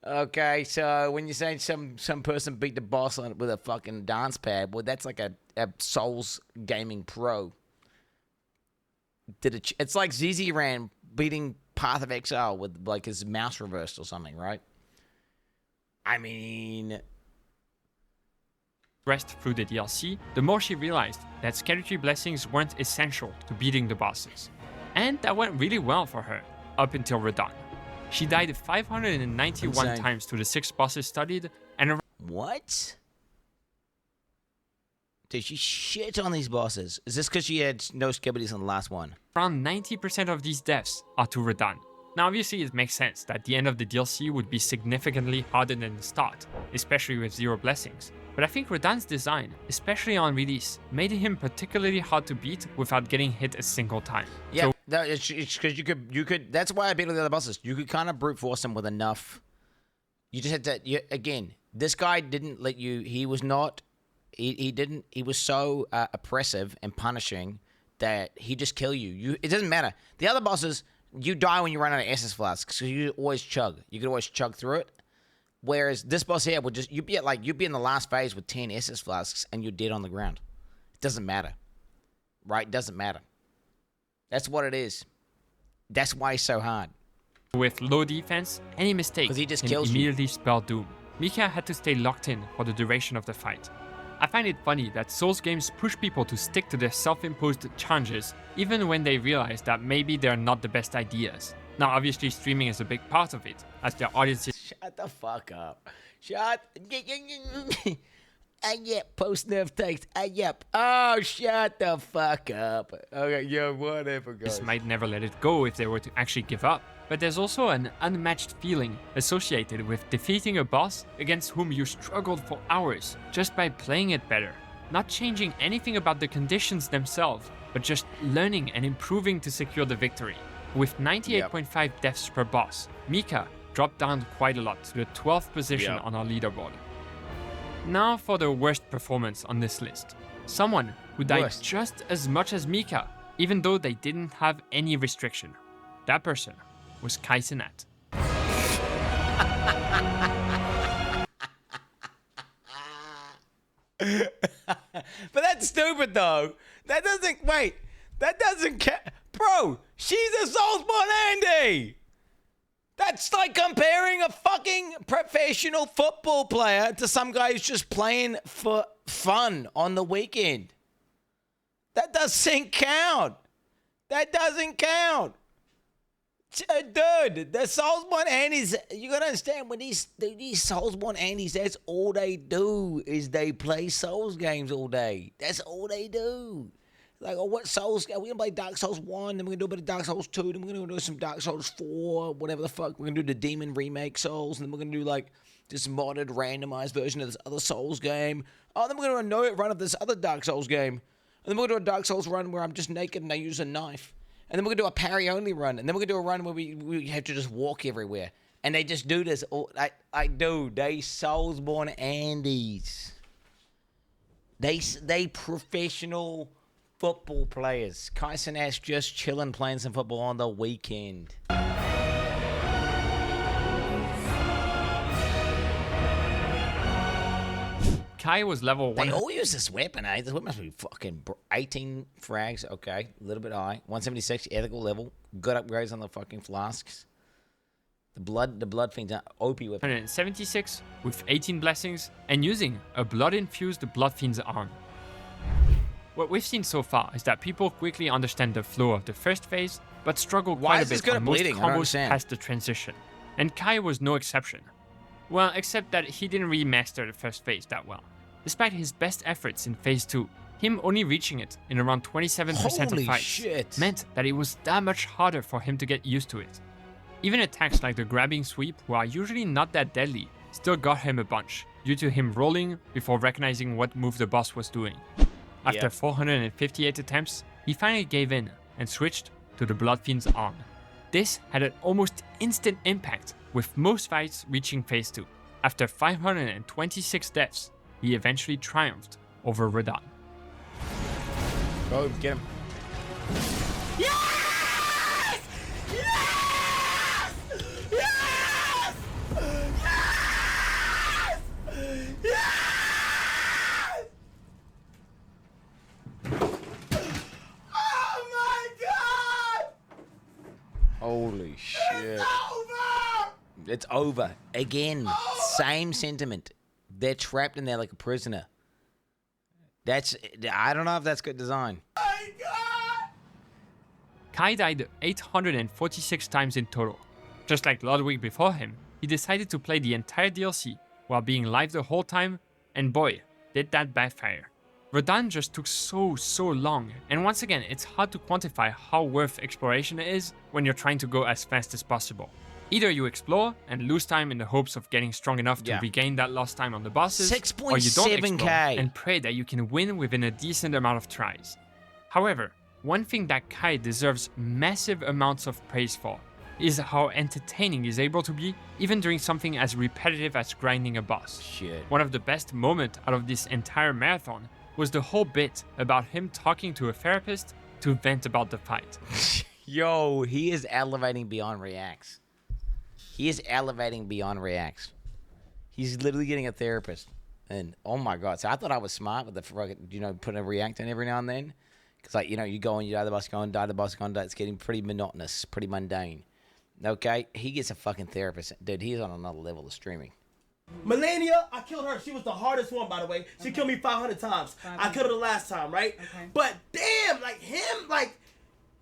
Okay, so when you say some person beat the boss on it with a fucking dance pad, well, that's like a Souls gaming pro. It's like ZZ Ran beating Path of Exile with like his mouse reversed or something, right? I mean... Through the DLC, the more she realized that Skeletree blessings weren't essential to beating the bosses. And that went really well for her, up until Radahn. She died 591 Insane. times to the 6 bosses studied, and What? Did she shit on these bosses? Is this because she had no skibbities on the last one? around 90% of these deaths are to Radahn. Now obviously it makes sense that the end of the DLC would be significantly harder than the start, especially with 0 blessings. But I think Radahn's design, especially on release, made him particularly hard to beat without getting hit a single time. Yeah, it's because you could. That's why I beat all the other bosses. You could kind of brute force them with enough. You just had to. Again, this guy didn't let you. He was not. He didn't. He was so oppressive and punishing that he just kill you. It doesn't matter. The other bosses, you die when you run out of SS flasks, so you always chug. You could always chug through it. Whereas this boss here would just you'd be in the last phase with 10 SS flasks and you're dead on the ground. It doesn't matter, right? It doesn't matter. That's what it is. That's why it's so hard. With low defense, any mistake he just can kills you. immediately spell doom. Mika had to stay locked in for the duration of the fight. I find it funny that Souls games push people to stick to their self-imposed challenges, even when they realize that maybe they're not the best ideas. Now, obviously, streaming is a big part of it, as their audiences... Shut the fuck up. Shut... Yep, post-nerf text. Yep. Oh, shut the fuck up. Okay, yeah, whatever, guys. might never let it go if they were to actually give up. But there's also an unmatched feeling associated with defeating a boss against whom you struggled for hours just by playing it better. Not changing anything about the conditions themselves, but just learning and improving to secure the victory. With 98.5 deaths per boss, Mika dropped down quite a lot to the 12th position on our leaderboard. Now for the worst performance on this list. Someone who died just as much as Mika, even though they didn't have any restriction. That person was Quin69. But that's stupid, though. That doesn't... Wait. That doesn't... Bro, she's a Soulsborne Andy! That's like comparing a fucking professional football player to some guy who's just playing for fun on the weekend. That doesn't count. That doesn't count. Dude, the Soulsborne Andes, you gotta understand, when these Soulsborne Andes, that's all they do is they play Souls games all day. That's all they do. Like, oh, what Souls? We're gonna play Dark Souls 1, then we're gonna do a bit of Dark Souls 2, then we're gonna do some Dark Souls 4, whatever the fuck. We're gonna do the Demon Remake Souls, and then we're gonna do like this modded, randomized version of this other Souls game. Oh, then we're gonna do a no run of this other Dark Souls game. And then we're gonna do a Dark Souls run where I'm just naked and I use a knife. And then we're gonna do a parry-only run. And then we're gonna do a run where we have to just walk everywhere. And they just do this. They Soulsborne Andes. They professional football players. Quin69 just chilling, playing some football on the weekend. Kai was level 1. They all use this weapon, eh? This weapon must be fucking 18 frags. Okay, a little bit high. 176 ethical level. Good upgrades on the fucking flasks. The blood fiends are OP weapon. 176 with 18 blessings and using a blood-infused blood fiend's arm. What we've seen so far is that people quickly understand the flow of the first phase, but struggle quite a bit on most combos past the transition. And Kai was no exception. Well, except that he didn't really master the first phase that well. Despite his best efforts in phase 2, him only reaching it in around 27% of fights meant that it was that much harder for him to get used to it. Even attacks like the grabbing sweep, who are usually not that deadly, still got him a bunch, due to him rolling before recognizing what move the boss was doing. After 458 attempts, he finally gave in and switched to the Blood Fiend's arm. This had an almost instant impact, with most fights reaching phase 2. After 526 deaths, he eventually triumphed over Radahn. Go, get him. Yes! Yes! Yes! Yes! Yes! Oh my god! Holy shit. It's over! It's over. Again. Same sentiment. They're trapped in there like a prisoner. I don't know if that's good design. My god! Kai died 846 times in total. Just like Ludwig before him, he decided to play the entire DLC while being live the whole time, and boy, did that backfire. Radahn just took so long, and once again, it's hard to quantify how worth exploration it is when you're trying to go as fast as possible. Either you explore and lose time in the hopes of getting strong enough to regain that lost time on the bosses, or you don't explore and pray that you can win within a decent amount of tries. However, one thing that Kai deserves massive amounts of praise for is how entertaining he's able to be, even during something as repetitive as grinding a boss. One of the best moments out of this entire marathon was the whole bit about him talking to a therapist to vent about the fight. Yo, he is elevating beyond reacts. He is elevating beyond reacts. He's literally getting a therapist. And, oh my God. So I thought I was smart with the, putting a react in every now and then. Because, like, you go and you die the boss, go and die the boss, go and die. It's getting pretty monotonous, pretty mundane. Okay? He gets a fucking therapist. Dude, he's on another level of streaming. Melania, I killed her. She was the hardest one, by the way. She killed me 500 times. I killed her the last time, right? But damn, like him, like,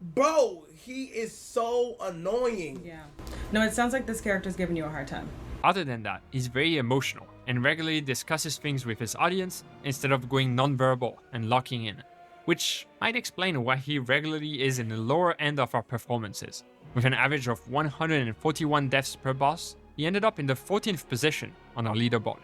bro, he is so annoying. Yeah. No, it sounds like this character's giving you a hard time. Other than that, he's very emotional and regularly discusses things with his audience instead of going non-verbal and locking in, which might explain why he regularly is in the lower end of our performances. With an average of 141 deaths per boss, he ended up in the 14th position on our leaderboard.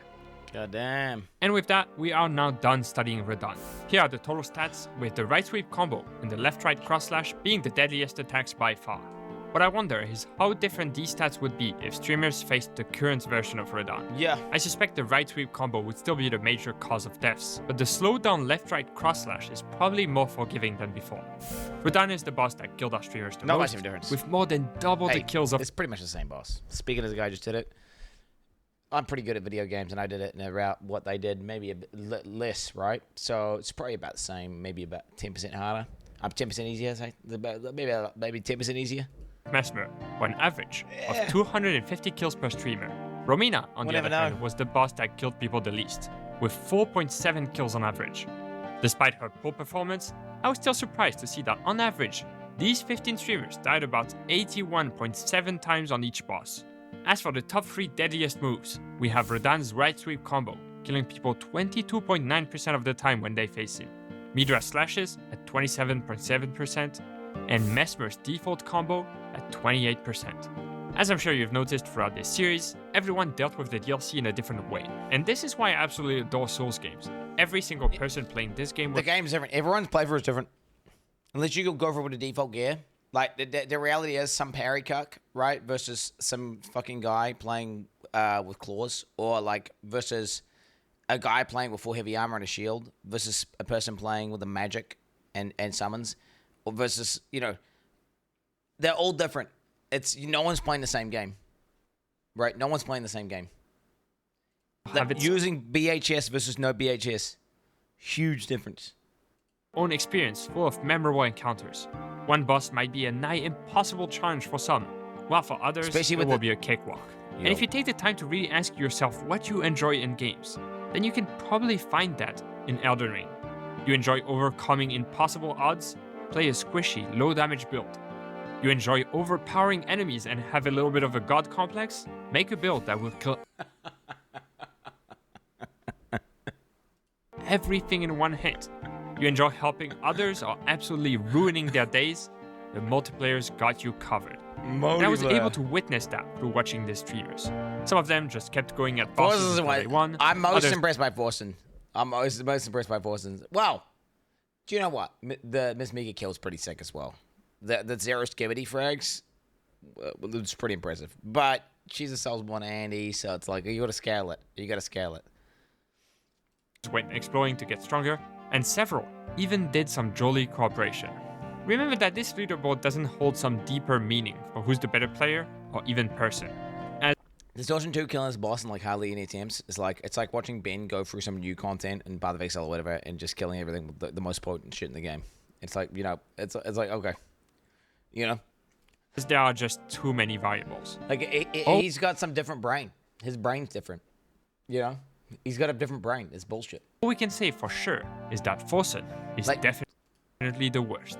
God damn. And with that, we are now done studying Radahn. Here are the total stats, with the right sweep combo and the left-right cross-slash being the deadliest attacks by far. What I wonder is how different these stats would be if streamers faced the current version of Radahn. Yeah. I suspect the right sweep combo would still be the major cause of deaths, but the slowed-down left-right cross-slash is probably more forgiving than before. Radahn is the boss that killed our streamers the Not most, much of a difference. with more than double the kills of... It's pretty much the same boss. Speaking as the guy just did it, I'm pretty good at video games, and I did it in about what they did, maybe a bit less, right? So it's probably about the same, maybe about 10% harder. I'm 10% easier, say. Maybe 10% easier. Mesmer, for an average of 250 kills per streamer. Romina, on the other hand, was the boss that killed people the least, with 4.7 kills on average. Despite her poor performance, I was still surprised to see that on average, these 15 streamers died about 81.7 times on each boss. As for the top 3 deadliest moves, we have Radan's right sweep combo, killing people 22.9% of the time when they face him, Midra's slashes at 27.7%, and Mesmer's default combo at 28%. As I'm sure you've noticed throughout this series, everyone dealt with the DLC in a different way, and this is why I absolutely adore Souls games. Every single person playing this game... The game's different. Everyone's playthrough is different. Unless you go for it with the default gear. Like, the reality is some parry cuck, right? Versus some fucking guy playing with claws. Or, like, versus a guy playing with full heavy armor and a shield. Versus a person playing with a magic and summons. Or versus, you know... They're all different. No one's playing the same game. Right? No one's playing the same game. Like, using BHS versus no BHS. Huge difference. Own experience full of memorable encounters. One boss might be a nigh impossible challenge for some, while for others it will be a cakewalk. And if you take the time to really ask yourself what you enjoy in games, then you can probably find that in Elden Ring. You enjoy overcoming impossible odds? Play a squishy, low damage build. You enjoy overpowering enemies and have a little bit of a god complex? Make a build that will kill everything in one hit. You enjoy helping others or absolutely ruining their days? The multiplayers got you covered. And I was able to witness that through watching the streamers. Some of them just kept going at bosses until they won. I'm most impressed by Forsen. I'm most impressed by Forsen. Well, do you know what? The Miss Mega kill's pretty sick as well. The zero skivity frags, it's pretty impressive. But she's a Soulsborne Andy, so it's like, you gotta scale it. You gotta scale it. Went exploring to get stronger, and several even did some jolly cooperation. Remember that this leaderboard doesn't hold some deeper meaning for who's the better player or even person. As Distortion 2 killing this boss in like hardly any attempts is like, it's like watching Ben go through some new content in Path of Exile or whatever and just killing everything with the most potent shit in the game. It's like, you know, it's like, okay. You know? There are just too many variables. Like, he's got some different brain. His brain's different. You know? He's got a different brain. It's bullshit. All we can say for sure is that Forsen is definitely the worst.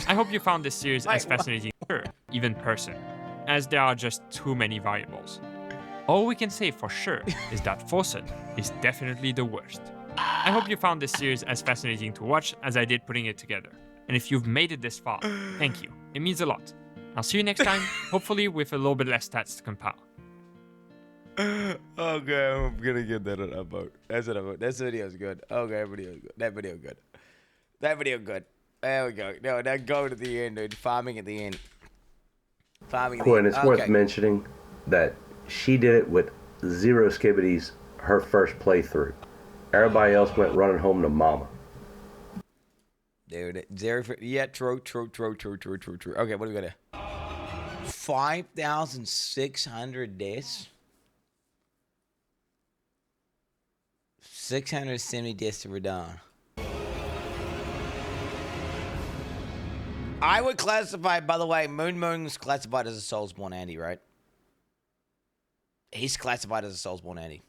I hope you found this series as fascinating as even person, as there are just too many variables. All we can say for sure is that Forsen is definitely the worst. I hope you found this series as fascinating to watch as I did putting it together. And if you've made it this far, thank you. It means a lot. I'll see you next time, hopefully with a little bit less stats to compile. Okay, I'm gonna give that a vote. That's a vote. This video's good. Okay, that video good. That video good. That video good. There we go. No, now go to the end, dude. Farming at the end. Farming at the Quinn, end. it's worth mentioning that she did it with zero skibbities her first playthrough. Everybody else went running home to mama. Dude, zero for, yeah, true. Okay, what do we got here? 5,600 deaths. 670 deaths to Radon. I would classify, by the way, Moon's classified as a Soulsborne Andy, right? He's classified as a Soulsborne Andy.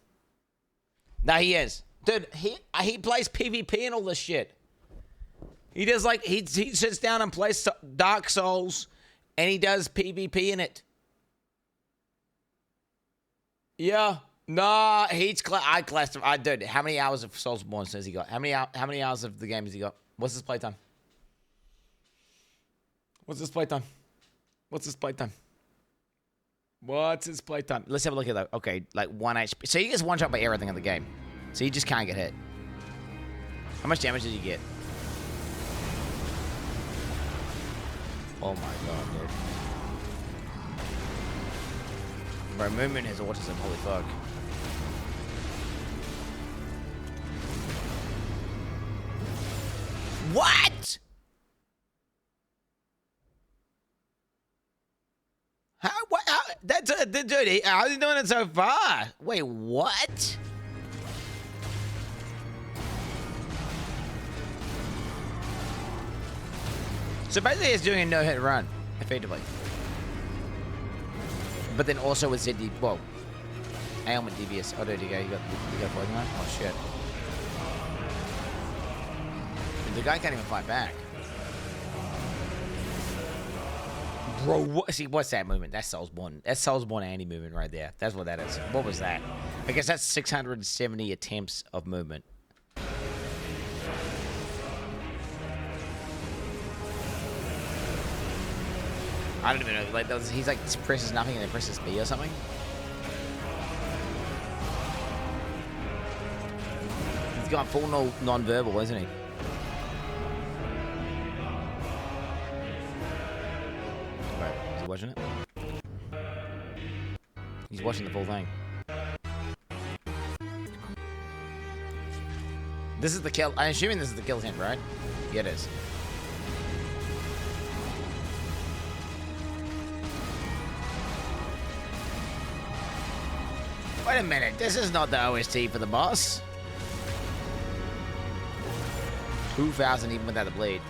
No, he is. Dude, he plays PvP and all this shit. He does like, he sits down and plays Dark Souls, and he does PvP in it. Yeah. Nah, I classify. Dude, how many hours of Soulsborne has he got? How many hours of the game has he got? What's his playtime? What's his playtime? What's his playtime? Let's have a look at that. Okay, like 1 HP. So he gets one shot by everything in the game. So you just can't get hit. How much damage did you get? Oh my god, dude. Bro, Moon has autism, holy fuck. What? Dude, how's he doing it so far? Wait, what? So basically he's doing a no-hit run, effectively. but then also with ZD, well, ailment DBS. Oh, there you go. You got a poison knife? Oh, shit. The guy can't even fight back. Bro, see, what's that movement? That's Soulsborne. That's Soulsborne anti-movement right there. That's what that is. What was that? I guess that's 670 attempts of movement. I don't even know. Like he's like presses nothing and then presses B or something. He's got full non-verbal, isn't he? Right, is he watching it? He's watching the full thing. This is the kill. I'm assuming this is the kill hint, right? Yeah, it is. Wait a minute, this is not the OST for the boss. 2,000 even without the blade.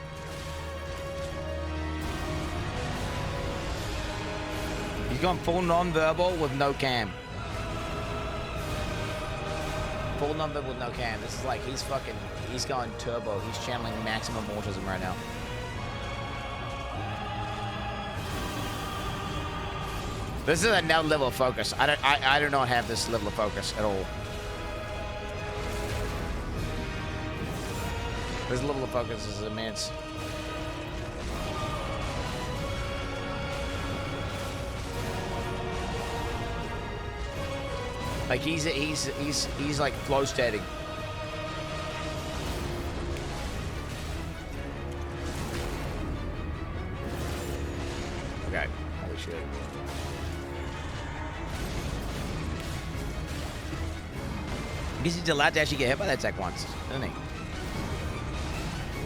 He's gone full non-verbal with no cam. Full non-verbal with no cam. This is like, he's going turbo. He's channeling maximum autism right now. This is another level of focus. I do not have this level of focus at all. This level of focus is immense. Like he's like flow stating. Okay, holy shit. Because he's allowed to actually get hit by that attack once, isn't he?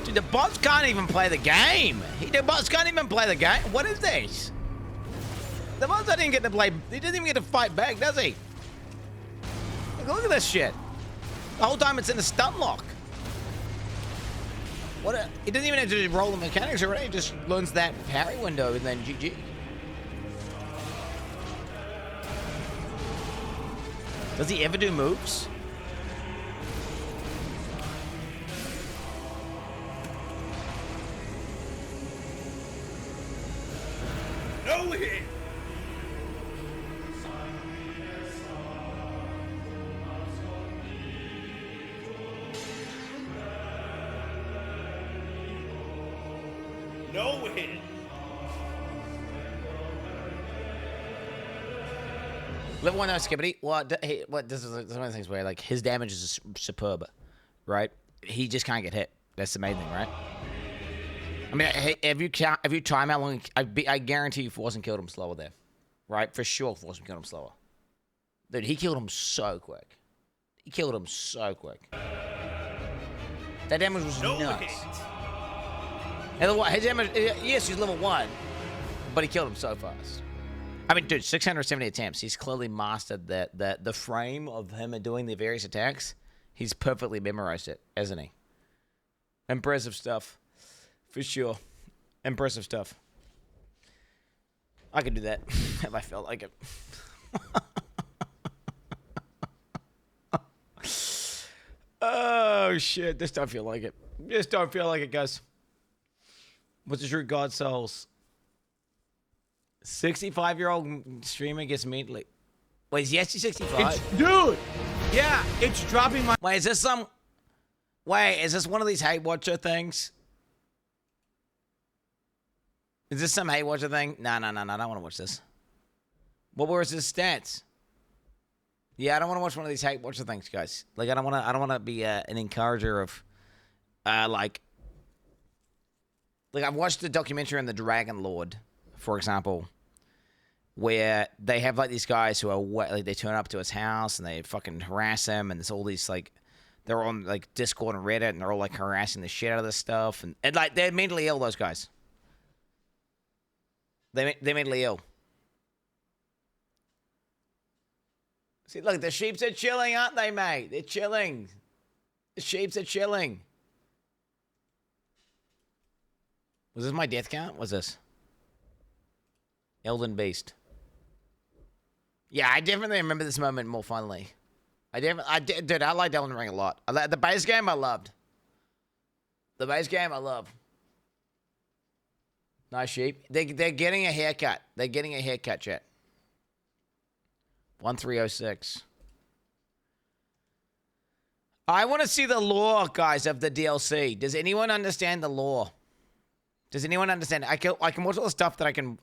Dude, the bots can't even play the game. The bots can't even play the game. What is this? The bots doesn't even get to play. He doesn't even get to fight back, does he? Look at this shit. The whole time it's in a stun lock. He doesn't even have to roll the mechanics already. He just learns that parry window and then GG. Does he ever do moves? No hit! No hit! Level 1 no skippity. What this is one of the things where like his damage is superb, right? He just can't get hit. That's the main thing, right? I mean, if you time how long, I guarantee you Forsen killed him slower there, right? For sure, Forsen killed him slower. Dude, he killed him so quick. He killed him so quick. That damage was nuts. And his damage, yes, he's level 1, but he killed him so fast. I mean, dude, 670 attempts. He's clearly mastered the frame of him doing the various attacks. He's perfectly memorized it, hasn't he? Impressive stuff. For sure. Impressive stuff. I could do that if I felt like it. Oh, shit. Just don't feel like it. Just don't feel like it, guys. What's the true God Souls? 65-year-old streamer gets mentally. Wait, is he actually 65? Dude! Yeah, it's dropping my... Wait, is this some... Wait, is this one of these Hate Watcher things? Is this some Hate Watcher thing? No, I don't want to watch this. What were his stats? Yeah, I don't want to watch one of these Hate Watcher things, guys. Like, I don't want to be an encourager of, like I've watched the documentary on the Dragon Lord, for example, where they have like these guys who are like they turn up to his house and they fucking harass him, and there's all these like they're on like Discord and Reddit and they're all like harassing the shit out of this stuff, and like they're mentally ill. Those guys, they're mentally ill. See, look, the sheeps are chilling, aren't they, mate? They're chilling. The sheeps are chilling. Was this my death count? What's this? Elden Beast. Yeah, I definitely remember this moment more fondly. Dude, I liked Elden Ring a lot. The base game I loved. The base game I love. Nice sheep. They're getting a haircut. They're getting a haircut, chat. 1306. I want to see the lore, guys, of the DLC. Does anyone understand the lore? Does anyone understand? I can watch all the stuff that I can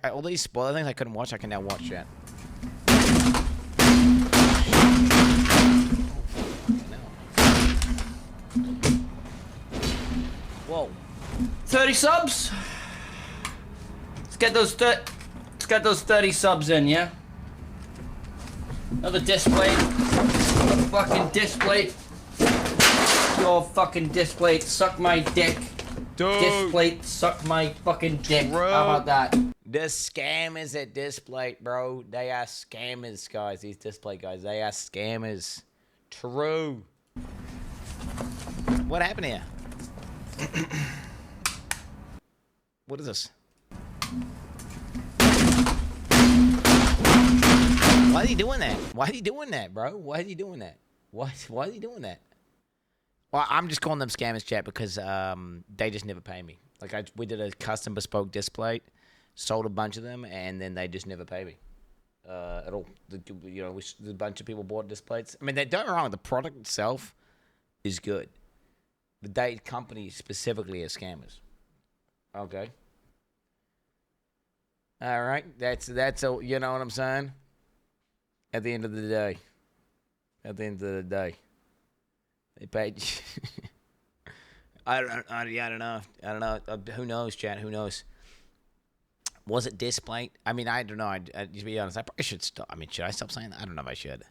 all these spoiler things I couldn't watch. I can now watch it. Whoa. 30 subs. Let's get those 30 subs in, yeah. Another display. Another fucking display. Your fucking display. Suck my dick. Dude. Display. Suck my fucking dick. Bro. How about that? The scammers at Display, bro. They are scammers, guys. These Display guys. They are scammers. True. What happened here? What is this? Why is he doing that? Why is he doing that, bro? Why is he doing that? Why is he doing that? Well, I'm just calling them scammers, chat, because they just never pay me. Like we did a custom bespoke display, sold a bunch of them, and then they just never pay me at all. You know, a bunch of people bought displays. I mean, don't get me wrong. The product itself is good. The company specifically is scammers. Okay. All right. That's a, you know what I'm saying? At the end of the day. At the end of the day. They paid. I don't know. Who knows, chat? Who knows? Was it Display? I mean, I don't know. To be honest, I probably should stop. I mean, should I stop saying that? I don't know if I should.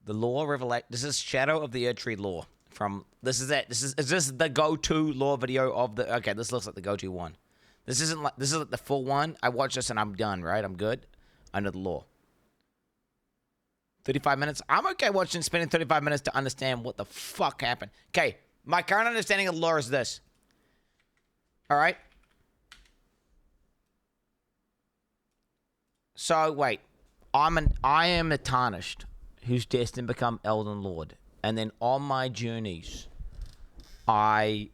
The lore revelation. This is Shadow of the Erdtree lore. This is it. Is this the go-to lore video of the? Okay, this looks like the go-to one. This isn't like the full one. I watched this and I'm done. Right, I'm good. I know the lore. 35 minutes. I'm okay spending 35 minutes to understand what the fuck happened. Okay, my current understanding of lore is this. All right. So wait, I am a tarnished who's destined to become Elden Lord. And then on my journeys, I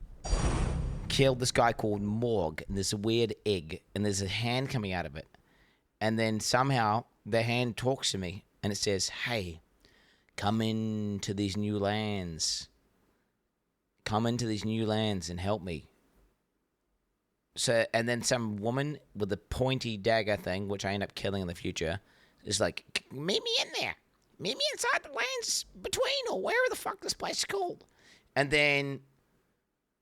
killed this guy called Morg, and there's a weird egg, and there's a hand coming out of it. And then somehow the hand talks to me, and it says, hey, come into these new lands. Come into these new lands and help me. So, and then some woman with a pointy dagger thing, which I end up killing in the future, is like, meet me in there. Meet me inside the lands between, or wherever the fuck this place is called. And then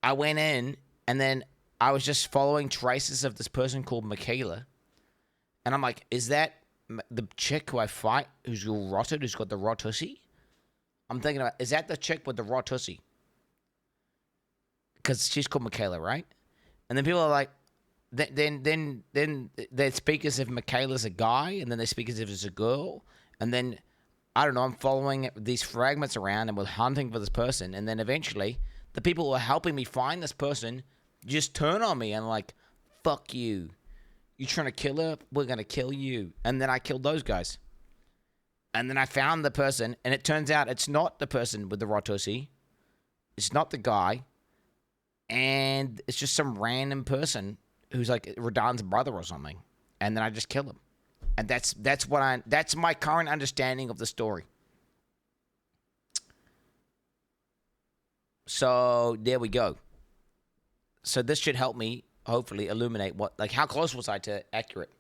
I went in, and then I was just following traces of this person called Michaela. And I'm like, is that the chick who I fight, who's all rotted, who's got the rot hussy? I'm thinking about, is that the chick with the rot hussy? Because she's called Michaela, right? And then people are like, then they speak as if Michaela's a guy, and then they speak as if it's a girl, and then I don't know, I'm following these fragments around and we're hunting for this person, and then eventually the people who are helping me find this person just turn on me and like, fuck you. You trying to kill her? We're going to kill you. And then I killed those guys. And then I found the person, and it turns out it's not the person with the Rotusi. It's not the guy. And it's just some random person who's like Radahn's brother or something. And then I just kill him. And that's my current understanding of the story. So there we go. So this should help me hopefully illuminate how close was I to accurate.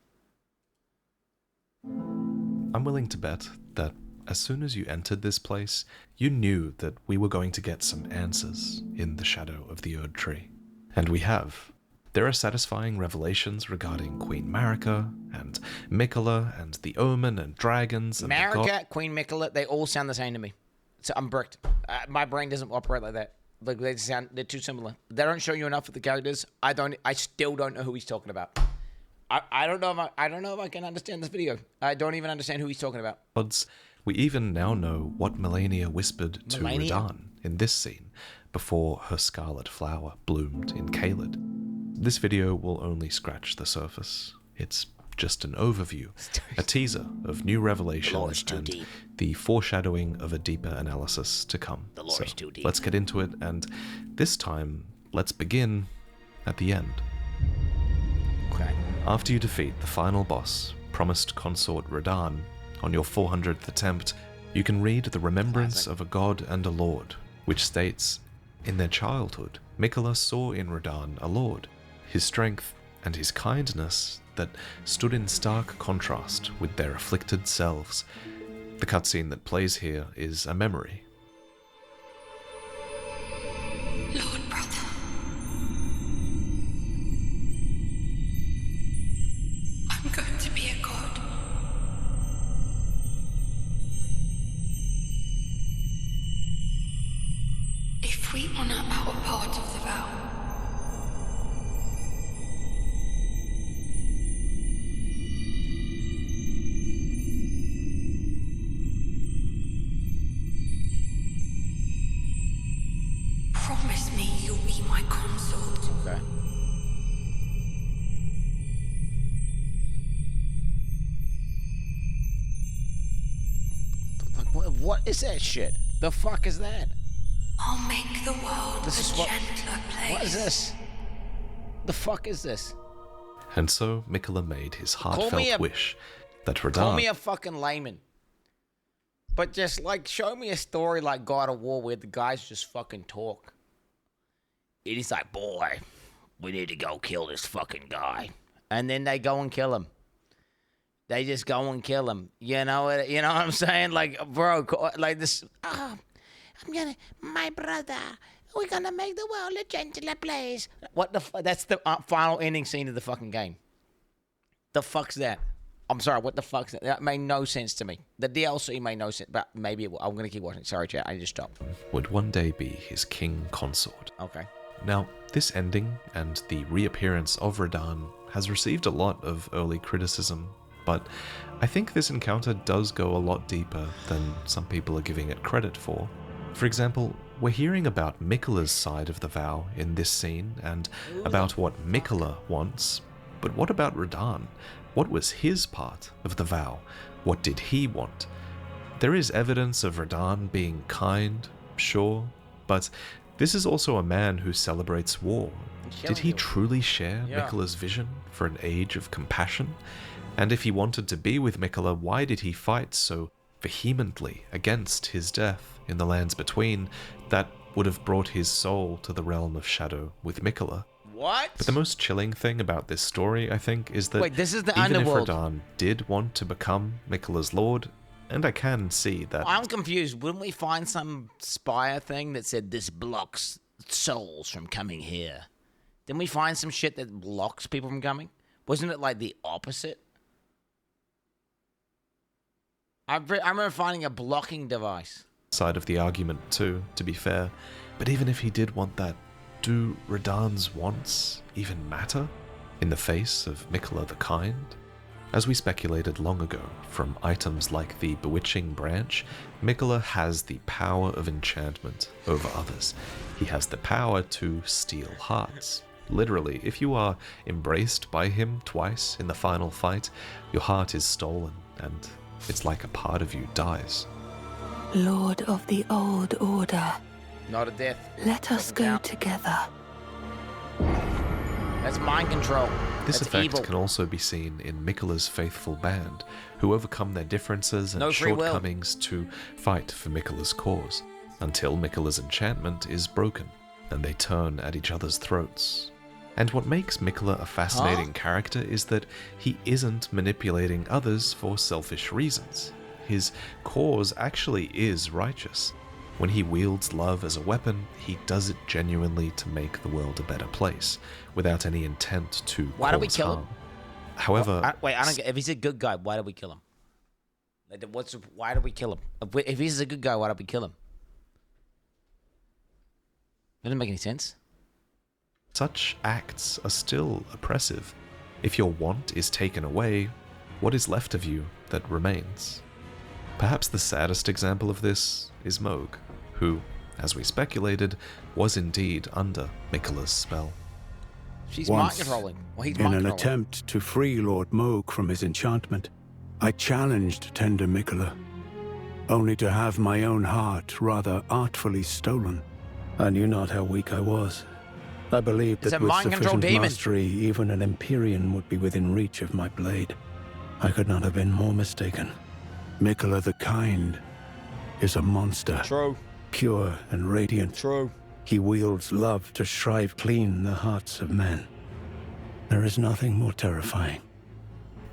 I'm willing to bet that as soon as you entered this place, you knew that we were going to get some answers in the shadow of the Erdtree. And we have. There are satisfying revelations regarding Queen Marika, and Mikola, and the Omen, and dragons, and Marika, Queen Mikola, they all sound the same to me. So I'm bricked. My brain doesn't operate like that. Like they're too similar. They don't show you enough of the characters. I still don't know who he's talking about. I don't know if I can understand this video. I don't even understand who he's talking about. We even now know what Melania whispered to Radahn in this scene before her scarlet flower bloomed in Caelid. This video will only scratch the surface. It's just an overview, a teaser of new revelations and the foreshadowing of a deeper analysis to come. So let's get into it, and this time, let's begin at the end. Okay. After you defeat the final boss, Promised Consort Radahn, on your 400th attempt, you can read the remembrance of a god and a lord, which states, in their childhood, Miquella saw in Radahn a lord, his strength and his kindness that stood in stark contrast with their afflicted selves. The cutscene that plays here is a memory. Lord brother, I'm going to be a god. If we honor our part of the vow, promise me you'll be my consort. Okay. What is that shit? The fuck is that? I'll make the world This is a what- gentler place. What is this? The fuck is this? And so Miquella made his Call heartfelt me a- wish that Call Radahn... me a fucking layman. But just like show me a story like God of War where the guys just fucking talk. It is like, boy, we need to go kill this fucking guy. And then they go and kill him. They just go and kill him. You know what I'm saying? Like, bro, like this. Oh, my brother, we're gonna make the world a gentler place. What the fuck? That's the final ending scene of the fucking game. The fuck's that? I'm sorry, what the fuck's that? That made no sense to me. The DLC made no sense, but maybe it will. I'm gonna keep watching. Sorry, chat, I just stopped. would one day be his king consort. Okay. Now, this ending and the reappearance of Radahn has received a lot of early criticism, but I think this encounter does go a lot deeper than some people are giving it credit for. For example, we're hearing about Miquella's side of the vow in this scene and about what Miquella wants, but what about Radahn? What was his part of the vow? What did he want? There is evidence of Radahn being kind, sure, but this is also a man who celebrates war. Did he truly share Miquella's vision for an age of compassion? And if he wanted to be with Miquella, why did he fight so vehemently against his death in the lands between that would have brought his soul to the realm of shadow with Miquella? What? But the most chilling thing about this story, I think, is that Wait, this is the even underworld. if Radahn did want to become Miquella's lord, and I can see that... I'm confused. Wouldn't we find some spire thing that said this blocks souls from coming here? Didn't we find some shit that blocks people from coming? Wasn't it like the opposite? I remember finding a blocking device. Side of the argument too, to be fair. But even if he did want that, do Radahn's wants even matter in the face of Miquella the Kind? As we speculated long ago, from items like the Bewitching Branch, Miquella has the power of enchantment over others. He has the power to steal hearts. Literally, if you are embraced by him twice in the final fight, your heart is stolen, and it's like a part of you dies. Lord of the Old Order, Not a death. let us go together. That's mind control. This That's effect evil. can also be seen in Miquella's faithful band, who overcome their differences and No free will. shortcomings to fight for Miquella's cause, until Miquella's enchantment is broken, and they turn at each other's throats. And what makes Miquella a fascinating character is that he isn't manipulating others for selfish reasons. His cause actually is righteous. When he wields love as a weapon, he does it genuinely to make the world a better place, without any intent to Why do we cause kill him? harm. However, Wait, I don't get. If he's a good guy, why do we kill him? Like, why do we kill him? If he's a good guy, why do we kill him? Doesn't make any sense. such acts are still oppressive. If your want is taken away, what is left of you that remains? Perhaps the saddest example of this is Moog, who, as we speculated, was indeed under Miquella's spell. She's mind Once, controlling. Well, he's in mind an controlling. attempt to free Lord Moog from his enchantment, I challenged tender Mikola, only to have my own heart rather artfully stolen. I knew not how weak I was. I believed It's that a with mind control sufficient demon. mastery, even an Empyrean would be within reach of my blade. I could not have been more mistaken. Mikola the Kind is a monster. True. Pure and radiant. True. He wields love to shrive clean the hearts of men. There is nothing more terrifying.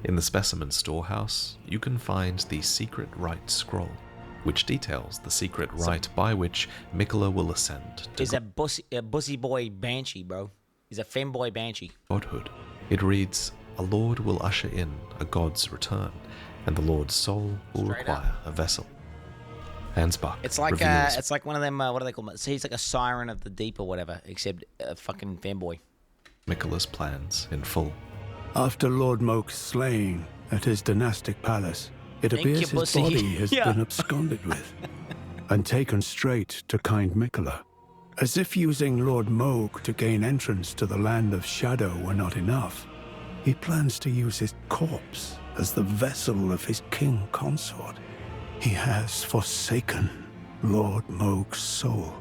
In the specimen storehouse, you can find the secret rite scroll, which details the secret rite by which Mikola will ascend to He's a bussy boy banshee, bro. He's a femboy banshee. godhood. It reads, a lord will usher in a god's return, and the lord's soul will require a vessel. Ansbach It's like reveals it's like one of them. What do they call them? So he's like a siren of the deep or whatever, except a fucking fanboy. Mikola's plans in full. After Lord Moog's slaying at his dynastic palace, it appears his Incubussy. body has Yeah. been absconded with and taken straight to kind Mikola. As if using Lord Moog to gain entrance to the land of shadow were not enough, he plans to use his corpse as the vessel of his king consort. He has forsaken Lord Moog's soul.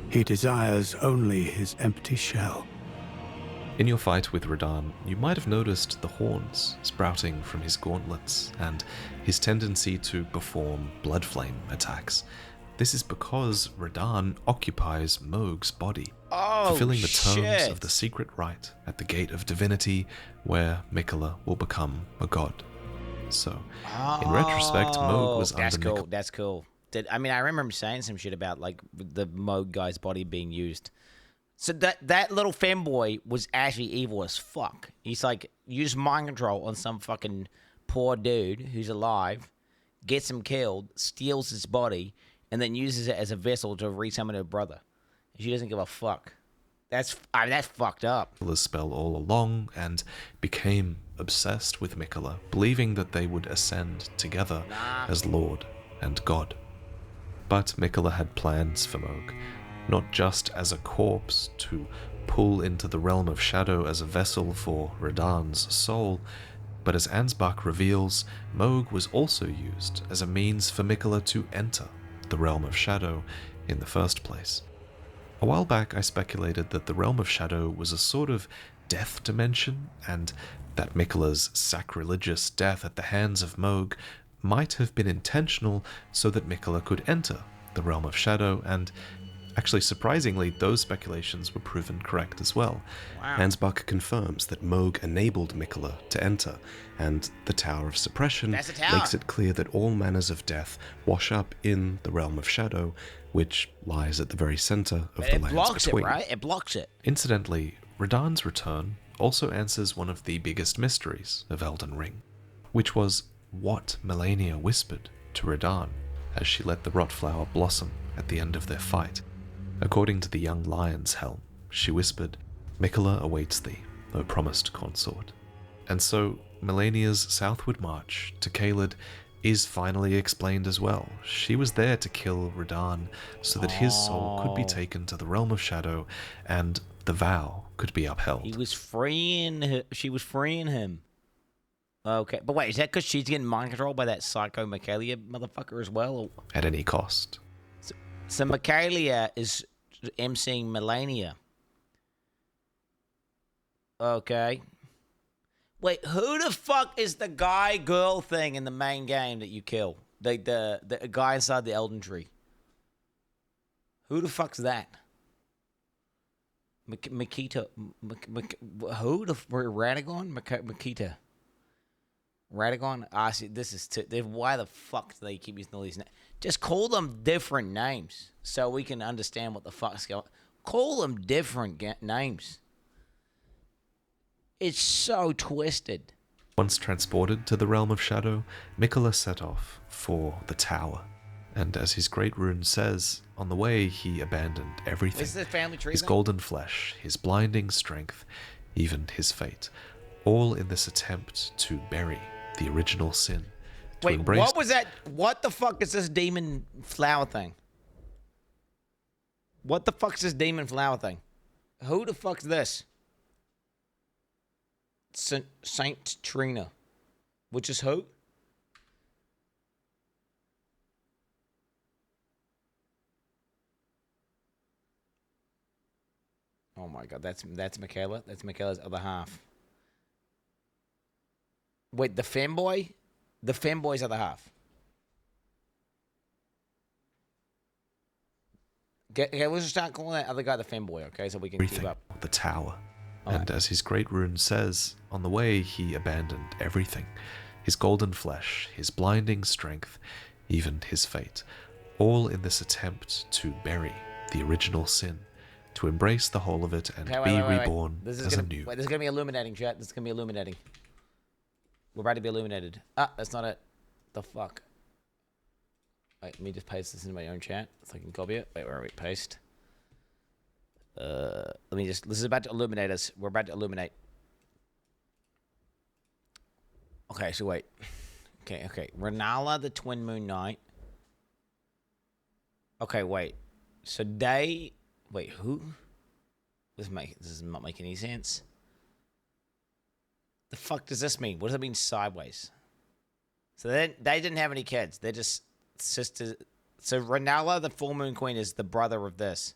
He desires only his empty shell. In your fight with Radahn, you might have noticed the horns sprouting from his gauntlets and his tendency to perform blood flame attacks. This is because Radahn occupies Moog's body, fulfilling the terms of the secret rite at the Gate of Divinity, where Mikola will become a god. So, in retrospect, Moog was that's under cool. That's cool. I mean, I remember him saying some shit about like the Moog guy's body being used. So that little femboy was actually evil as fuck. He's like used mind control on some fucking poor dude who's alive, gets him killed, steals his body, and then uses it as a vessel to resummon her brother. She doesn't give a fuck. That's fucked up. Mikola's spell all along and became obsessed with Mikola, believing that they would ascend together as Lord and God. But Mikola had plans for Moog, not just as a corpse to pull into the realm of shadow as a vessel for Radahn's soul, but as Ansbach reveals, Moog was also used as a means for Mikola to enter the realm of shadow in the first place. A while back I speculated that the realm of shadow was a sort of death dimension, and that Mikola's sacrilegious death at the hands of Moog might have been intentional so that Mikola could enter the realm of shadow, and actually, surprisingly, those speculations were proven correct as well. Wow. Ansbach confirms that Moog enabled Mikola to enter, and the Tower of Suppression That's the tower. makes it clear that all manners of death wash up in the realm of shadow, which lies at the very center of the It lands blocks between. it, right? It blocks it. Incidentally, Radahn's return also answers one of the biggest mysteries of Elden Ring, which was what Melania whispered to Radahn as she let the rot flower blossom at the end of their fight. According to the young lion's helm, she whispered, Mikola awaits thee, O promised consort. And so, Melania's southward march to Caelid is finally explained as well. She was there to kill Radahn so that his soul could be taken to the realm of shadow and the vow could be upheld. He was freeing her. She was freeing him. Okay, but wait, is that because she's getting mind controlled by that psycho Michaelia motherfucker as well? Or? At any cost. So Michaelia is emceeing Melania. Okay. Wait, who the fuck is the guy-girl thing in the main game that you kill? The guy inside the Elden Tree. Who the fuck's that? Makita. Who? Radagon? Makita. Radagon? Ah, see, this is... why the fuck do they keep using all these names? Just call them different names so we can understand what the fuck's going on. Call them different names. It's so twisted. Once transported to the realm of shadow, Mikola set off for the tower. And as his great rune says, on the way he abandoned everything. Is this family tree his thing? golden flesh, his blinding strength, even his fate. All in this attempt to bury the original sin. To Wait, embrace what was that? What the fuck is this demon flower thing? What the fuck's this demon flower thing? Who the fuck's this? Saint Trina, which is who? Oh my god, that's Michaela. That's Michaela's other half. Wait, the femboy? The femboy's other half. Okay, let's just start calling that other guy the femboy, okay? So we can keep up. The tower. And as his great rune says, on the way he abandoned everything. His golden flesh, his blinding strength, even his fate. All in this attempt to bury the original sin. To embrace the whole of it and be reborn as anew. Wait, this is going to be illuminating, chat. This is going to be illuminating. We're about to be illuminated. Ah, that's not it. The fuck? Wait, let me just paste this into my own chat so I can copy it. Wait, where are we? Paste. Let me just... This is about to illuminate us. We're about to illuminate. Okay, so wait. Okay. Renala, the Twin Moon Knight. Okay, wait. So they... Wait, who? This is not making any sense. The fuck does this mean? What does it mean sideways? So they didn't have any kids. They're just sisters. So Renala, the Full Moon Queen, is the brother of this.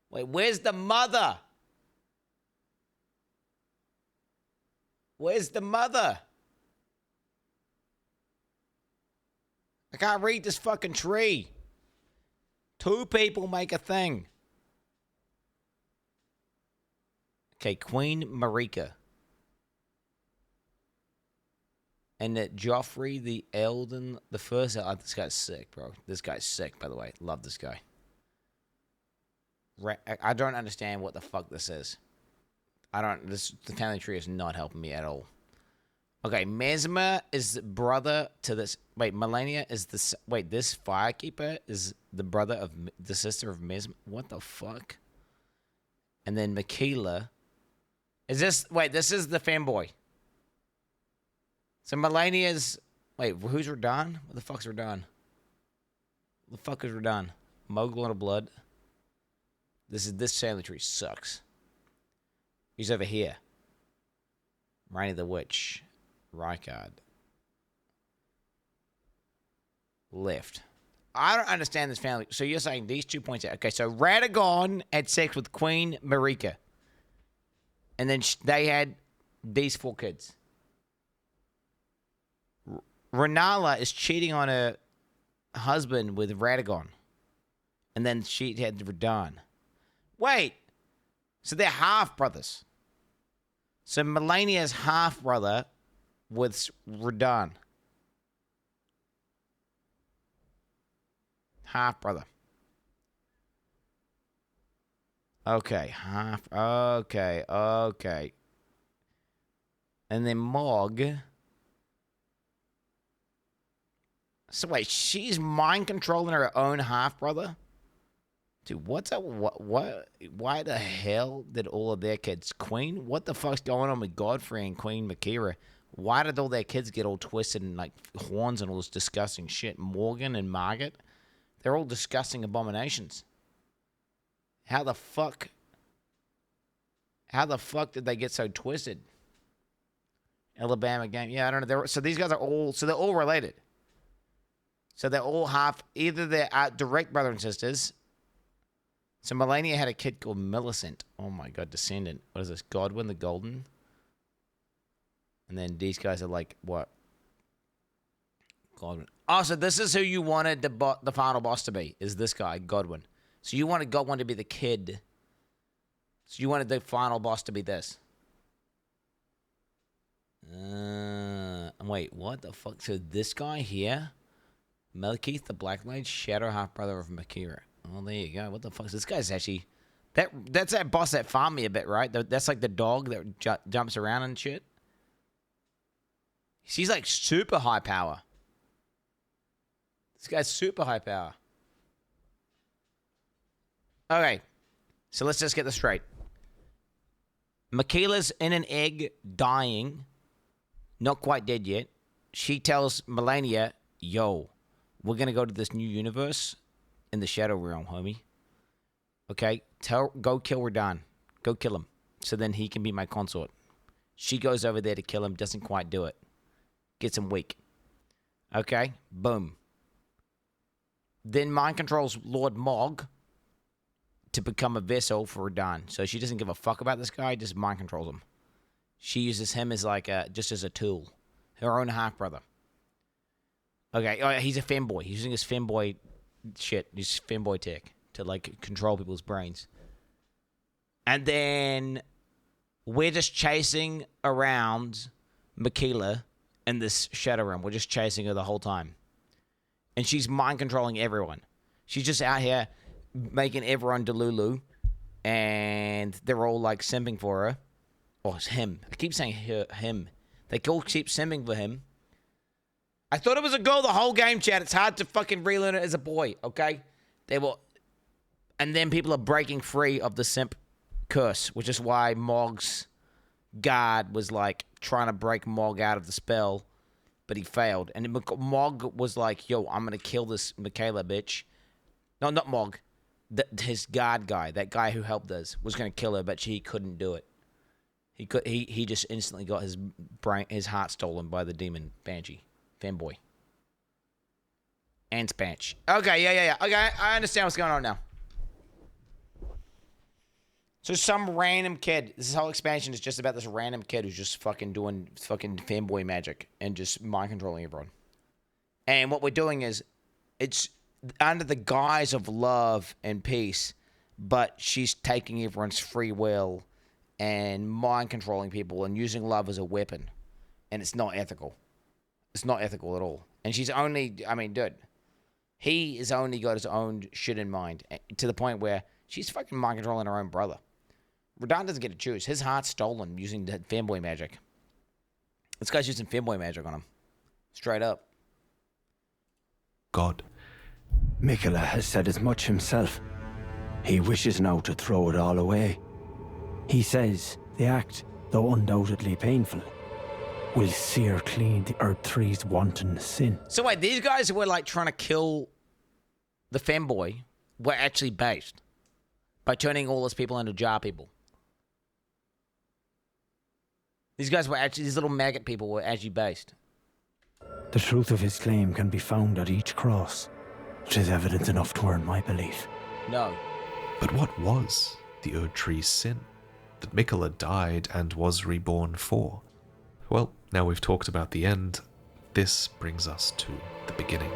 Wait, where's the mother? Where's the mother? I can't read this fucking tree. Two people make a thing. Okay, Queen Marika. And that Joffrey the Elden, the first... Oh, this guy's sick, bro. This guy's sick, by the way. Love this guy. I don't understand what the fuck this is. The family tree is not helping me at all. Okay, Mesmer is brother to this... Wait, Melania is this... Wait, this Firekeeper is the brother of... The sister of Mesmer? What the fuck? And then Michaela... Is this... Wait, this is the fanboy. So Melania's... Wait, who's Radon? What the fuck's Radon? What the fuck is Radon? Mogul of Blood. This family tree sucks. He's over here. Rainy the Witch. Rykard. Left. I don't understand this family. So you're saying these 2 points out. Okay, so Radagon had sex with Queen Marika. And then they had these 4 kids. Renala is cheating on her husband with Radagon. And then she had Radon. Wait. So they're half brothers. So Melania's half brother with Radon. Half brother. Okay, half. Okay. And then Mog. So wait, she's mind controlling her own half brother? Dude, what's up? What? Why the hell did all of their kids... Queen? What the fuck's going on with Godfrey and Queen Makira? Why did all their kids get all twisted and like horns and all this disgusting shit? Morgan and Margaret? They're all disgusting abominations. How the fuck did they get so twisted? Alabama game. Yeah, I don't know. So these guys are all... So they're all related. So they're all half... Either they're direct brother and sisters... So Melania had a kid called Millicent. Oh my god, descendant. What is this? Godwin the Golden? And then these guys are like, what? Godwin. Oh, so this is who you wanted the final boss to be, is this guy, Godwin. So you wanted Godwin to be the kid. So you wanted the final boss to be this. Wait, what the fuck? So this guy here, Melkeith the Black Mage, shadow half-brother of Makira. Oh, there you go. What the fuck? This guy's actually... That's that boss that farmed me a bit, right? That's like the dog that jumps around and shit. She's like super high power. This guy's super high power. Okay. So let's just get this straight. Michaela's in an egg, dying. Not quite dead yet. She tells Melania, yo, we're going to go to this new universe in the Shadow Realm, homie. Okay? Go kill Radon. Go kill him. So then he can be my consort. She goes over there to kill him, doesn't quite do it. Gets him weak. Okay, boom. Then mind controls Lord Mog to become a vessel for Radahn. So she doesn't give a fuck about this guy, just mind controls him. She uses him as like just as a tool. Her own half-brother. Okay, he's a femboy. He's using his femboy shit. He's femboy tech to like control people's brains. And then we're just chasing around Michaela in this shadow room. We're just chasing her the whole time. And she's mind controlling everyone. She's just out here making everyone delulu. And they're all like simping for her. Oh, it's him. I keep saying him. They all keep simping for him. I thought it was a girl the whole game, chat. It's hard to fucking relearn it as a boy, okay? And then people are breaking free of the simp curse, which is why Mog's guard was like trying to break Mog out of the spell, but he failed. And Mog was like, yo, I'm gonna kill this Michaela bitch. No, not Mog. His guard guy, that guy who helped us, was gonna kill her, but he couldn't do it. He just instantly got his heart stolen by the demon Banshee. Fanboy. And Spanch. Okay, yeah. Okay, I understand what's going on now. So some random kid. This whole expansion is just about this random kid who's just fucking doing fucking fanboy magic and just mind controlling everyone. And what we're doing is, it's under the guise of love and peace, but she's taking everyone's free will and mind controlling people and using love as a weapon. And it's not ethical. It's not ethical at all. And she's only, I mean, dude, he has only got his own shit in mind to the point where she's fucking mind controlling her own brother. Radahn doesn't get to choose. His heart's stolen using the fanboy magic. This guy's using fanboy magic on him. Straight up. God. Michaela has said as much himself. He wishes now to throw it all away. He says the act, though undoubtedly painful, will sear clean the Earth Three's wanton sin. So wait, these guys who were like trying to kill the femboy were actually based by turning all those people into jar people. These guys were actually, these little maggot people were actually based. The truth of his claim can be found at each cross, which is evidence enough to earn my belief. No. But what was the Erd Tree's sin that Michaela died and was reborn for? Well, now we've talked about the end, this brings us to the beginning.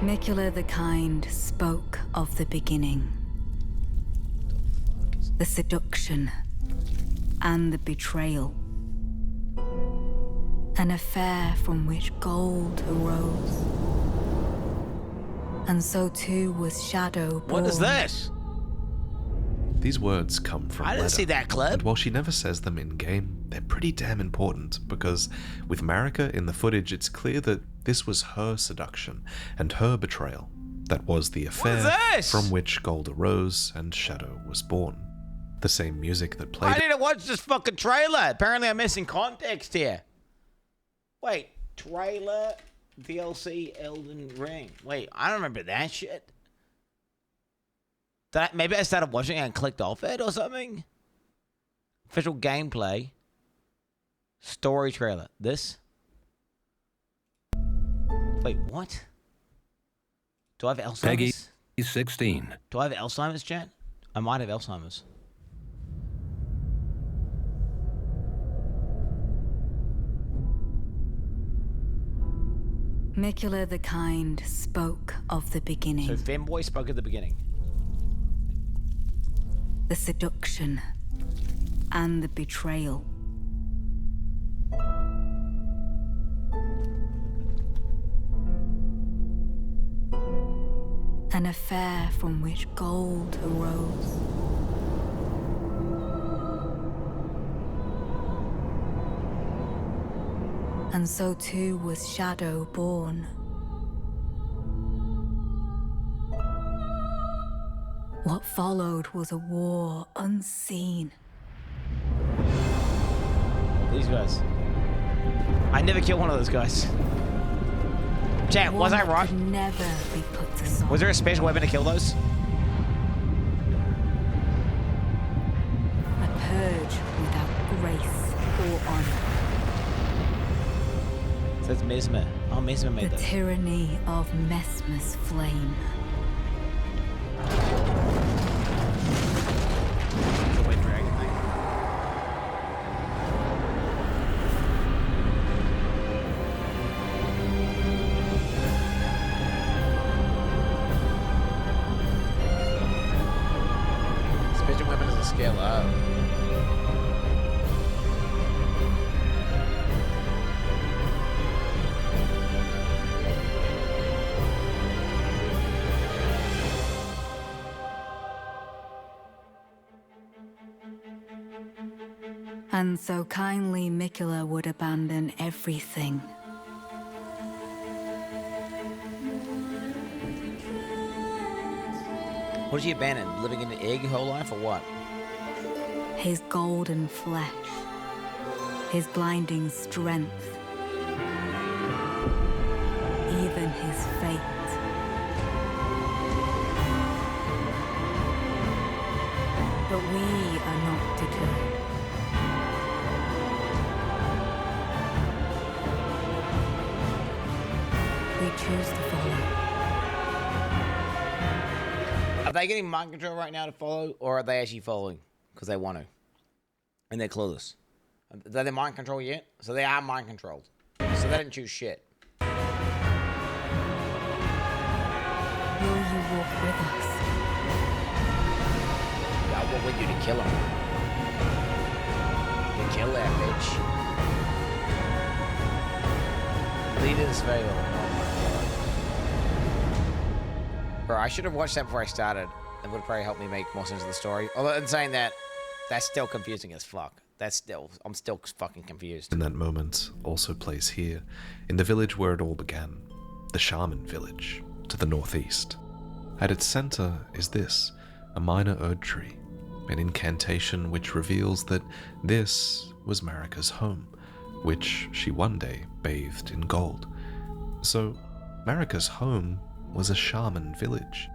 Michaela the Kind spoke of the beginning. The seduction and the betrayal. An affair from which gold arose. And so too was Shadow born. What is this? These words come from I didn't see that clip. And while she never says them in-game, they're pretty damn important, because with Marika in the footage, it's clear that this was her seduction and her betrayal. That was the affair from which gold arose and Shadow was born. The same music that played... I need to watch this fucking trailer. Apparently I'm missing context here. Wait, trailer, DLC, Elden Ring. Wait, I don't remember that shit. Maybe I started watching it and clicked off it or something? Official gameplay. Story trailer. This? Wait, what? Do I have Alzheimer's? Peggy 16. Do I have Alzheimer's, chat? I might have Alzheimer's. Michaela the Kind spoke of the beginning. So Femboy spoke at the beginning. The seduction and the betrayal. An affair from which gold arose. And so too was Shadow born. What followed was a war unseen. These guys. I never killed one of those guys. Chat, was I right? Never be put to song. Was there a special weapon to kill those? A purge without grace. honor. It says Mesmer. Oh, Mesmer made The that. tyranny of Mesmer's flame. It's a wet dragon, mate. Special weapon is a scale up. And so kindly Mikula would abandon everything. What did she abandon? Living in an egg her whole life or what? His golden flesh. His blinding strength. Even his fate. But we are not deterred. We choose to follow. Are they getting mind control right now to follow, or are they actually following because they want to? And they're clueless. Are they mind control yet? So they are mind controlled. So they didn't choose shit. Will you walk with us? I want with you to kill him. To kill that bitch. Leader's fatal. Oh my god. Bro, I should have watched that before I started. It would probably help me make more sense of the story. Although in saying that, that's still confusing as fuck. I'm still fucking confused. And that moment also plays here, in the village where it all began, the Shaman village, to the northeast. At its center is this, a minor Erd tree, an incantation which reveals that this was Marika's home, which she one day bathed in gold. So, Marika's home was a shaman village.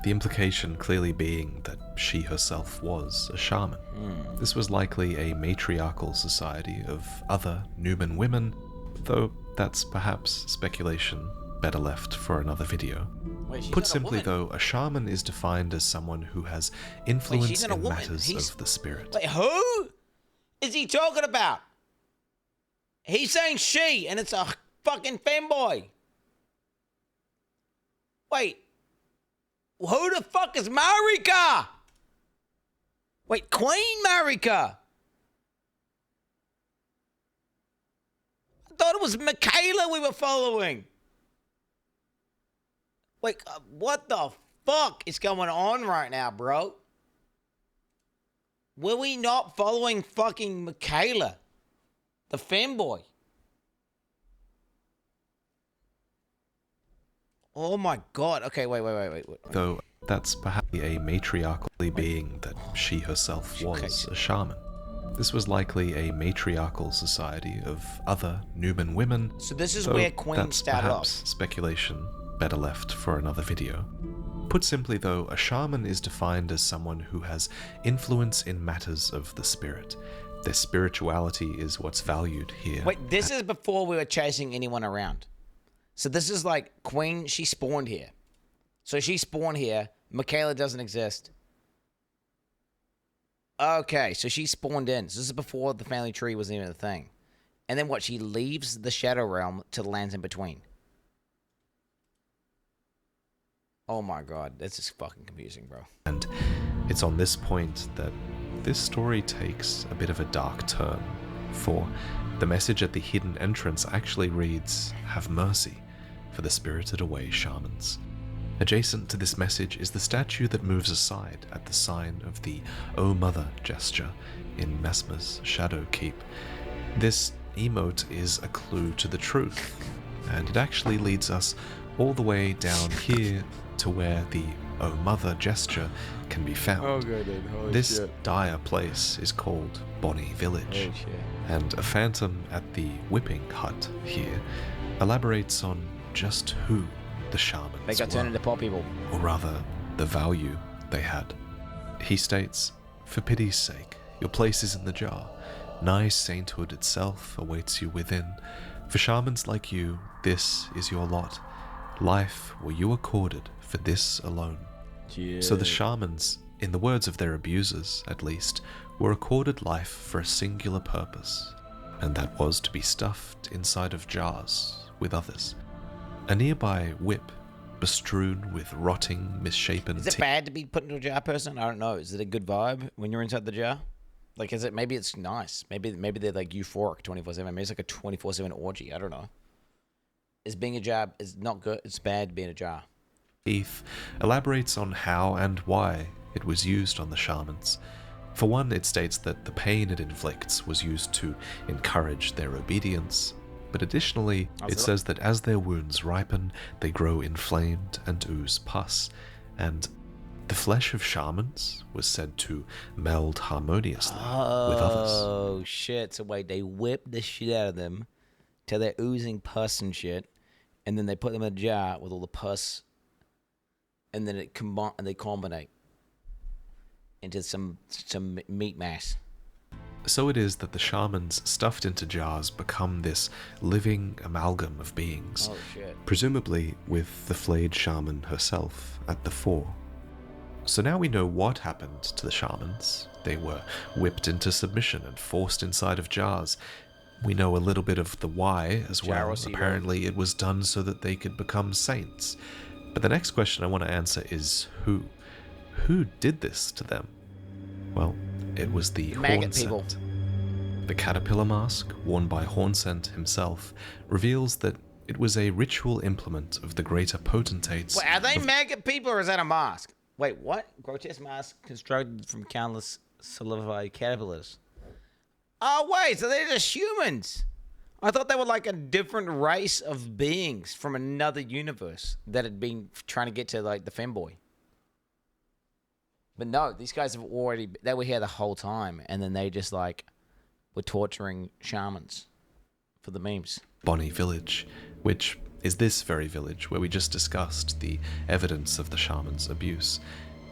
The implication clearly being that she herself was a shaman. This was likely a matriarchal society of other Numan women, though that's perhaps speculation better left for another video. Wait, she's Put not a simply woman. though, a shaman is defined as someone who has influence in matters of the spirit. Wait, who is he talking about? He's saying she, and it's a fucking femboy. Wait, who the fuck is Marika? Wait, Queen Marika? I thought it was Michaela we were following. Wait, what the fuck is going on right now, bro? Were we not following fucking Michaela, the femboy? Oh my god. Okay, wait. Though that's perhaps a matriarchal being that she herself was a shaman. This was likely a matriarchal society of other Numan women. So this is though where Queen that's started perhaps off. speculation better left for another video. Put simply though, a shaman is defined as someone who has influence in matters of the spirit. Their spirituality is what's valued here. Wait, this is before we were chasing anyone around. So this is like Queen, she spawned here. So she spawned here. Michaela doesn't exist. Okay, so she spawned in. So this is before the family tree was even a thing. And then what? She leaves the Shadow Realm to the lands in between. Oh my god, this is fucking confusing, bro. And it's on this point that this story takes a bit of a dark turn, for the message at the hidden entrance actually reads, "Have mercy for the spirited away shamans." Adjacent to this message is the statue that moves aside at the sign of the "O Mother" gesture in Mesmer's Shadow Keep. This emote is a clue to the truth, and it actually leads us all the way down here to where the "O Mother" gesture can be found. Oh, good, dude. Holy This shit. dire place is called Bonnie Village, Oh, shit. and a phantom at the whipping hut here elaborates on just who the shamans They got turned into pot people. or rather, the value they had. He states, "For pity's sake, your place is in the jar. nigh sainthood itself awaits you within. For shamans like you, this is your lot. Life were you accorded for this alone. Yeah. So the shamans, in the words of their abusers at least, were accorded life for a singular purpose, and that was to be stuffed inside of jars with others. A nearby whip, bestrewn with rotting, misshapen Is it bad to be put into a jar, person? I don't know. Is it a good vibe when you're inside the jar? Like, is it? Maybe it's nice. Maybe they're like euphoric 24/7. Maybe it's like a 24/7 orgy. I don't know. Is being a jar is not good? It's bad being a jar. Heath elaborates on how and why it was used on the shamans. For one, it states that the pain it inflicts was used to encourage their obedience, but additionally, it says that as their wounds ripen, they grow inflamed and ooze pus, and the flesh of shamans was said to meld harmoniously with others. Oh shit! So wait, they whip the shit out of them till they're oozing pus and shit, and then they put them in a jar with all the pus, and then they combine into some meat mass. So it is that the shamans stuffed into jars become this living amalgam of beings, Oh shit! presumably with the flayed shaman herself at the fore. So now we know what happened to the shamans. They were whipped into submission and forced inside of jars. We know a little bit of the why as well. Apparently it was done so that they could become saints. But the next question I want to answer is who? Who did this to them? Well, it was the Maggot people. Hornsent. The caterpillar mask, worn by Hornsent himself, reveals that it was a ritual implement of the greater potentates. Wait, are they maggot people or is that a mask? Wait, what? Grotesque mask constructed from countless solidified caterpillars. Oh wait, so they're just humans. I thought they were like a different race of beings from another universe that had been trying to get to like the femboy. But no, these guys they were here the whole time, and then they just like were torturing shamans for the memes. Bonnie Village, which is this very village where we just discussed the evidence of the shaman's abuse.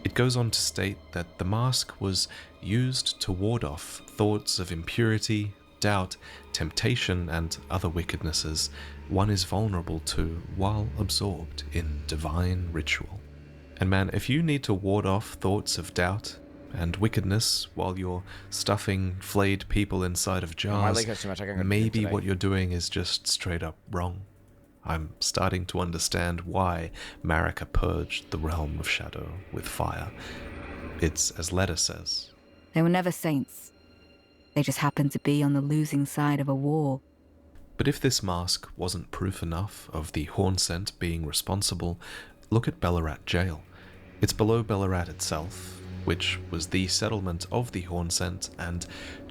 It goes on to state that the mask was used to ward off thoughts of impurity, doubt, temptation, and other wickednesses one is vulnerable to while absorbed in divine ritual. And man, if you need to ward off thoughts of doubt and wickedness while you're stuffing flayed people inside of jars, maybe what you're doing is just straight up wrong. I'm starting to understand why Marika purged the realm of shadow with fire. It's as Leda says. They were never saints. They just happened to be on the losing side of a war. But if this mask wasn't proof enough of the Hornsent being responsible, look at Ballarat Jail. It's below Ballarat itself, which was the settlement of the Hornsent, and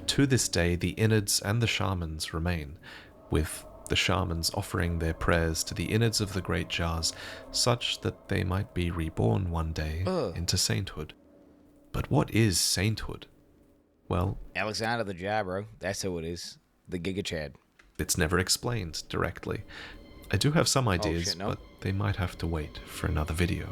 to this day the innards and the shamans remain, with the shamans offering their prayers to the innards of the great jars, such that they might be reborn one day into sainthood. But what is sainthood? Well, Alexander the Jar, bro. That's who it is. The Giga Chad. It's never explained directly. I do have some ideas, but they might have to wait for another video.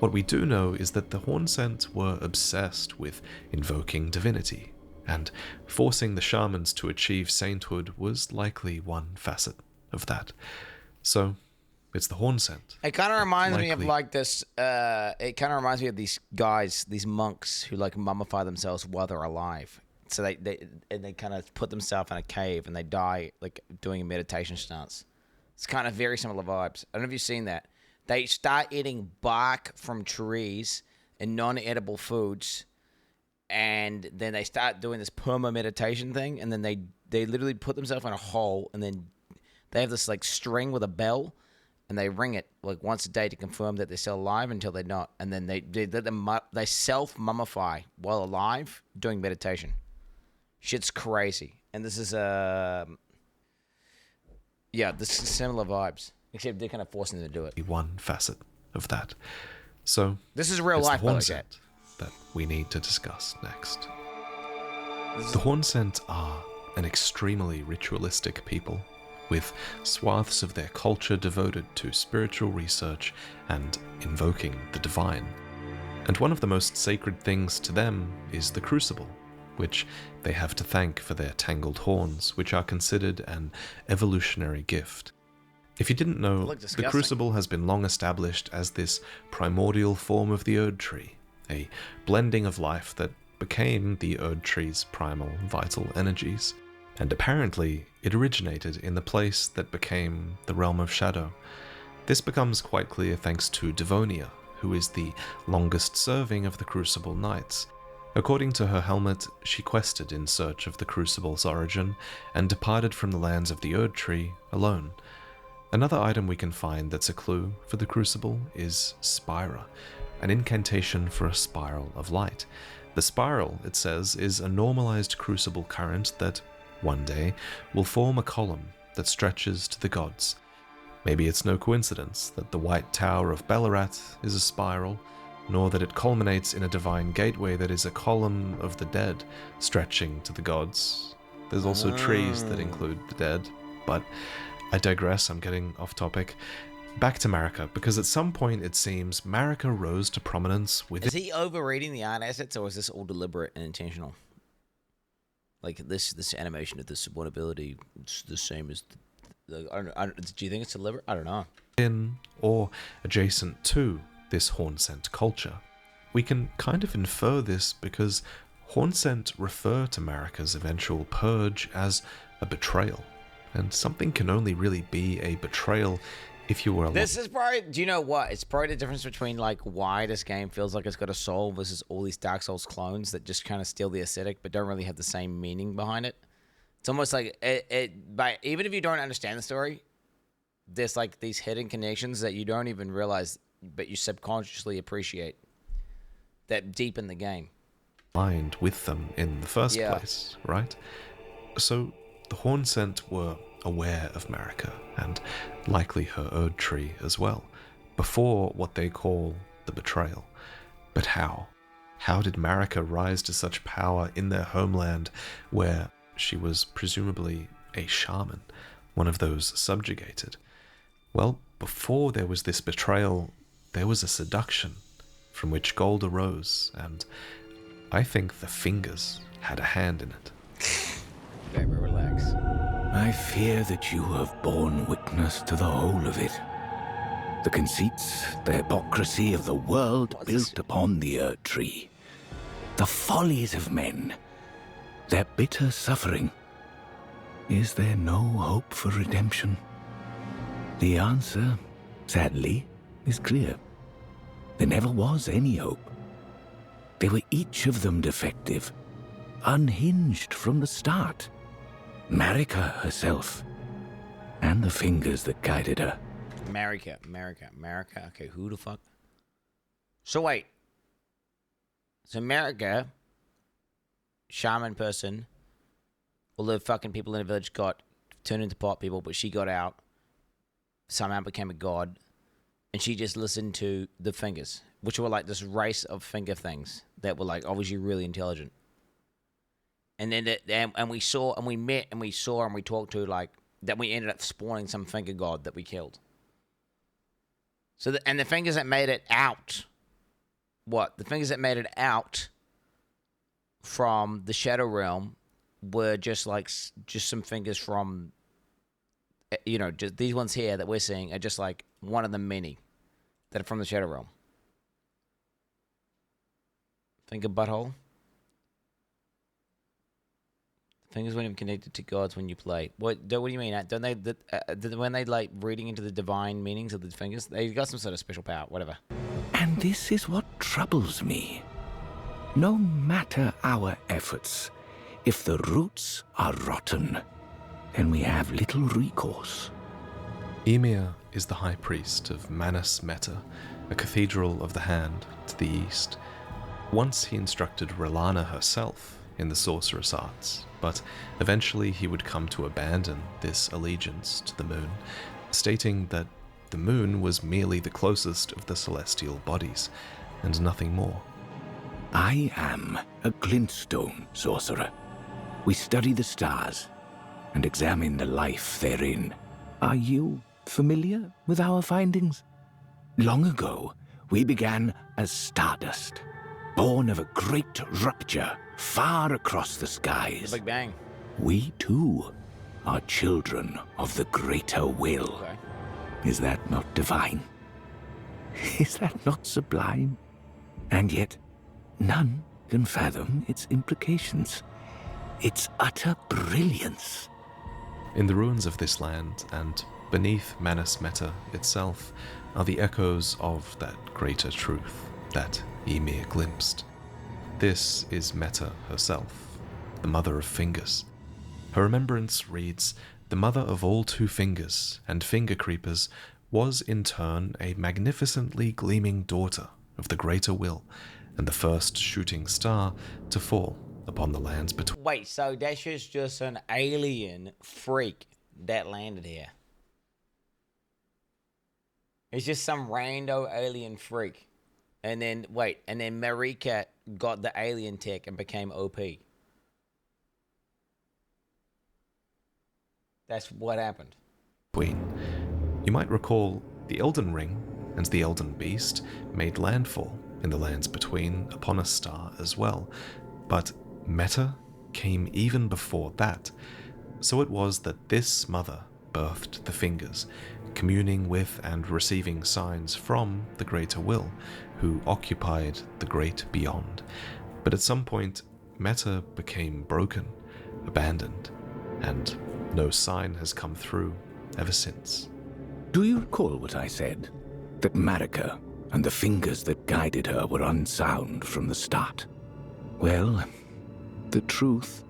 What we do know is that the Hornsent were obsessed with invoking divinity, and forcing the shamans to achieve sainthood was likely one facet of that. So, it's the Hornsent. It kind of reminds me of like this, it kind of reminds me of these guys, these monks who like mummify themselves while they're alive. So they kind of put themselves in a cave and they die like doing a meditation stance. It's kind of very similar vibes. I don't know if you've seen that. They start eating bark from trees and non-edible foods, and then they start doing this perma meditation thing, and then they literally put themselves in a hole, and then they have this like string with a bell, and they ring it like once a day to confirm that they're still alive until they're not, and then they self-mummify while alive doing meditation. Shit's crazy, and this is this is similar vibes, except they're kind of forcing them to do it. One facet of that. So this is real life, by the way, that we need to discuss next. The Hornsent are an extremely ritualistic people, with swaths of their culture devoted to spiritual research and invoking the divine. And one of the most sacred things to them is the crucible, which they have to thank for their tangled horns, which are considered an evolutionary gift. If you didn't know, the Crucible has been long established as this primordial form of the Erd Tree, a blending of life that became the Erd Tree's primal vital energies. And apparently, it originated in the place that became the Realm of Shadow. This becomes quite clear thanks to Devonia, who is the longest serving of the Crucible Knights. According to her helmet, she quested in search of the Crucible's origin, and departed from the lands of the Erd Tree alone. Another item we can find that's a clue for the Crucible is Spira, an incantation for a spiral of light. The spiral, it says, is a normalized Crucible current that, one day, will form a column that stretches to the gods. Maybe it's no coincidence that the White Tower of Ballarat is a spiral, nor that it culminates in a divine gateway that is a column of the dead stretching to the gods. There's also trees that include the dead, but I digress, I'm getting off topic. Back to Marika, because at some point it seems Marika rose to prominence with... Is he overreading the art assets, or is this all deliberate and intentional? Like, this animation of the subordinability, it's the same as... do you think it's deliberate? I don't know. In, or adjacent to, this Hornsent culture. We can kind of infer this because Hornsent refer to Marika's eventual purge as a betrayal. And something can only really be a betrayal if you were alive. This is probably, do you know what? It's probably the difference between like why this game feels like it's got a soul versus all these Dark Souls clones that just kind of steal the aesthetic but don't really have the same meaning behind it. It's almost like even if you don't understand the story, there's like these hidden connections that you don't even realize, but you subconsciously appreciate that deep in the game. Aligned with them in the first place, right? So the Hornsent were aware of Marika, and likely her Erd Tree as well, before what they call the betrayal. But how? How did Marika rise to such power in their homeland where she was presumably a shaman, one of those subjugated? Well, before there was this betrayal, there was a seduction from which gold arose, and I think the fingers had a hand in it. Very relax. I fear that you have borne witness to the whole of it. The conceits, the hypocrisy of the world built upon the Erd Tree. The follies of men. Their bitter suffering. Is there no hope for redemption? The answer, sadly, is clear. There never was any hope. They were each of them defective, unhinged from the start. Marika herself, and the fingers that guided her. Marika. Okay, who the fuck? So wait. So Marika, shaman person, all the fucking people in the village got turned into pot people, but she got out, somehow became a god, and she just listened to the fingers, which were like this race of finger things that were like obviously really intelligent. And then and we saw and we met and we saw and we talked to like that we ended up spawning some finger god that we killed. So and the fingers that made it out, the fingers that made it out from the Shadow Realm were just some fingers from, just these ones here that we're seeing are just like one of the many that are from the Shadow Realm. Finger butthole. Fingers weren't even connected to gods when you play. What do you mean? Don't they? When they like reading into the divine meanings of the fingers, they got some sort of special power, whatever. And this is what troubles me. No matter our efforts, if the roots are rotten, then we have little recourse. Ymir is the high priest of Manus Meta, a cathedral of the hand to the east. Once he instructed Relana herself in the sorcerous arts, but eventually he would come to abandon this allegiance to the moon, stating that the moon was merely the closest of the celestial bodies, and nothing more. I am a glintstone sorcerer. We study the stars and examine the life therein. Are you familiar with our findings? Long ago, we began as stardust, born of a great rupture far across the skies. The Big Bang. We too are children of the greater will. Okay. Is that not divine? Is that not sublime? And yet, none can fathom its implications. Its utter brilliance. In the ruins of this land, and beneath Manus Meta itself, are the echoes of that greater truth that Ymir glimpsed. This is Meta herself, the mother of fingers. Her remembrance reads, "The mother of all two fingers and finger creepers was in turn a magnificently gleaming daughter of the greater will, and the first shooting star to fall upon the lands between." Wait, so that's just an alien freak that landed here. It's just some rando alien freak. And then, wait, and then Marika got the alien tech and became OP. That's what happened. You might recall the Elden Ring and the Elden Beast made landfall in the lands between upon a star as well, but Meta came even before that. So it was that this mother birthed the fingers, communing with and receiving signs from the greater will, who occupied the great beyond. But at some point, Meta became broken, abandoned, and no sign has come through ever since. Do you recall what I said? That Marika and the fingers that guided her were unsound from the start? Well, the truth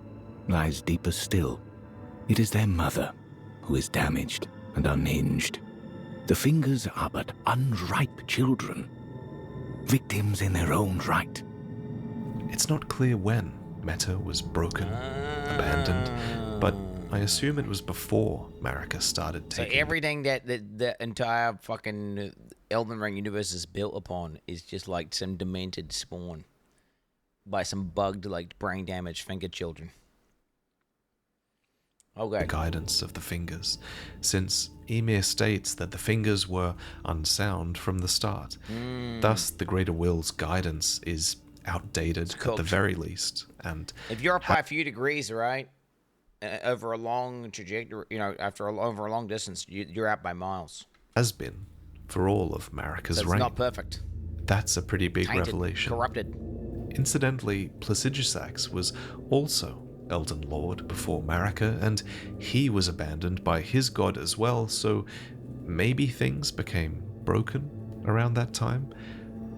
lies deeper still. It is their mother who is damaged and unhinged. The fingers are but unripe children, victims in their own right. It's not clear when Meta was broken, abandoned, but I assume it was before Marika started So taking... everything that the entire fucking Elden Ring universe is built upon is just like some demented spawn by some bugged, like, brain damaged finger children. Okay. The guidance of the fingers, since Ymir states that the fingers were unsound from the start. Thus, the greater will's guidance is outdated at the very least. And if you're up by a few degrees, right, over a long trajectory, you know, over a long distance, you're out by miles. Has been for all of Marika's That's reign. not perfect. That's a pretty big Tainted, revelation. corrupted. Incidentally, Placidusax was also Elden Lord before Marika, and he was abandoned by his god as well, so maybe things became broken around that time.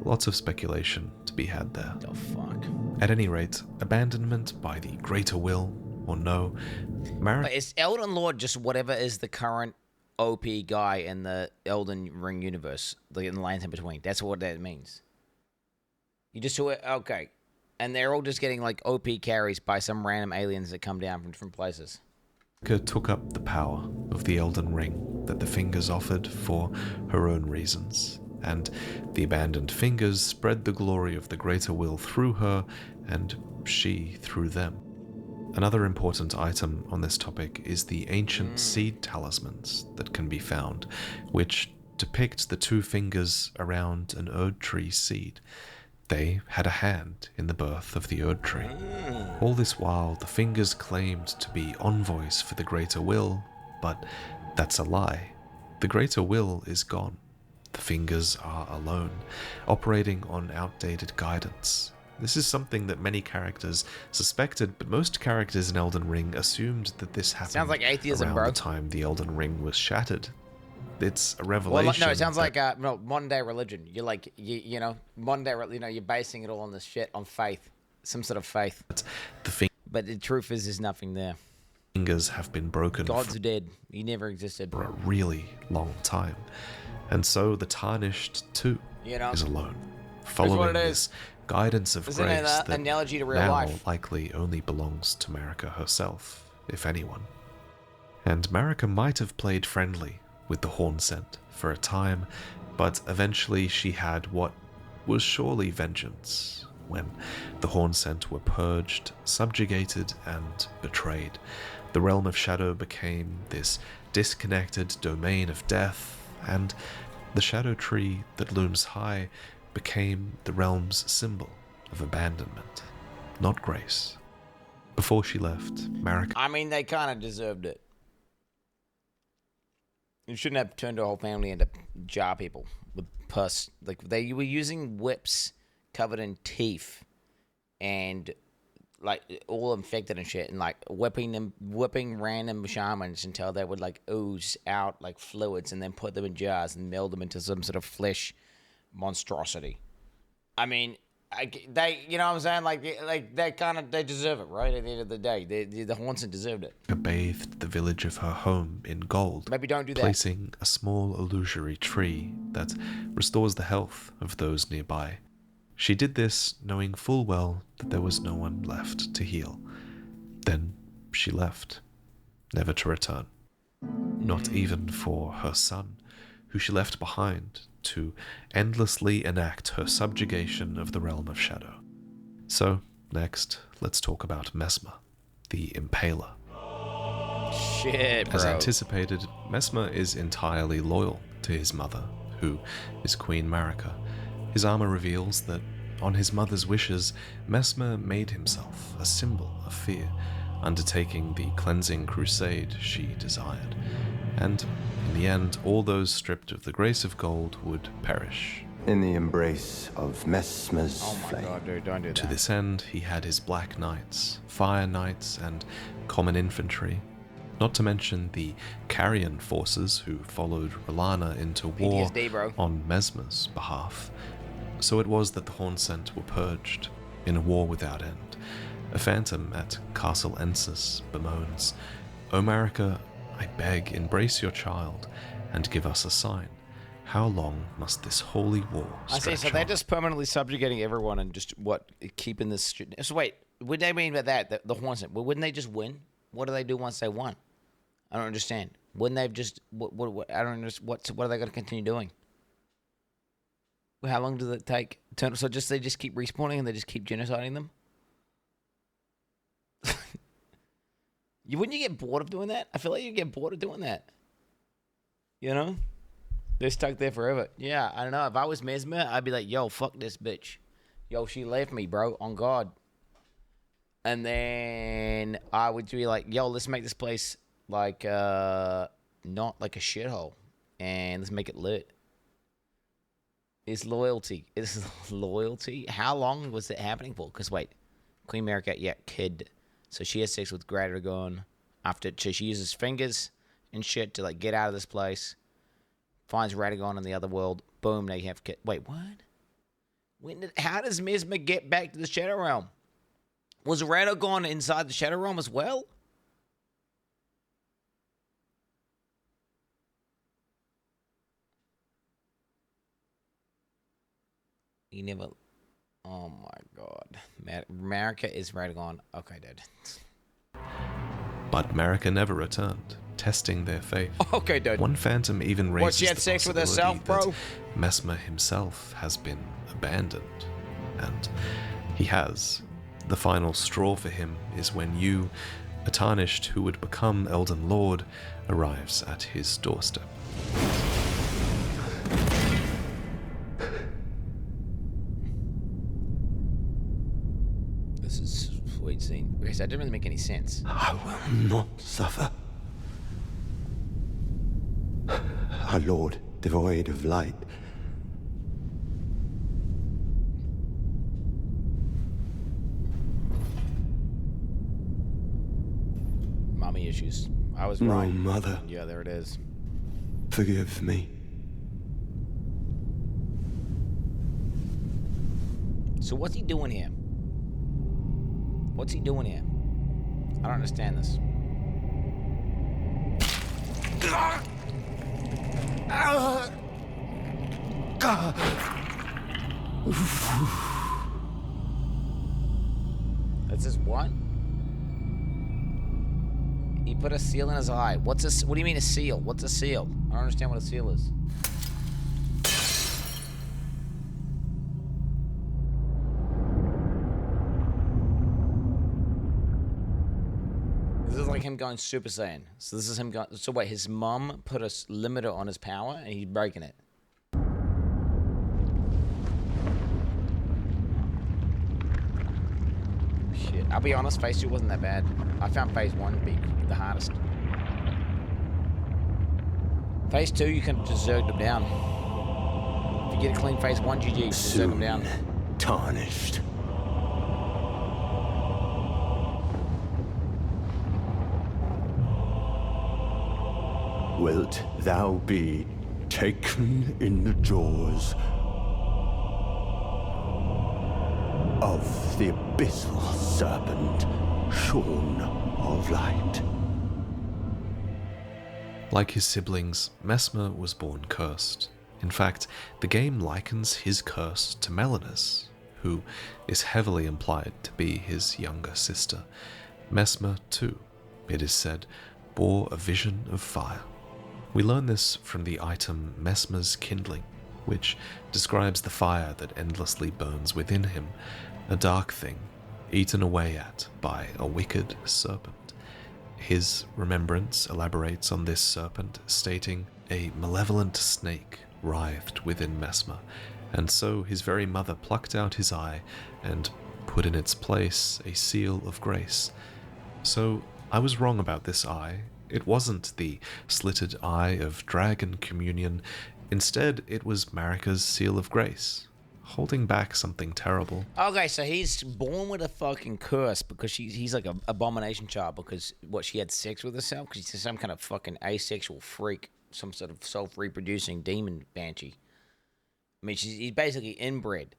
Lots of speculation to be had there. The fuck? At any rate, abandonment by the greater will, or no, Marika... But is Elden Lord just whatever is the current OP guy in the Elden Ring universe, like in the lands in between? That's what that means. You just saw it, okay. And they're all just getting like OP carries by some random aliens that come down from different places. Marika took up the power of the Elden Ring that the fingers offered for her own reasons, and the abandoned fingers spread the glory of the greater will through her, and she through them. Another important item on this topic is the ancient seed talismans that can be found, which depict the two fingers around an Erd tree seed. They had a hand in the birth of the Erd tree. All this while, the fingers claimed to be envoys for the greater will, but that's a lie. The greater will is gone. The fingers are alone, operating on outdated guidance. This is something that many characters suspected, but most characters in Elden Ring assumed that this happened Sounds like atheism, around bro. the time the Elden Ring was shattered. It's a Well, revelation. no, it sounds that- like modern day religion. You're like, you know, modern day, you know, you're basing it all on this shit, on faith, some sort of faith. But the truth is, there's nothing there. Fingers have been broken God's dead. He never existed. for a really long time. And so the Tarnished, too, You know? is alone, what following it is. this guidance of It's an grace that analogy to real now life. likely only belongs to Marika herself, if anyone. And Marika might have played friendly with the Horn Scent for a time, but eventually she had what was surely vengeance when the Horn Scent were purged, subjugated, and betrayed. The Realm of Shadow became this disconnected domain of death, and the Shadow Tree that looms high became the realm's symbol of abandonment, not grace. Before she left, Marika... I mean, they kind of deserved it. You shouldn't have turned her whole family into jar people with pus. Like, they were using whips covered in teeth and, like, all infected and shit, and, like, whipping random shamans until they would, like, ooze out, like, fluids and then put them in jars and meld them into some sort of flesh monstrosity. I mean... they, you know what I'm saying? Like they deserve it, right? At the end of the day, the Haunson deserved it. bathed the village of her home in gold. Maybe don't do that. Placing a small illusory tree that restores the health of those nearby. She did this knowing full well that there was no one left to heal. Then she left, never to return. Not even for her son, who she left behind to endlessly enact her subjugation of the realm of shadow. So, next, let's talk about Messmer, the Impaler. Shit, bro. As anticipated, Messmer is entirely loyal to his mother, who is Queen Marika. His armor reveals that, on his mother's wishes, Messmer made himself a symbol of fear, undertaking the cleansing crusade she desired. And in the end, all those stripped of the grace of gold would perish. In the embrace of Messmer's flame. God, dude, don't do that. To this end, he had his Black Knights, Fire Knights, and common infantry, not to mention the Carrion forces who followed Rolana into war on Messmer's behalf. So it was that the Hornsent were purged, in a war without end. A phantom at Castle Ensis bemoans, "O Marika, I beg, embrace your child, and give us a sign. How long must this holy war I see, so they're just permanently subjugating everyone and just, keeping this... So wait, what do they mean by that, the Hornsent? Well, wouldn't they just win? What do they do once they won? I don't understand. Wouldn't they just... I don't understand. What are they going to continue doing? How long does it take? So they just keep respawning and they just keep genociding them? Wouldn't you get bored of doing that? I feel like you'd get bored of doing that. You know? They're stuck there forever. Yeah, I don't know. If I was Messmer, I'd be like, yo, fuck this bitch. Yo, she left me, bro. On God. And then I would be like, yo, let's make this place like, not like a shithole. And let's make it lit. It's loyalty. It's loyalty. How long was it happening for? Because, wait. Queen Marika, yeah, kid. So she has sex with Gradagon so she uses fingers and shit to, like, get out of this place. Finds Radagon in the other world. Boom, now you have kid. Wait, what? How does Messmer get back to the Shadow Realm? Was Radagon inside the Shadow Realm as well? He never... Oh my God. Marika is Radagon. Okay, dude. But Marika never returned, testing their faith. Okay, dude. One phantom even raises What, she had the sex with herself, possibility bro? that Messmer himself has been abandoned. And he has. The final straw for him is when you, a tarnished who would become Elden Lord, arrives at his doorstep. This is a sweet scene. Because that didn't really make any sense. I will not suffer. Our Lord, devoid of light. Mommy issues. I was No, right. mother. Yeah, there it is. Forgive me. So what's he doing here? What's he doing here? I don't understand this. That's his what? He put a seal in his eye. What do you mean a seal? What's a seal? I don't understand what a seal is. This is like him going Super Saiyan. So this is him going... So wait, his mom put a limiter on his power and he's breaking it. shit. I'll be honest, phase 2 wasn't that bad. I found phase 1 to be the hardest. Phase 2, you can just zerg them down. If you get a clean phase 1, GG, just zerg them down. Tarnished. Wilt thou be taken in the jaws of the abyssal serpent, shorn of light? Like his siblings, Mesmer was born cursed. In fact, the game likens his curse to Melina's, who is heavily implied to be his younger sister. Mesmer, too, it is said, bore a vision of fire. We learn this from the item Mesmer's Kindling, which describes the fire that endlessly burns within him, a dark thing, eaten away at by a wicked serpent. His remembrance elaborates on this serpent, stating, "A malevolent snake writhed within Mesmer, and so his very mother plucked out his eye and put in its place a seal of grace." So I was wrong about this eye. It wasn't the slitted eye of dragon communion. Instead, it was Marika's seal of grace, holding back something terrible. Okay, so he's born with a fucking curse because he's like an abomination child because, what, she had sex with herself? Because he's some kind of fucking asexual freak, some sort of self-reproducing demon banshee. I mean, he's basically inbred.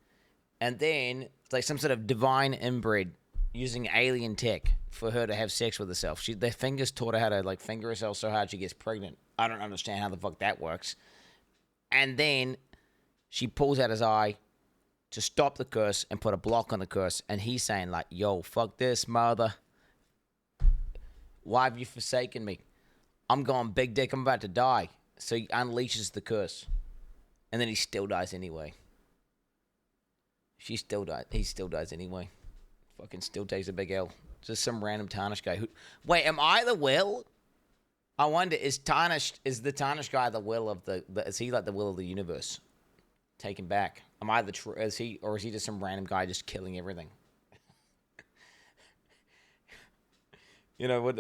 And then, it's like some sort of divine inbred using alien tech for her to have sex with herself. Their fingers taught her how to, like, finger herself so hard she gets pregnant. I don't understand how the fuck that works. And then she pulls out his eye to stop the curse and put a block on the curse. And he's saying, like, yo, fuck this, mother. Why have you forsaken me? I'm going big dick. I'm about to die. So he unleashes the curse. And then he still dies anyway. She still dies. He still dies anyway. Fucking still takes a big L. Just some random Tarnished guy who... Wait, am I the will? I wonder, is the Tarnished guy the will of the... Is he like the will of the universe? Taken back. Am I the true... Is he... Or is he just some random guy just killing everything? You know, what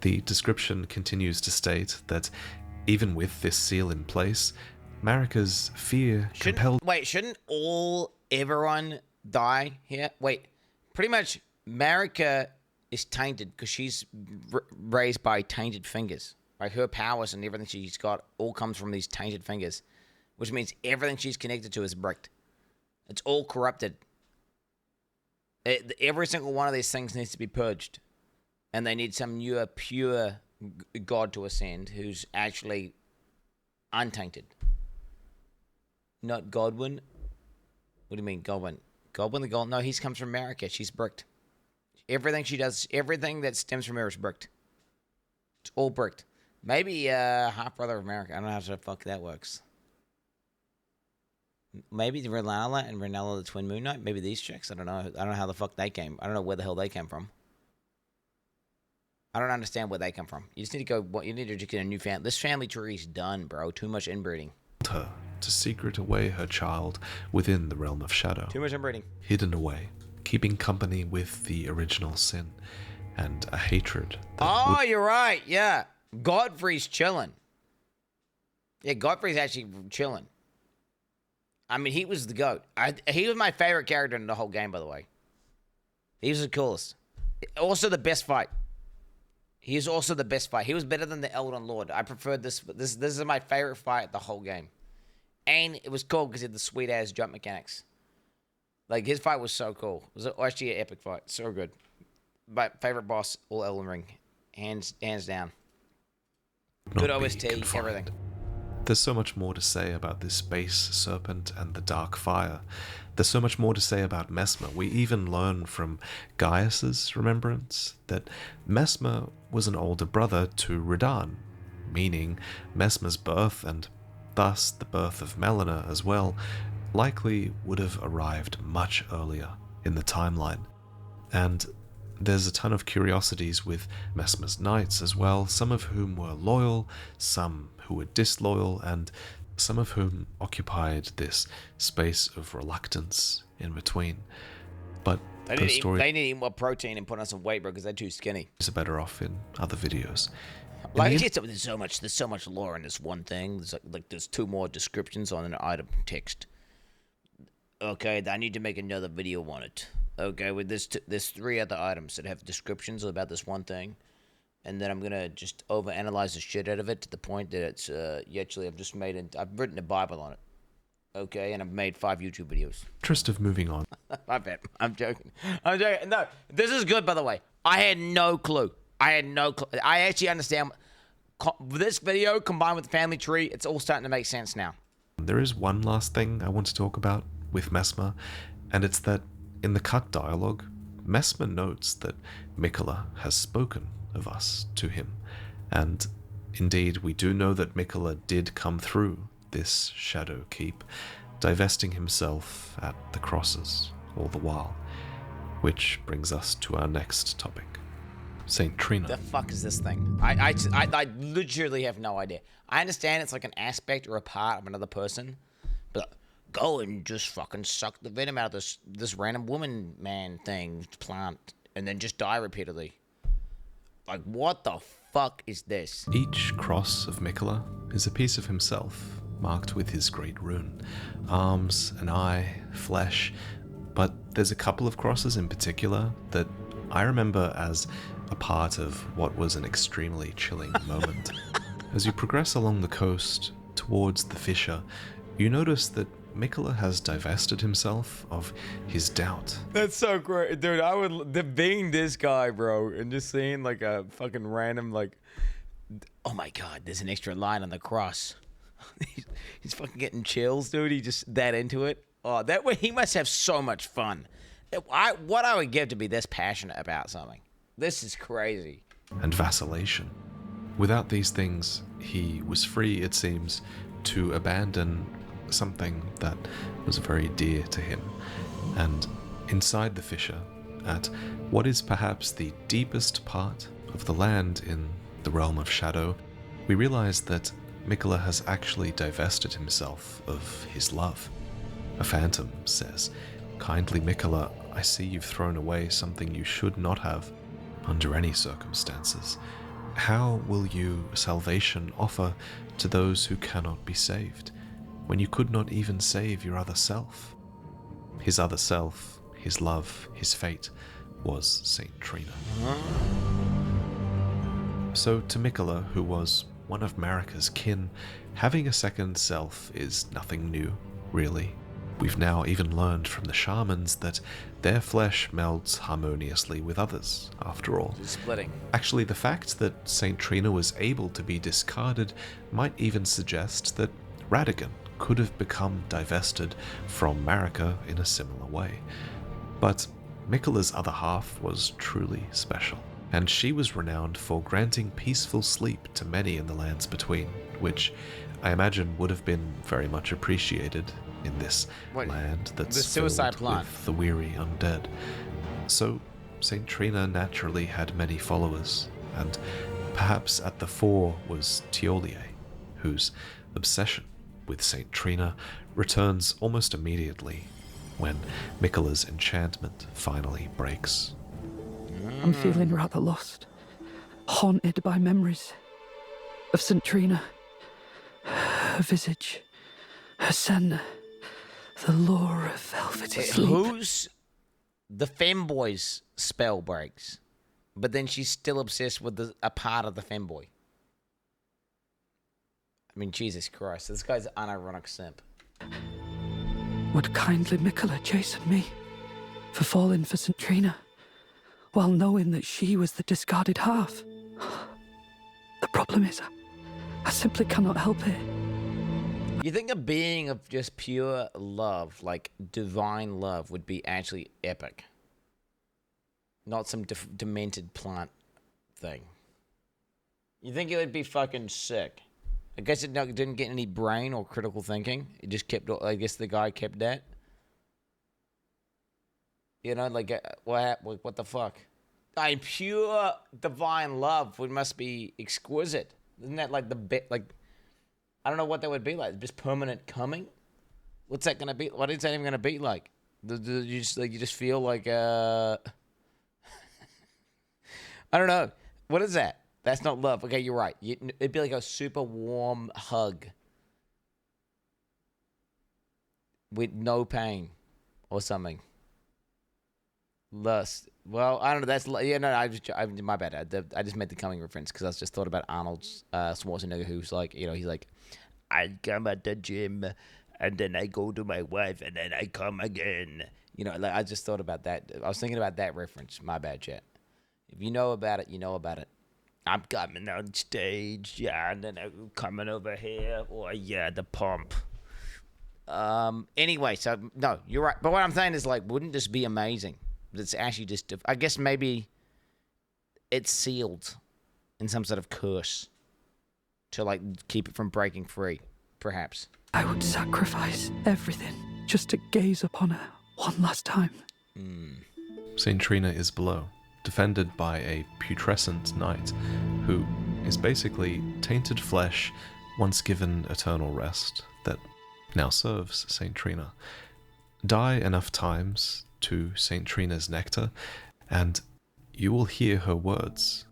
The description continues to state that even with this seal in place, Marika's fear compelled... Wait, shouldn't everyone die here? Wait, pretty much Marika is tainted because she's raised by tainted fingers. Like, her powers and everything she's got all comes from these tainted fingers, which means everything she's connected to is bricked. It's all corrupted. Every single one of these things needs to be purged. And they need some newer, pure god to ascend who's actually untainted. Not Godwin. What do you mean, Godwin? Godwin the Gold? No, he comes from Marika. She's bricked. Everything she does, everything that stems from her is bricked. It's all bricked. Maybe half brother of Marika. I don't know how the fuck that works. Maybe the Renala and Renala the Twin Moon Knight. Maybe these chicks. I don't know. I don't know how the fuck they came. I don't know where the hell they came from. I don't understand where they come from. You just need to go. What you need to just get a new family. This family tree is done, bro. Too much inbreeding. Her to secret away her child within the realm of shadow. Too much inbreeding. Hidden away, keeping company with the original sin, and a hatred. Oh, you're right. Yeah, Godfrey's chilling. Yeah, Godfrey's actually chilling. I mean, he was the GOAT. He was my favorite character in the whole game, by the way. He was the coolest. Also, the best fight. He is also the best fight. He was better than the Elden Lord. I preferred this. This is my favorite fight the whole game. And it was cool because he had the sweet-ass jump mechanics. Like, his fight was so cool. It was actually an epic fight. So good. My favorite boss, all Elden Ring. Hands down. Good OST, everything. There's so much more to say about this base serpent and the dark fire. There's so much more to say about Mesmer. We even learn from Gaius's remembrance that Mesmer was an older brother to Radahn, meaning Mesmer's birth, and thus the birth of Melina as well, likely would have arrived much earlier in the timeline. And there's a ton of curiosities with Mesmer's knights as well, some of whom were loyal, some who were disloyal, and some of whom occupied this space of reluctance in between. But They Those need, stories they need to eat more protein and put on some weight, bro, because they're too skinny. are better off in other videos. Like, there's so much lore in this one thing. There's there's 2 more descriptions on an item text. Okay, I need to make another video on it. Okay, with there's 3 other items that have descriptions about this one thing, and then I'm gonna just overanalyze the shit out of it to the point that it's actually I've written a Bible on it. Okay, and I've made 5 YouTube videos. Interest of moving on. I bet. I'm joking. No, this is good, by the way. I had no clue. I actually understand. This video combined with the family tree, it's all starting to make sense now. There is one last thing I want to talk about with Messmer, and it's that in the cut dialogue, Messmer notes that Mikola has spoken of us to him. And indeed, we do know that Mikola did come through this Shadow Keep, divesting himself at the crosses all the while. Which brings us to our next topic. St. Trina. The fuck is this thing? I literally have no idea. I understand it's like an aspect or a part of another person, but go and just fucking suck the venom out of this random woman man thing plant and then just die repeatedly. Like, what the fuck is this? Each cross of Mikola is a piece of himself, marked with his great rune. Arms, an eye, flesh. But there's a couple of crosses in particular that I remember as a part of what was an extremely chilling moment. As you progress along the coast towards the fissure, you notice that Mikola has divested himself of his doubt. That's so great, dude. Being this guy, bro, and just seeing like a fucking random oh my god, there's an extra line on the cross. He's fucking getting chills, dude. He just that into it. Oh, that way he must have so much fun. What I would give to be this passionate about something. This is crazy. And vacillation. Without these things, he was free, it seems, to abandon something that was very dear to him. And inside the fissure, at what is perhaps the deepest part of the land in the realm of shadow, we realize that Mikola has actually divested himself of his love. A phantom says, "Kindly Mikola, I see you've thrown away something you should not have under any circumstances. How will you salvation offer to those who cannot be saved, when you could not even save your other self?" His other self, his love, his fate, was St. Trina. So to Mikola, who was one of Marika's kin, having a second self is nothing new, really. We've now even learned from the shamans that their flesh melds harmoniously with others, after all. Splitting. Actually, the fact that St. Trina was able to be discarded might even suggest that Radigan could have become divested from Marika in a similar way. But Mikola's other half was truly special, and she was renowned for granting peaceful sleep to many in the lands between, which I imagine would have been very much appreciated in this land that's the suicide filled plant with the weary undead. So St. Trina naturally had many followers, and perhaps at the fore was Tiolier, whose obsession with St. Trina returns almost immediately when Mikola's enchantment finally breaks. I'm feeling rather lost, haunted by memories of St. Trina, her visage, her scent, the lure of velvety sleep. Who's the femboy's spell breaks, but then she's still obsessed with a part of the femboy? I mean, Jesus Christ, this guy's an unironic simp. Would kindly Mikola chasten me for falling for St. Trina, while knowing that she was the discarded half? The problem is, I simply cannot help it. You think a being of just pure love, like divine love, would be actually epic? Not some demented plant thing. You think it would be fucking sick? I guess it didn't get any brain or critical thinking. It just kept, I guess the guy kept that. You know, like, what the fuck? Pure divine love must be exquisite. Isn't that like the bit, like, I don't know what that would be like. Just permanent coming? What's that going to be? What is that even going to be like? You just feel like I don't know. What is that? That's not love. Okay, you're right. It'd be like a super warm hug with no pain or something. Lust. Well, I don't know. That's yeah. No, my bad. I just made the coming reference because I just thought about Arnold Schwarzenegger, who's like, he's like, I come at the gym, and then I go to my wife, and then I come again. Like I just thought about that. I was thinking about that reference. My bad, chat. If you know about it, you know about it. I'm coming on stage, yeah, and then I'm coming over here. Oh yeah, the pump. Anyway, so no, you're right. But what I'm saying is, like, wouldn't this be amazing? It's actually just, I guess maybe it's sealed in some sort of curse to, like, keep it from breaking free, perhaps. I would sacrifice everything just to gaze upon her one last time. Saint Trina is below, defended by a putrescent knight who is basically tainted flesh once given eternal rest that now serves Saint Trina. Die enough times to Saint Trina's nectar, and you will hear her words.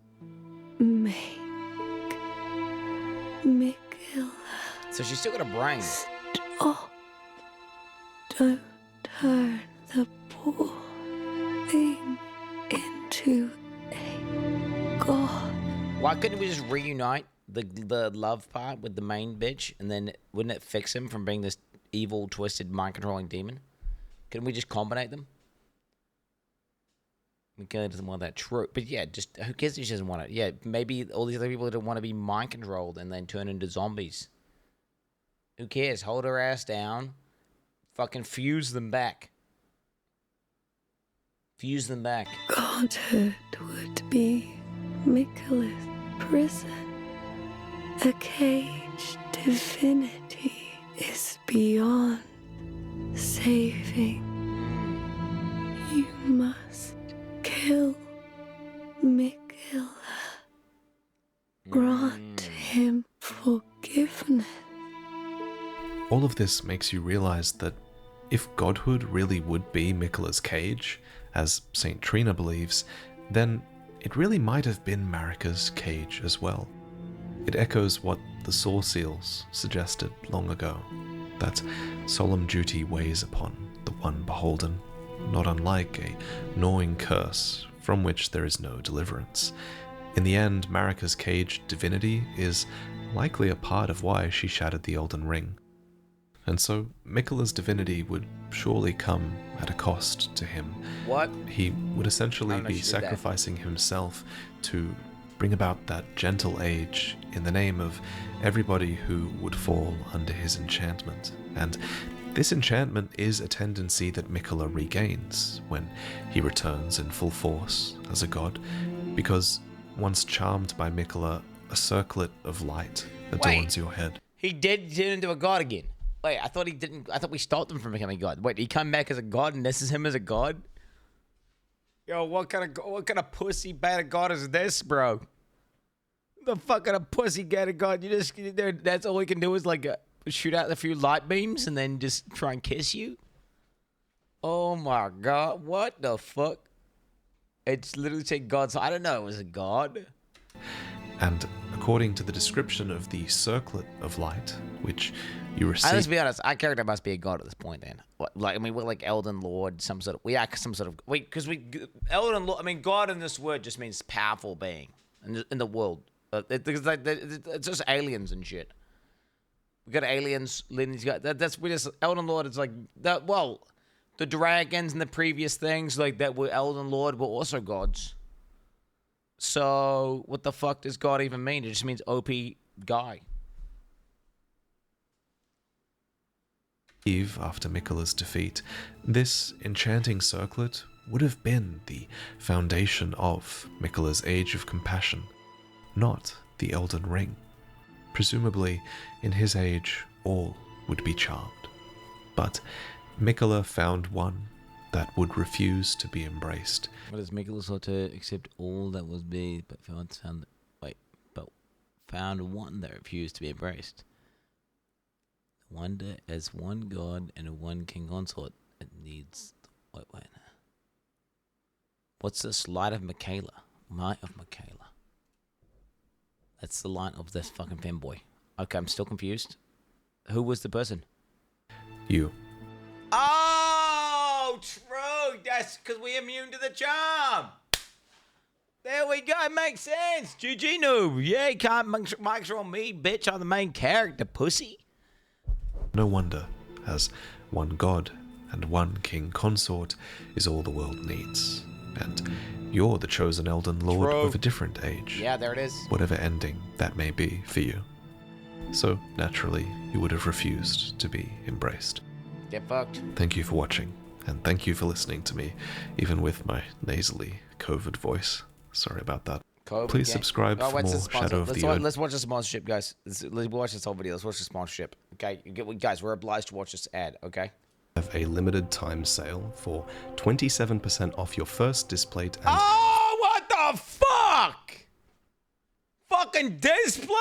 Mikilla. So she's still got a brain. Stop. Don't turn the poor thing into a god. Why couldn't we just reunite the love part with the main bitch, and then wouldn't it fix him from being this evil, twisted, mind-controlling demon? Couldn't we just combine them? Mikilla doesn't want that. True. But yeah, just who cares if she doesn't want it? Yeah, maybe all these other people don't want to be mind-controlled and then turn into zombies. Who cares? Hold her ass down. Fucking fuse them back. Fuse them back. Godhood would be Mikilla's prison. A cage divinity is beyond saving. You must kill Mikilla. Grant him forgiveness. All of this makes you realize that if godhood really would be Mikilla's cage, as Saint Trina believes, then it really might have been Marika's cage as well. It echoes what the Saw Seals suggested long ago, that solemn duty weighs upon the one beholden, not unlike a gnawing curse from which there is no deliverance. In the end, Marika's cage divinity is likely a part of why she shattered the Elden Ring. And so Mikilla's divinity would surely come at a cost to him. What? He would essentially be sacrificing himself to bring about that gentle age in the name of everybody who would fall under his enchantment. And this enchantment is a tendency that Mikilla regains when he returns in full force as a god, because once charmed by Mikilla, a circlet of light adorns your head. He did turn into a god again. Wait, I thought he didn't. I thought we stopped him from becoming a god. Wait, he come back as a god, and this is him as a god? Yo, what kind of pussy bad god is this, bro? The fuck kind of pussy bad god? You just that's all he can do is like shoot out a few light beams and then just try and kiss you? Oh my god, what the fuck? It's literally saying god, so I don't know. It was a god. And according to the description of the circlet of light, which you receive... Let's be honest, our character must be a god at this point then. Like, I mean, we're like Elden Lord, we are some sort of... Wait, because Elden Lord, I mean, god in this word just means powerful being in the world. It's just aliens and shit. We got aliens, Elden Lord is like... the dragons and the previous things like that were Elden Lord were also gods. So, what the fuck does God even mean? It just means OP guy. After Mikilla's defeat, this enchanting circlet would have been the foundation of Mikilla's Age of Compassion, not the Elden Ring. Presumably, in his age, all would be charmed. But Mikilla found one that would refuse to be embraced. What does Mikilla sought to accept all that was be, but found one that refused to be embraced. Wonder as one god and a one king consort, it needs Wait. What's this? Light of Michaela. Light of Michaela. That's the light of this fucking femboy. Okay, I'm still confused. Who was the person? You. Oh, true. That's because we're immune to the charm. There we go. It makes sense. GG noob. Yeah, you can't micro on me, bitch. I'm the main character, pussy. No wonder, as one god and one king consort is all the world needs. And you're the chosen Elden Lord True. of a different age. Yeah, there it is. Whatever ending that may be for you. So, naturally, you would have refused to be embraced. Get fucked. Thank you for watching, and thank you for listening to me, even with my nasally COVID voice. Sorry about that. Please subscribe for more Shadow of the Ode. Let's watch the sponsorship, guys. Let's watch this whole video. Let's watch the sponsorship. Okay, guys, we're obliged to watch this ad. Okay. Have a limited time sale for 27% off your first display. And oh, what the fuck? Fucking display?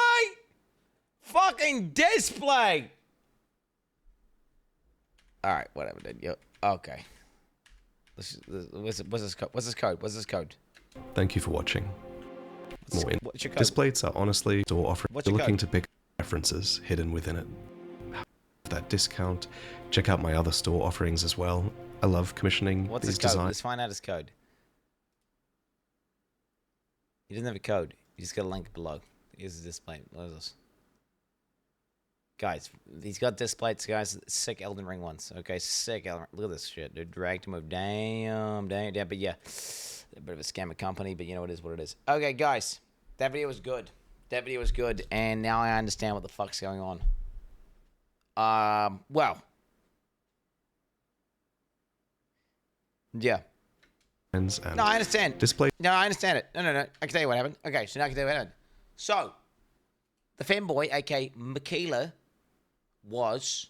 Fucking display. All right, whatever, dude. Yo, okay. What's this code? What's this code? Thank you for watching. What's your code? Displays are honestly store offering. What's You're your looking code? to pick references hidden within it. That discount. Check out my other store offerings as well. I love commissioning What's these his code? designs. Let's find out his code. He doesn't have a code. He just got a link below. Here's his display. What is this? Guys, he's got displays, guys. Sick Elden Ring ones. Okay, sick Elden Ring. Look at this shit, dude. Drag to move. Damn. But yeah, a bit of a scammer company, but you know, it is what it is. Okay, guys, that video was good. And now I understand what the fuck's going on. Well. Yeah. And No, I understand. Display. No, I understand it. No. I can tell you what happened. Okay, so now I can tell you what happened. So, the femboy, aka Michaela, was...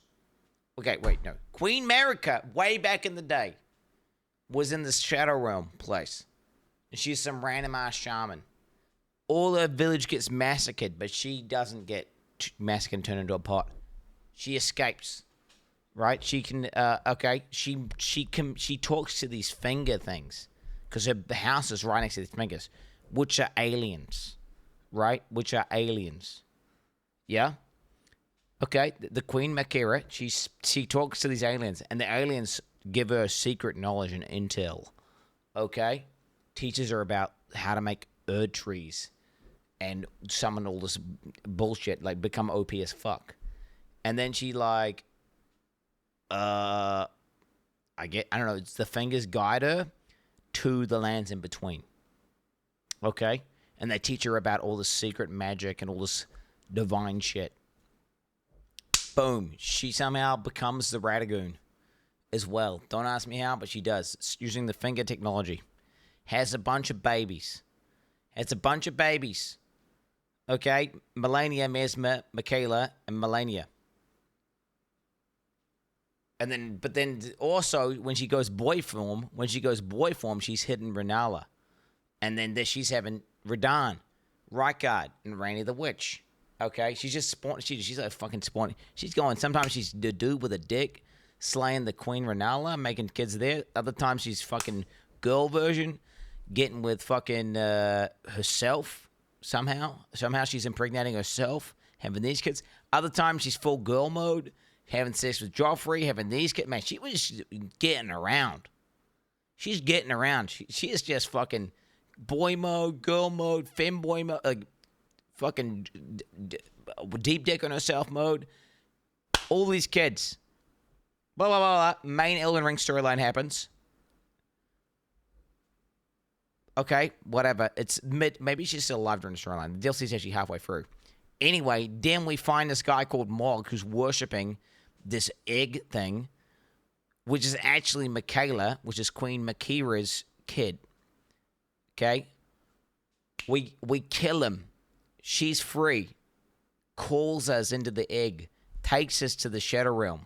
Okay, wait, no. Queen Marika, way back in the day, was in this Shadow Realm place. And she's some random-ass shaman. All her village gets massacred, but she doesn't get massacred and turned into a pot. She escapes. Right? She can, okay, she talks to these finger things. Because her house is right next to these fingers. Which are aliens. Right? Which are aliens. Yeah? Okay, the Queen Makira, she talks to these aliens. And the aliens give her secret knowledge and intel. Okay? Teaches her about how to make Erd trees. And summon all this bullshit. Like, become OP as fuck. And then she, like... I don't know, it's the fingers guide her to the lands in between. Okay? And they teach her about all this secret magic and all this divine shit. Boom. She somehow becomes the Radagoon as well. Don't ask me how, but she does. It's using the finger technology. Has a bunch of babies. Okay? Melania, Mesmer, Michaela, and Melania. And then, but then also when she goes boy form, she's hitting Renala. And then she's having Radahn, Rykard, and Rainy the Witch. Okay? She's just spawning. She's like fucking spawning. She's going, sometimes she's the dude with a dick, slaying the Queen Renala, making kids there. Other times she's fucking girl version, getting with fucking herself somehow. Somehow she's impregnating herself, having these kids. Other times she's full girl mode. Having sex with Joffrey, having these kids. Man, she was getting around. She's getting around. She is just fucking boy mode, girl mode, femboy mode, like fucking deep dick on herself mode. All these kids. Blah, blah, blah, blah. Main Elden Ring storyline happens. Okay, whatever. It's maybe she's still alive during the storyline. The DLC's actually halfway through. Anyway, then we find this guy called Mog who's worshipping this egg thing, which is actually Michaela, which is Queen Makira's kid. Okay? We kill him. She's free. Calls us into the egg. Takes us to the Shadow Realm.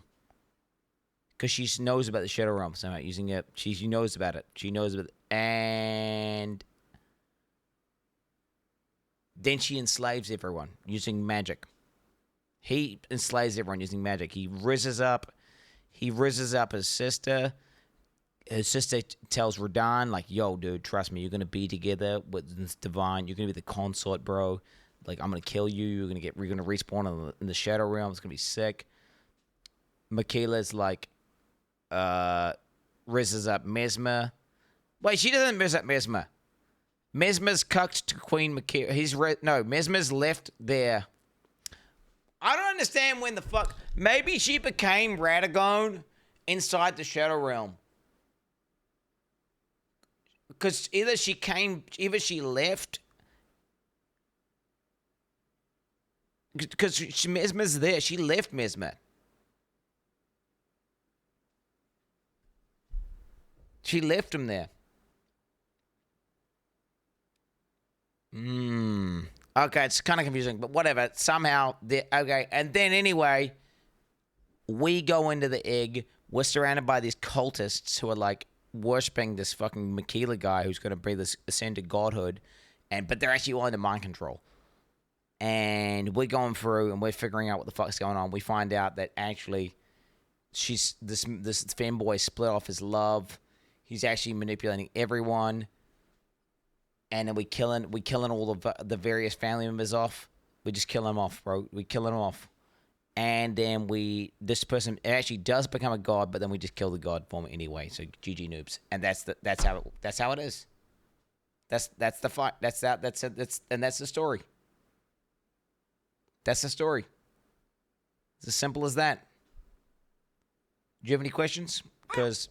Because she knows about the Shadow Realm somehow. Using it. She knows about it. And then she enslaves everyone using magic. He enslaves everyone using magic. He rizzes up his sister, his sister tells Radahn, like, yo, dude, trust me, you're going to be together with this divine. You're going to be the consort, bro. Like, I'm going to kill you. You're going to respawn in the Shadow Realm. It's going to be sick. Michaela's like, rizzes up Mesmer. Wait, she doesn't rizz up Mesmer. Mesmer's cucked to Queen Michaela. Mesmer's left there. I don't understand when the fuck. Maybe she became Radagon inside the Shadow Realm. Because either she left. Because Mesmer's there. She left Mesmer. She left him there. Okay, it's kind of confusing, but whatever. Somehow, okay. And then anyway, we go into the egg. We're surrounded by these cultists who are like worshipping this fucking Michaela guy who's going to bring this ascended godhood, but they're actually all under mind control. And we're going through and we're figuring out what the fuck's going on. We find out that actually this fanboy split off his love. He's actually manipulating everyone. And then we killing all of the various family members off. We just kill them off, bro. We kill them off. And then this person actually does become a god, but then we just kill the god form anyway. So GG noobs. And that's how it is. That's the fight. That's the story. That's the story. It's as simple as that. Do you have any questions? Because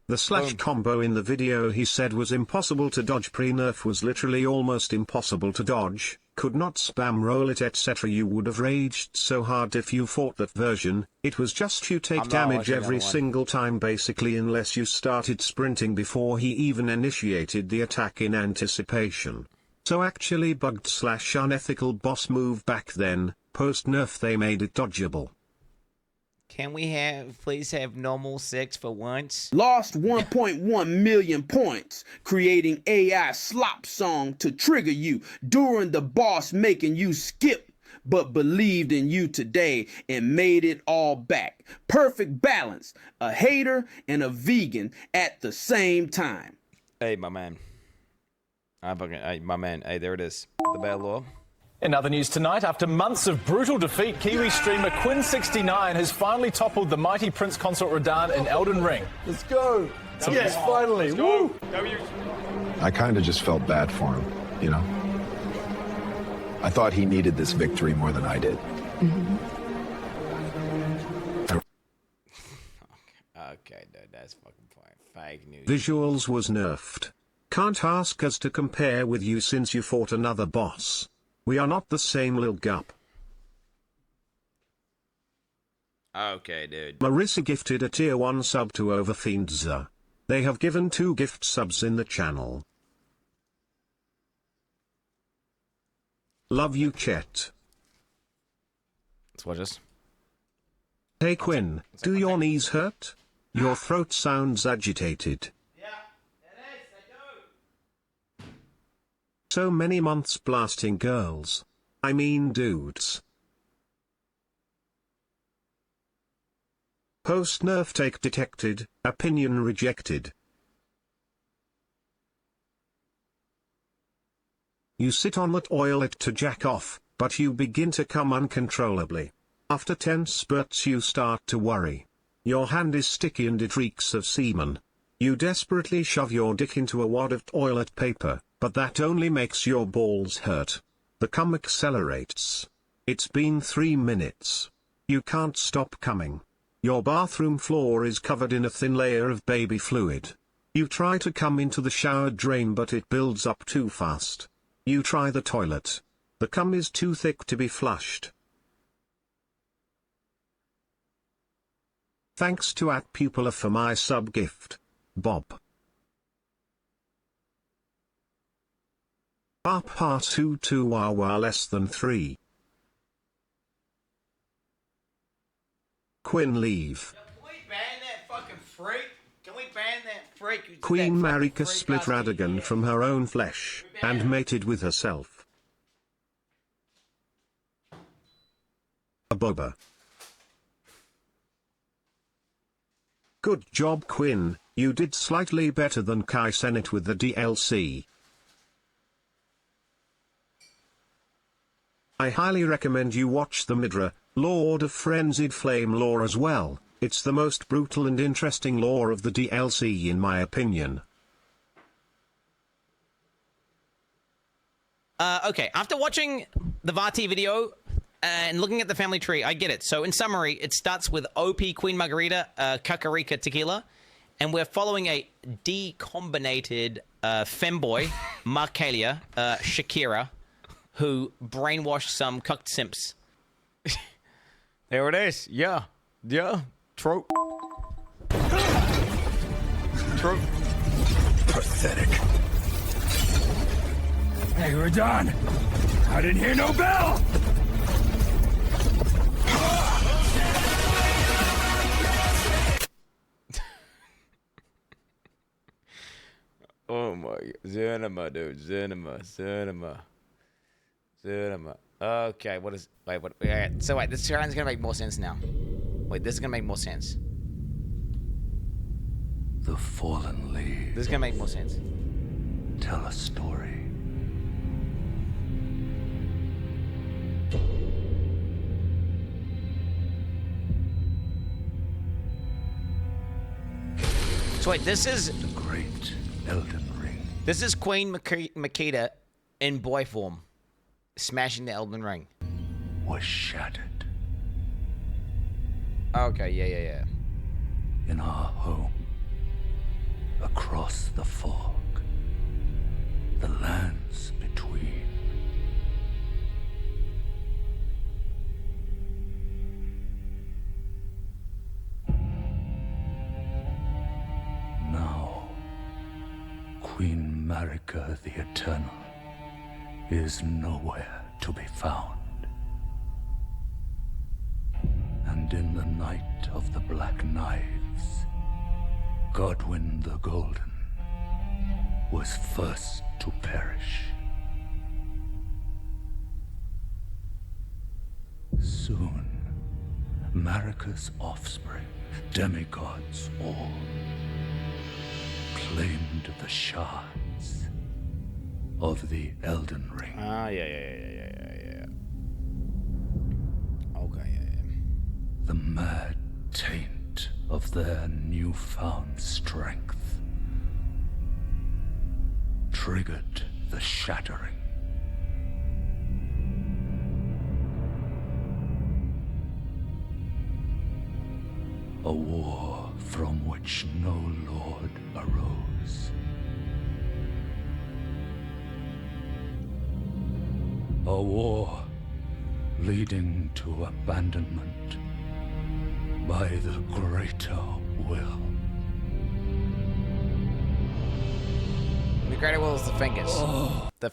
the slash combo in the video he said was impossible to dodge pre-nerf was literally almost impossible to dodge, could not spam roll it etc. You would have raged so hard if you fought that version. It was just you take damage every single time basically unless you started sprinting before he even initiated the attack in anticipation. So actually bugged slash unethical boss move back then. Post nerf they made it dodgeable. Can we please have normal sex for once? Lost 1.1 million points, creating AI slop song to trigger you during the boss making you skip, but believed in you today and made it all back. Perfect balance, a hater and a vegan at the same time. Hey, my man. Hey, there it is. The Bad Law. In other news tonight, after months of brutal defeat, Kiwi streamer Quin69 has finally toppled the mighty Prince Consort Radahn in Elden Ring. Let's go! Yes, finally! Woo! I kind of just felt bad for him, you know? I thought he needed this victory more than I did. Okay, dude, that's fucking fake news. Visuals was nerfed. Can't ask us to compare with you since you fought another boss. We are not the same, Lil Gup. Okay, dude. Marissa gifted a tier 1 sub to Overfiendza. They have given 2 gift subs in the channel. Love you, Chet. Let's watch this. Hey Quinn, do your knees hurt? Your throat sounds agitated. So many months blasting girls. I mean dudes. Post-nerf take detected, opinion rejected. You sit on that oilet to jack off, but you begin to come uncontrollably. After 10 spurts you start to worry. Your hand is sticky and it reeks of semen. You desperately shove your dick into a wad of toilet paper, but that only makes your balls hurt. The cum accelerates. It's been 3 minutes. You can't stop coming. Your bathroom floor is covered in a thin layer of baby fluid. You try to come into the shower drain but it builds up too fast. You try the toilet. The cum is too thick to be flushed. Thanks to @Pupila for my sub gift. Bob. Part 2 2 hour less than 3. Quinn leave. Can we ban that fucking freak? Can we ban that freak? Queen Marika split Radagon from her own flesh, and mated with herself. A boba. Good job Quinn, You did slightly better than Quin69 with the DLC. I highly recommend you watch the Midra, Lord of Frenzied Flame lore as well. It's the most brutal and interesting lore of the DLC in my opinion. Okay, after watching the Vati video and looking at the family tree, I get it. So in summary, it starts with OP Queen Margarita, Kakarika Tequila, and we're following a decombinated femboy, Marcalia, Shakira, who brainwashed some cucked simps. There it is. Yeah. Yeah. True. True. Pathetic. Hey, we're done. I didn't hear no bell. Oh my, cinema, dude, cinema. Okay, what is? Wait, what? Yeah, so wait, this is gonna make more sense now. Wait, this is gonna make more sense. The fallen leaves. This is gonna make more sense. Tell a story. So wait, this is the great Elden Ring. This is Queen Makita in boy form, smashing the Elden Ring. Was shattered. Okay, yeah. In our home, across the fog, the lands between. Now, Queen Marika the Eternal is nowhere to be found. And in the night of the Black Knives, Godwyn the Golden was first to perish. Soon, Marika's offspring, demigods all, claimed the shards of the Elden Ring. Ah, yeah. Okay, yeah. The mad taint of their newfound strength triggered the shattering. A war from which no lord arose. A war leading to abandonment by the greater will. The greater will is the fingers. Oh. The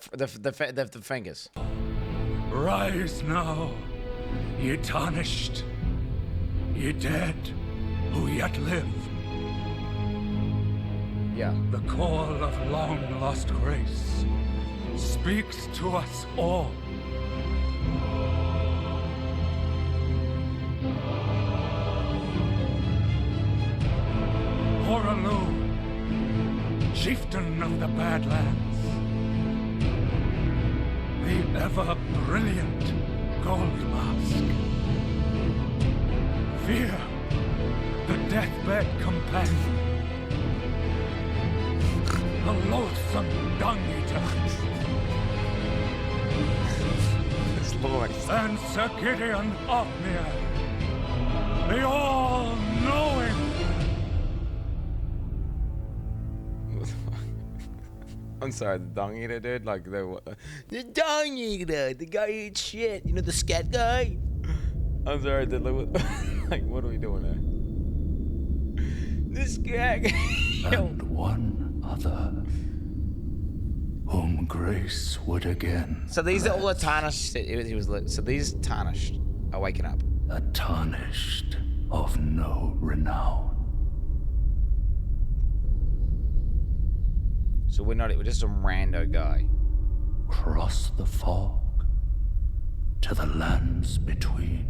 fingers. Rise now, ye tarnished, ye dead who yet live. Yeah. The call of long-lost grace speaks to us all. Horalu, chieftain of the Badlands, the ever-brilliant Gold Mask, Fear, the deathbed companion, the loathsome dung-eater, and Sir Gideon Ofnir, the all-knowing. I'm sorry, the dung eater, dude. Like the dung eater, the guy who eats shit. You know the scat guy. I'm sorry, dude. Like, what are we doing there? This guy. And one other, whom grace would again. So these are all the tarnished. So these tarnished are waking up. A tarnished of no renown. So we're just some rando guy. Cross the fog to the lands between.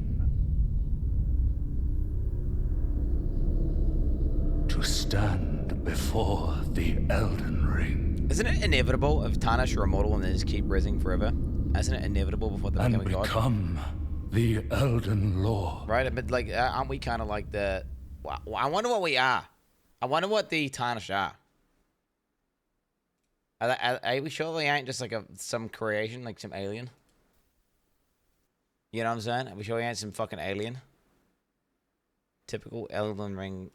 To to stand before the Elden Ring. Isn't it inevitable if Tarnish are immortal and they just keep rising forever? Isn't it inevitable before they become a god? Become the Elden Lord. Right, but like, aren't we kind of like the... Well, I wonder what we are. I wonder what the Tarnish are. Are we sure they ain't just like some creation, like some alien? You know what I'm saying? Are we sure we ain't some fucking alien? Typical Elden Ring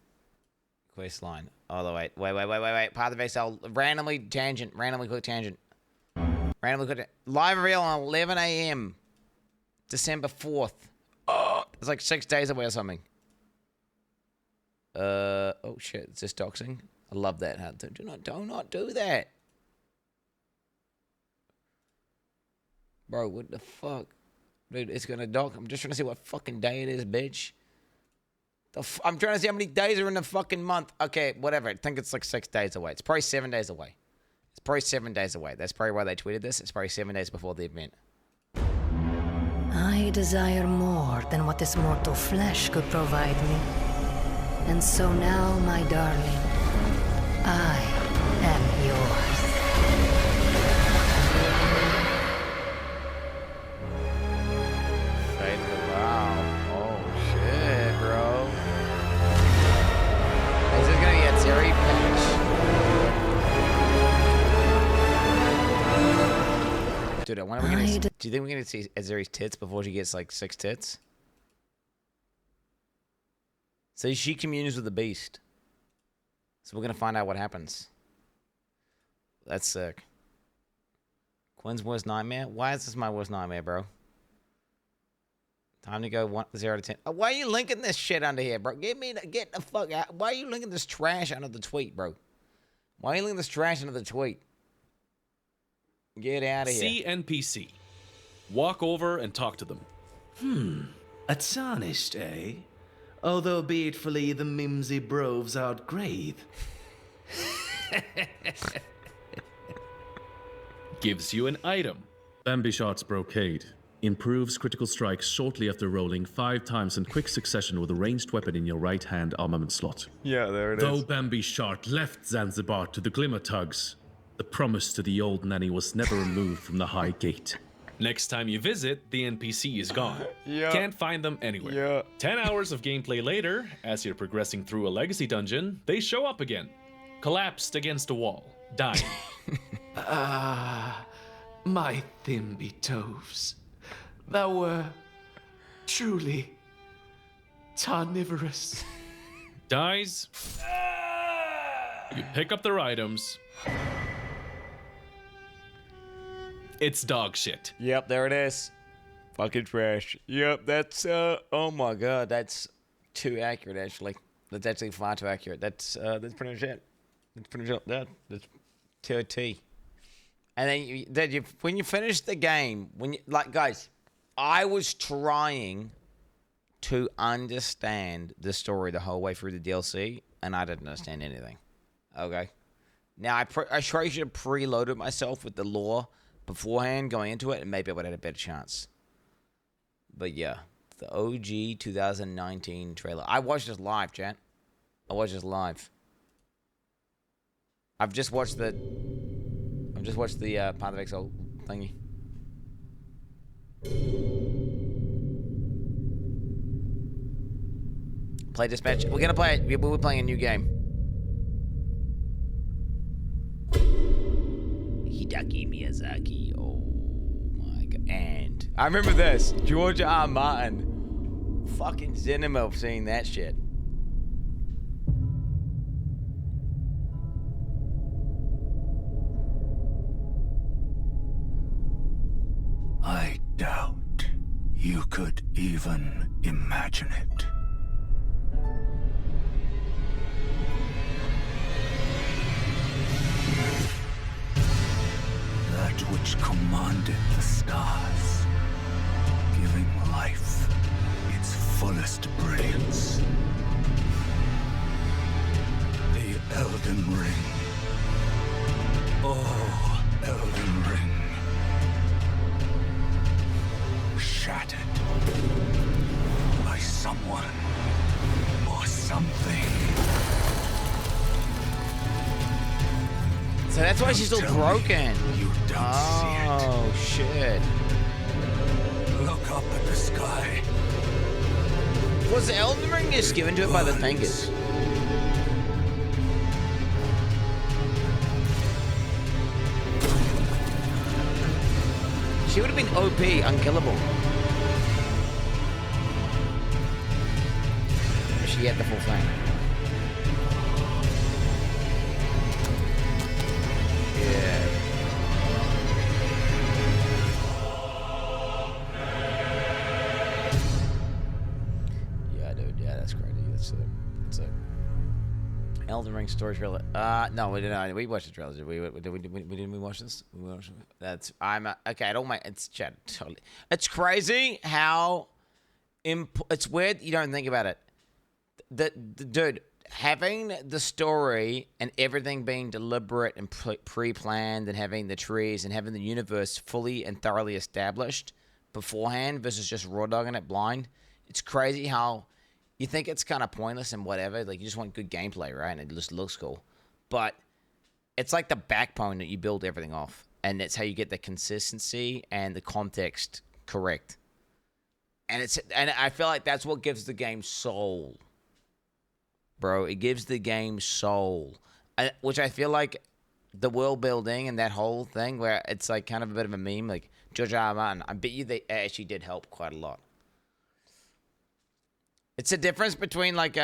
quest line. Oh, wait. Part of the base, I'll randomly click tangent. Randomly click live reveal on 11 a.m. December 4th. Oh, it's like 6 days away or something. Oh shit, it's just doxing. I love that. Do not do that. Bro, what the fuck? Dude, it's gonna dock. I'm just trying to see what fucking day it is, bitch. I'm trying to see how many days are in the fucking month. Okay, whatever. I think it's like 6 days away. It's probably 7 days away. It's probably 7 days away. That's probably why they tweeted this. It's probably 7 days before the event. I desire more than what this mortal flesh could provide me. And so now, my darling, I am yours. Wow. Oh, shit, bro. Is this gonna get Zeri patch? Dude, I wonder if we're gonna... Do you think we're gonna see Zeri's tits before she gets, like, 6 tits? So she communes with the beast. So we're gonna find out what happens. That's sick. Quinn's worst nightmare? Why is this my worst nightmare, bro? Time to go 0 to 10. Oh, why are you linking this shit under here, bro? Get the fuck out. Why are you linking this trash under the tweet, bro? Why are you linking this trash under the tweet? Get out of here. See NPC. Walk over and talk to them. A tarnished, eh? Although beatfully the mimsy broves outgrave. Gives you an item. Bambi-Shot's Brocade. Improves critical strikes shortly after rolling 5 times in quick succession with a ranged weapon in your right-hand armament slot. Yeah, there it is. Though Bambi-Shot left Zanzibar to the Glimmer Tugs, the promise to the old nanny was never removed from the High Gate. Next time you visit, the NPC is gone. Yeah. Can't find them anywhere. Yeah. 10 hours of gameplay later, as you're progressing through a legacy dungeon, they show up again. Collapsed against a wall, dying. My Thimby toves. Thou were truly tarnivorous. Dies. You pick up their items. It's dog shit. Yep, there it is. Fucking trash. Yep, that's, oh my god, that's too accurate, actually. That's actually far too accurate. That's pretty much it. That's pretty much it. That's TOT. And then when you finish the game, guys, I was trying to understand the story the whole way through the DLC, and I didn't understand anything. Okay? Now, I probably should have preloaded myself with the lore beforehand going into it, and maybe I would have had a better chance. But yeah, the OG 2019 trailer. I watched this live, chat. I watched this live. I've just watched the Path of Exile thingy. Play Dispatch. We're gonna play it. We're playing a new game. Hideki Miyazaki. Oh my god. And I remember this. George R. Martin. Fucking cinema seeing that shit. I doubt you could even imagine it. That which commanded the stars, giving life its fullest brilliance. The Elden Ring. Oh, Elden Ring. Shattered by someone or something So that's why she's all broken. Oh, shit. Look up at the sky. Was the Elden Ring just given to her by the fingers? She would have been OP, unkillable. If she had the full flame. Yeah. Yeah, dude. Yeah, that's crazy. It's a Elden Ring story trailer. No, we didn't. We watched the trailer. Did we didn't watch this? We watched it? That's okay. It all makes it's totally. It's crazy how it's weird. You don't think about it. The dude having the story and everything being deliberate and pre-planned, and having the trees and having the universe fully and thoroughly established beforehand versus just raw dogging it blind. It's crazy how you think it's kind of pointless and whatever. Like, you just want good gameplay, right? And it just looks cool. But it's like the backbone that you build everything off. And it's how you get the consistency and the context correct. And I feel like that's what gives the game soul. Bro, it gives the game soul. Which I feel like the world building and that whole thing where it's like kind of a bit of a meme. Like, George R. R. Martin, I bet you they actually did help quite a lot. It's a difference between, like,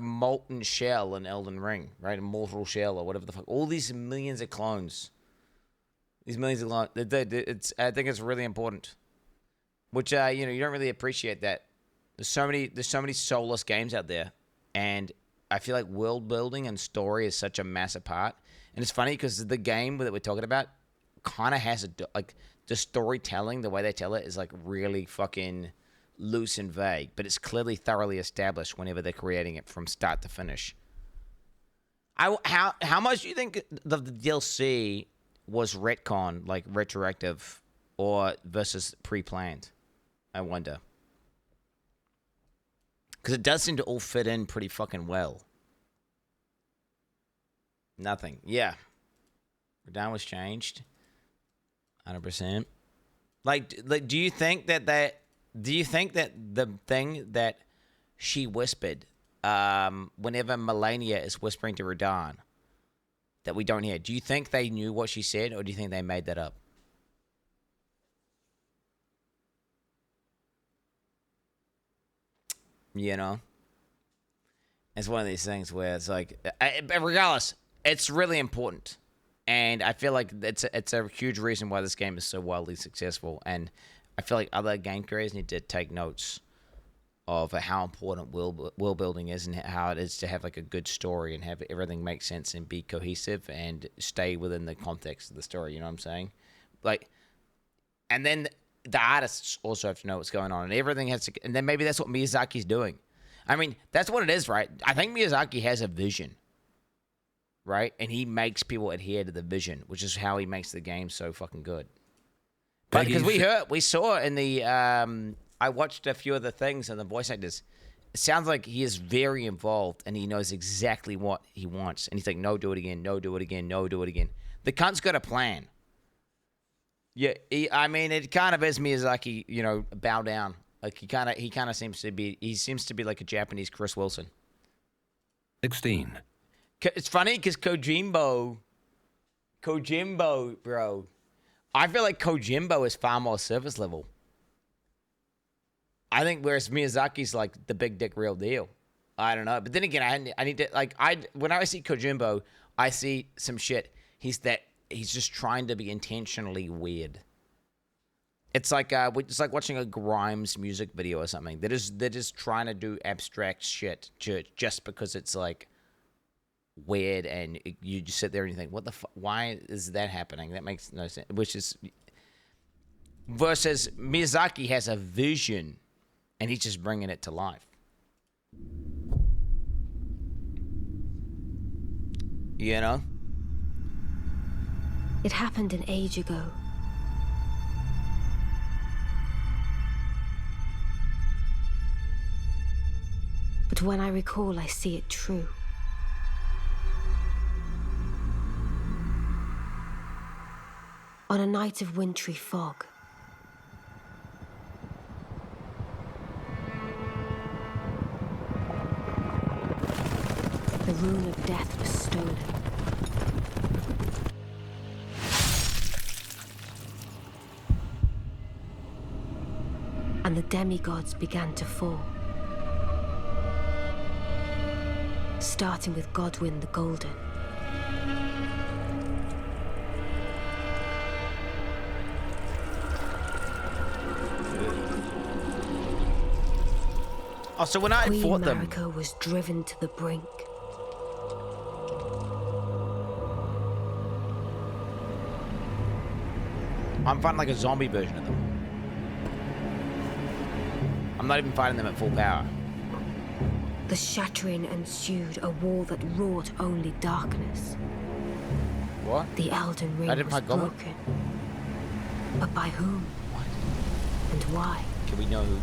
Molten Shell and Elden Ring, right? Immortal Shell or whatever the fuck. All these millions of clones. These millions of clones. I think it's really important. Which, you don't really appreciate that. There's so many soulless games out there. And I feel like world building and story is such a massive part. And it's funny because the game that we're talking about kind of has the storytelling, the way they tell it is, like, really fucking loose and vague, but it's clearly thoroughly established whenever they're creating it from start to finish. How much do you think the DLC was retcon, like retroactive, or versus pre-planned? I wonder. Because it does seem to all fit in pretty fucking well. Nothing. Yeah. Radahn was changed. 100%. Like, do you think that the thing that she whispered, whenever Melania is whispering to Radahn, that we don't hear, do you think they knew what she said, or do you think they made that up? You know? It's one of these things where it's like, regardless, it's really important. And I feel like it's a huge reason why this game is so wildly successful. And I feel like other game creators need to take notes of how important world building is, and how it is to have, like, a good story and have everything make sense and be cohesive and stay within the context of the story. You know what I'm saying? Like, and then the artists also have to know what's going on, and everything has to. And then maybe that's what Miyazaki's doing. I mean, that's what it is, right? I think Miyazaki has a vision, right? And he makes people adhere to the vision, which is how he makes the game so fucking good. But because we saw in the, I watched a few of the things and the voice actors. It sounds like he is very involved and he knows exactly what he wants. And he's like, no, do it again. No, do it again. No, do it again. The cunt's got a plan. Yeah, I mean, it kind of is Miyazaki, bow down. Like, he kind of seems to be like a Japanese Chris Wilson. 16. It's funny because Kojimbo, bro. I feel like Kojimbo is far more surface level. I think whereas Miyazaki's like the big dick real deal. I don't know. But then again, I need to, when I see Kojimbo, I see some shit. He's just trying to be intentionally weird. It's like watching a Grimes music video or something. They're just trying to do abstract shit just because it's like weird, and you just sit there and you think, what the fuck? Why is that happening? That makes no sense. Which is versus Miyazaki has a vision, and he's just bringing it to life. You know? It happened an age ago. But when I recall, I see it true. On a night of wintry fog, the rune of death was stolen. And the demigods began to fall. Starting with Godwyn the Golden. Oh, so when I Queen fought them, Marika was driven to the brink. I'm fighting like a zombie version of them. I'm not even fighting them at full power. The shattering ensued, a war that wrought only darkness. What? The Elden Ring I didn't was fight Goblin. broken. But by whom? What? And why? Can we know who?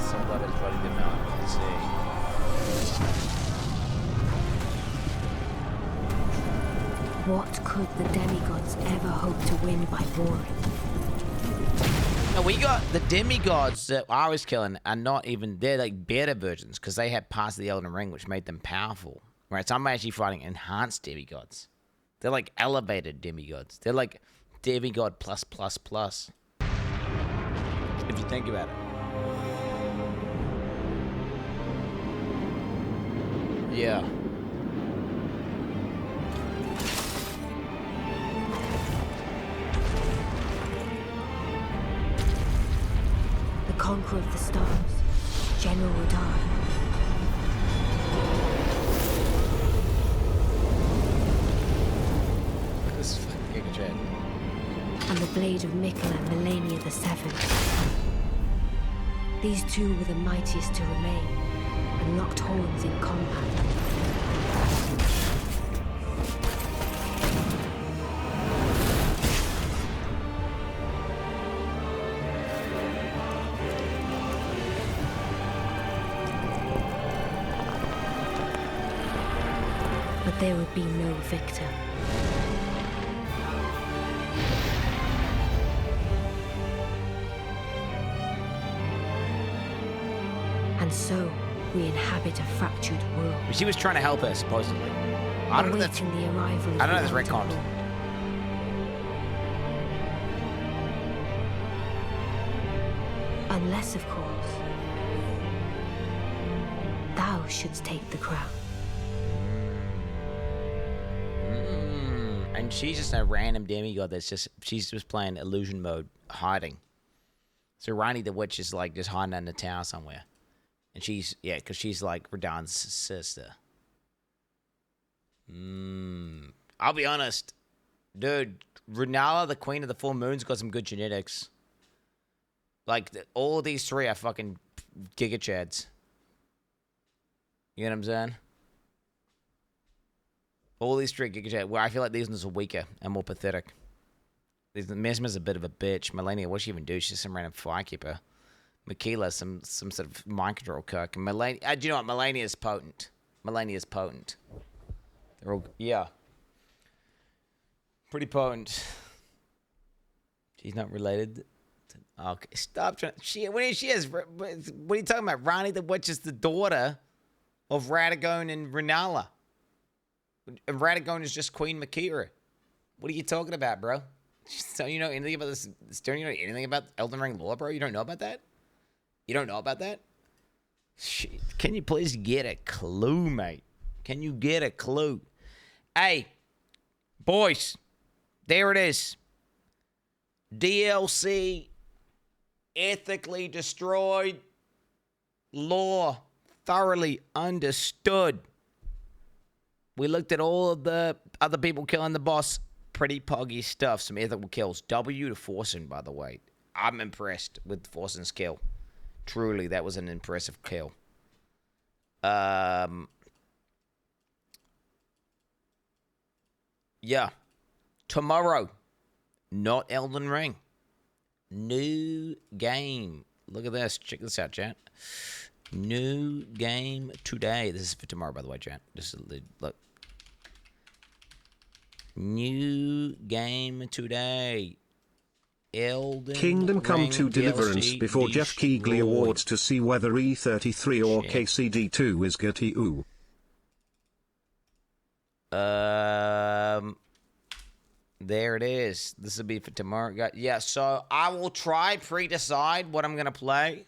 Somebody's running them out. Let's see. What could the demigods ever hope to win by warring? No, we got the demigods that I was killing are not even, they're like better versions because they had parts of the Elden Ring which made them powerful. Right, so I'm actually fighting enhanced demigods. They're like elevated demigods. They're like demigod plus plus plus. If you think about it. Yeah. The Conqueror of the Stars, General Radar. This is fucking Giga Jet. And the blade of Mikkel and Melania the Seventh. These two were the mightiest to remain, and locked horns in combat. But there would be no victor. And so, we inhabit a fractured world. She was trying to help us, supposedly. I don't know if that's, awaiting the arrival of I don't know if the that's retconned. Elder. Unless, of course, thou shouldst take the crown. And she's just a random demigod that's just, she's just playing illusion mode, hiding. So Rani the Witch is like just hiding in the tower somewhere. And she's, yeah, because she's like Radahn's sister. I'll be honest. Dude, Rennala, the Queen of the Four Moons, got some good genetics. Like, all of these three are fucking Giga Chads. You know what I'm saying? All these three Giga Chads. Well, I feel like these ones are weaker and more pathetic. Mesmer's a bit of a bitch. Melania, what's she even do? She's some random firekeeper. Michaela, some sort of mind control cook. And Melania, do you know what? Melania is potent. Melania is potent. They're all, yeah. Pretty potent. She's not related. Okay, stop trying. What are you talking about? Rani the Witch is the daughter of Radagon and Rennala. And Radagon is just Queen Makira. What are you talking about, bro? Don't you know anything about this? Don't you know anything about Elden Ring lore, bro? You don't know about that? You don't know about that? Shit. Can you please get a clue, mate? Can you get a clue? Hey, boys, there it is. DLC, ethically destroyed, lore thoroughly understood. We looked at all of the other people killing the boss. Pretty poggy stuff. Some ethical kills. W to Forsen, by the way. I'm impressed with Forsen's kill. Truly, that was an impressive kill. Yeah. Tomorrow. Not Elden Ring. New game. Look at this. Check this out, chat. New game today. This is for tomorrow, by the way, chat. Just look. New game today. Elden Kingdom Come Ring 2 Deliverance DLC before Jeff Keighley destroyed. Awards to see whether E33 or KCD2 is gutty. Ooh. There it is. This will be for tomorrow. Yeah, so I will try pre-decide what I'm gonna play.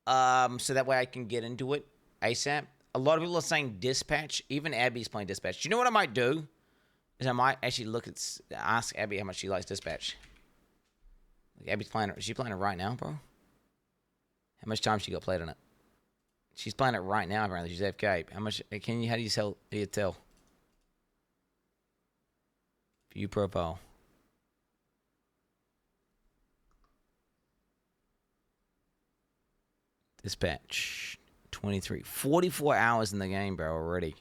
So that way I can get into it ASAP. A lot of people are saying Dispatch. Even Abby's playing Dispatch. Do you know what I might do? Is I might actually ask Abby how much she likes Dispatch. Like Abby's playing it. Is she playing it right now, bro? How much time she got played on it? She's playing it right now, apparently. She's AFK. How much how do you tell? View profile. Dispatch. 23. 44 hours in the game, bro, already.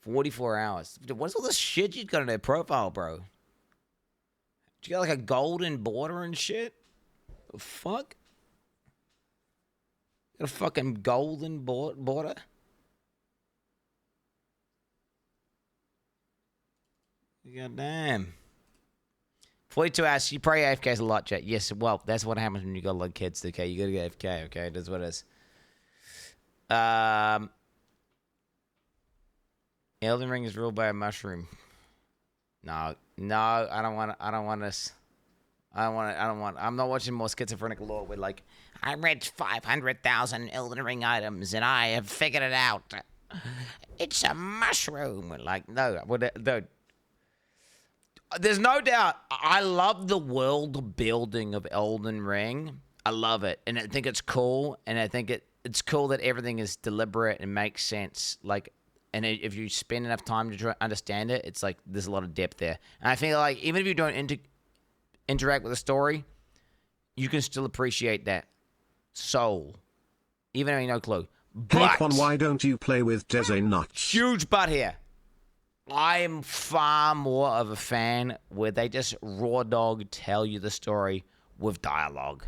44 hours. What's all this shit you got in their profile, bro? You got like a golden border and shit? The fuck? Got a fucking golden border? God damn. 42 hours. You probably AFKs a lot, chat. Yes, well, that's what happens when you got a lot of kids, okay? You gotta get AFK, okay? That's what it is. Elden Ring is ruled by a mushroom. No, I don't want this. I'm not watching more schizophrenic lore with like, I read 500,000 Elden Ring items and I have figured it out. It's a mushroom. Like, no, dude. There's no doubt. I love the world building of Elden Ring. I love it. And I think it's cool. And I think it's cool that everything is deliberate and makes sense. Like, and if you spend enough time to try to understand it, it's like there's a lot of depth there. And I feel like even if you don't interact with the story, you can still appreciate that soul. Even if you have no clue. But Hakon, why don't you play with Desi Nuts? Huge butt here. I am far more of a fan where they just raw dog tell you the story with dialogue.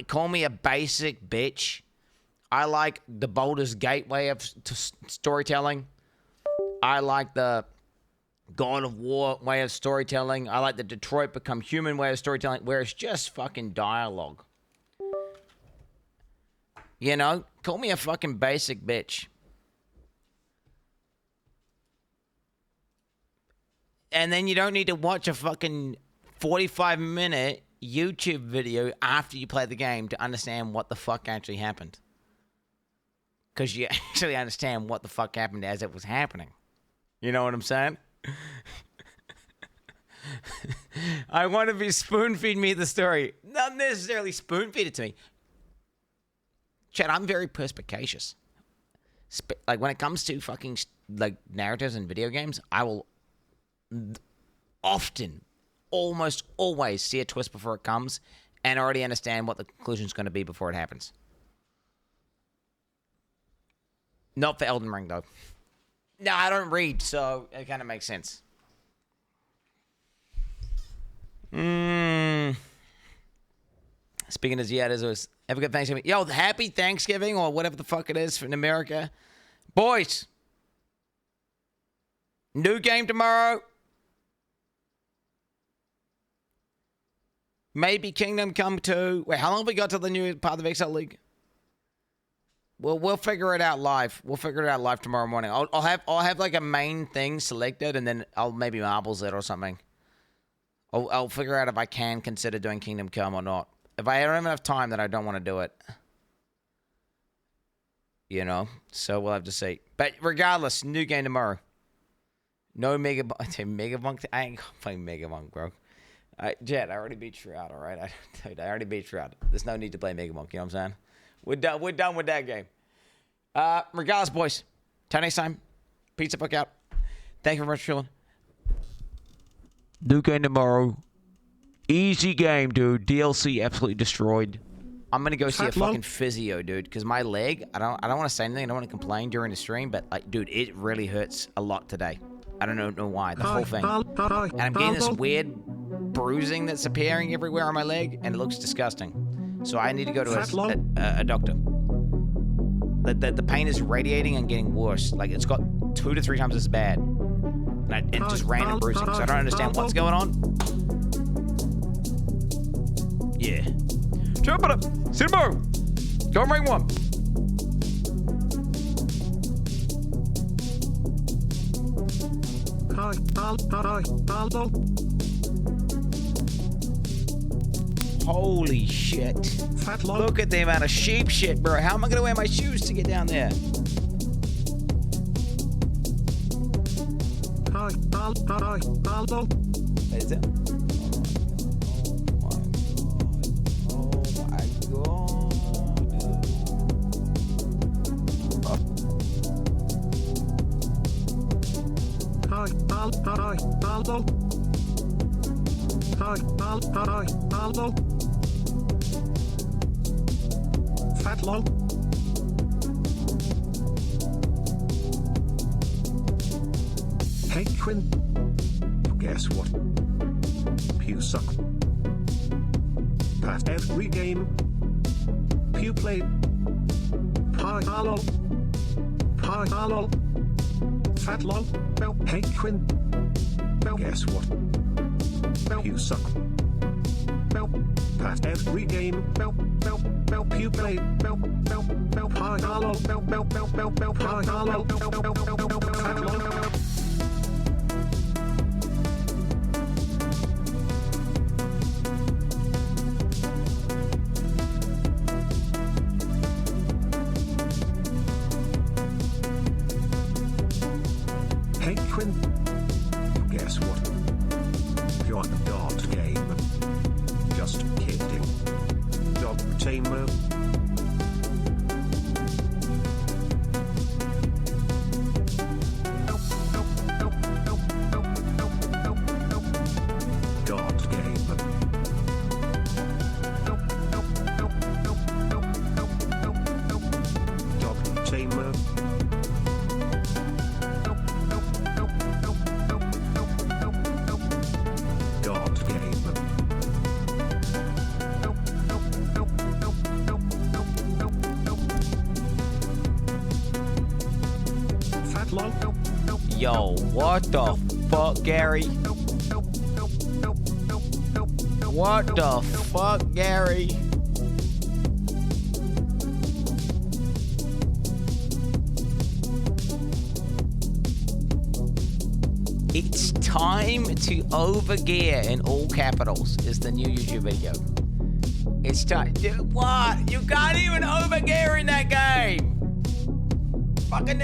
Call me a basic bitch. I like the Baldur's Gate way of storytelling. I like the God of War way of storytelling. I like the Detroit Become Human way of storytelling, where it's just fucking dialogue. You know? Call me a fucking basic bitch. And then you don't need to watch a fucking 45-minute YouTube video after you play the game to understand what the fuck actually happened. Because you actually understand what the fuck happened as it was happening. You know what I'm saying? I want to be spoon-feed me the story. Not necessarily spoon-feed it to me. Chad, I'm very perspicacious. Like, when it comes to fucking, like, narratives and video games, I will often, almost always see a twist before it comes and already understand what the conclusion is going to be before it happens. Not for Elden Ring, though. No, I don't read, so it kind of makes sense. Speaking as yet, as have a good Thanksgiving. Yo, happy Thanksgiving or whatever the fuck it is in America. Boys, new game tomorrow. Maybe Kingdom Come 2. Wait, how long have we got till the new part of the XL League? Well, we'll figure it out live. We'll figure it out live tomorrow morning. I'll have like a main thing selected, and then I'll maybe marbles it or something. I'll figure out if I can consider doing Kingdom Come or not. If I don't have enough time, then I don't want to do it. You know? So we'll have to see. But regardless, new game tomorrow. No Megabunk. I ain't playing Megabunk, bro. Jet, I already beat Shroud, all right? I already beat Shroud. There's no need to play Megabunk, you know what I'm saying? We're done with that game. Regardless, boys. Till next time. Pizza fuck out. Thank you very much for chilling. New game tomorrow. Easy game, dude. DLC absolutely destroyed. I'm gonna go see a fucking physio, dude, because my leg. I don't want to say anything. I don't want to complain during the stream, but like, dude, it really hurts a lot today. I don't know why. The whole thing. And I'm getting this weird bruising that's appearing everywhere on my leg, and it looks disgusting. So I need to go to a doctor. The pain is radiating and getting worse. Like, it's got 2 to 3 times as bad. And just random bruising. So I don't understand what's going on. Yeah. Jump it up. Cinema. Go rank 1. Holy shit. Look at the amount of sheep shit, bro. How am I going to wear my shoes to get down there? Is it? Oh my god. Fatlow. Hey Quinn. Guess what? Pew suck. Past every game. Pew played. Palo. Palo. Fatlow. Well, hey Quinn. Well, guess what? Pew suck. Well, past every game. Well, pew played. Well, Palo. Palo. Fatlow. Hey Quinn, guess what? You're the dog game. Just kidding. Dog tamer. God game. Dog tamer. Yo, what the fuck, Gary? What the fuck, Gary? It's time to overgear in all capitals is the new YouTube video. It's time. Dude, what? You can't even overgear in that game. Fucking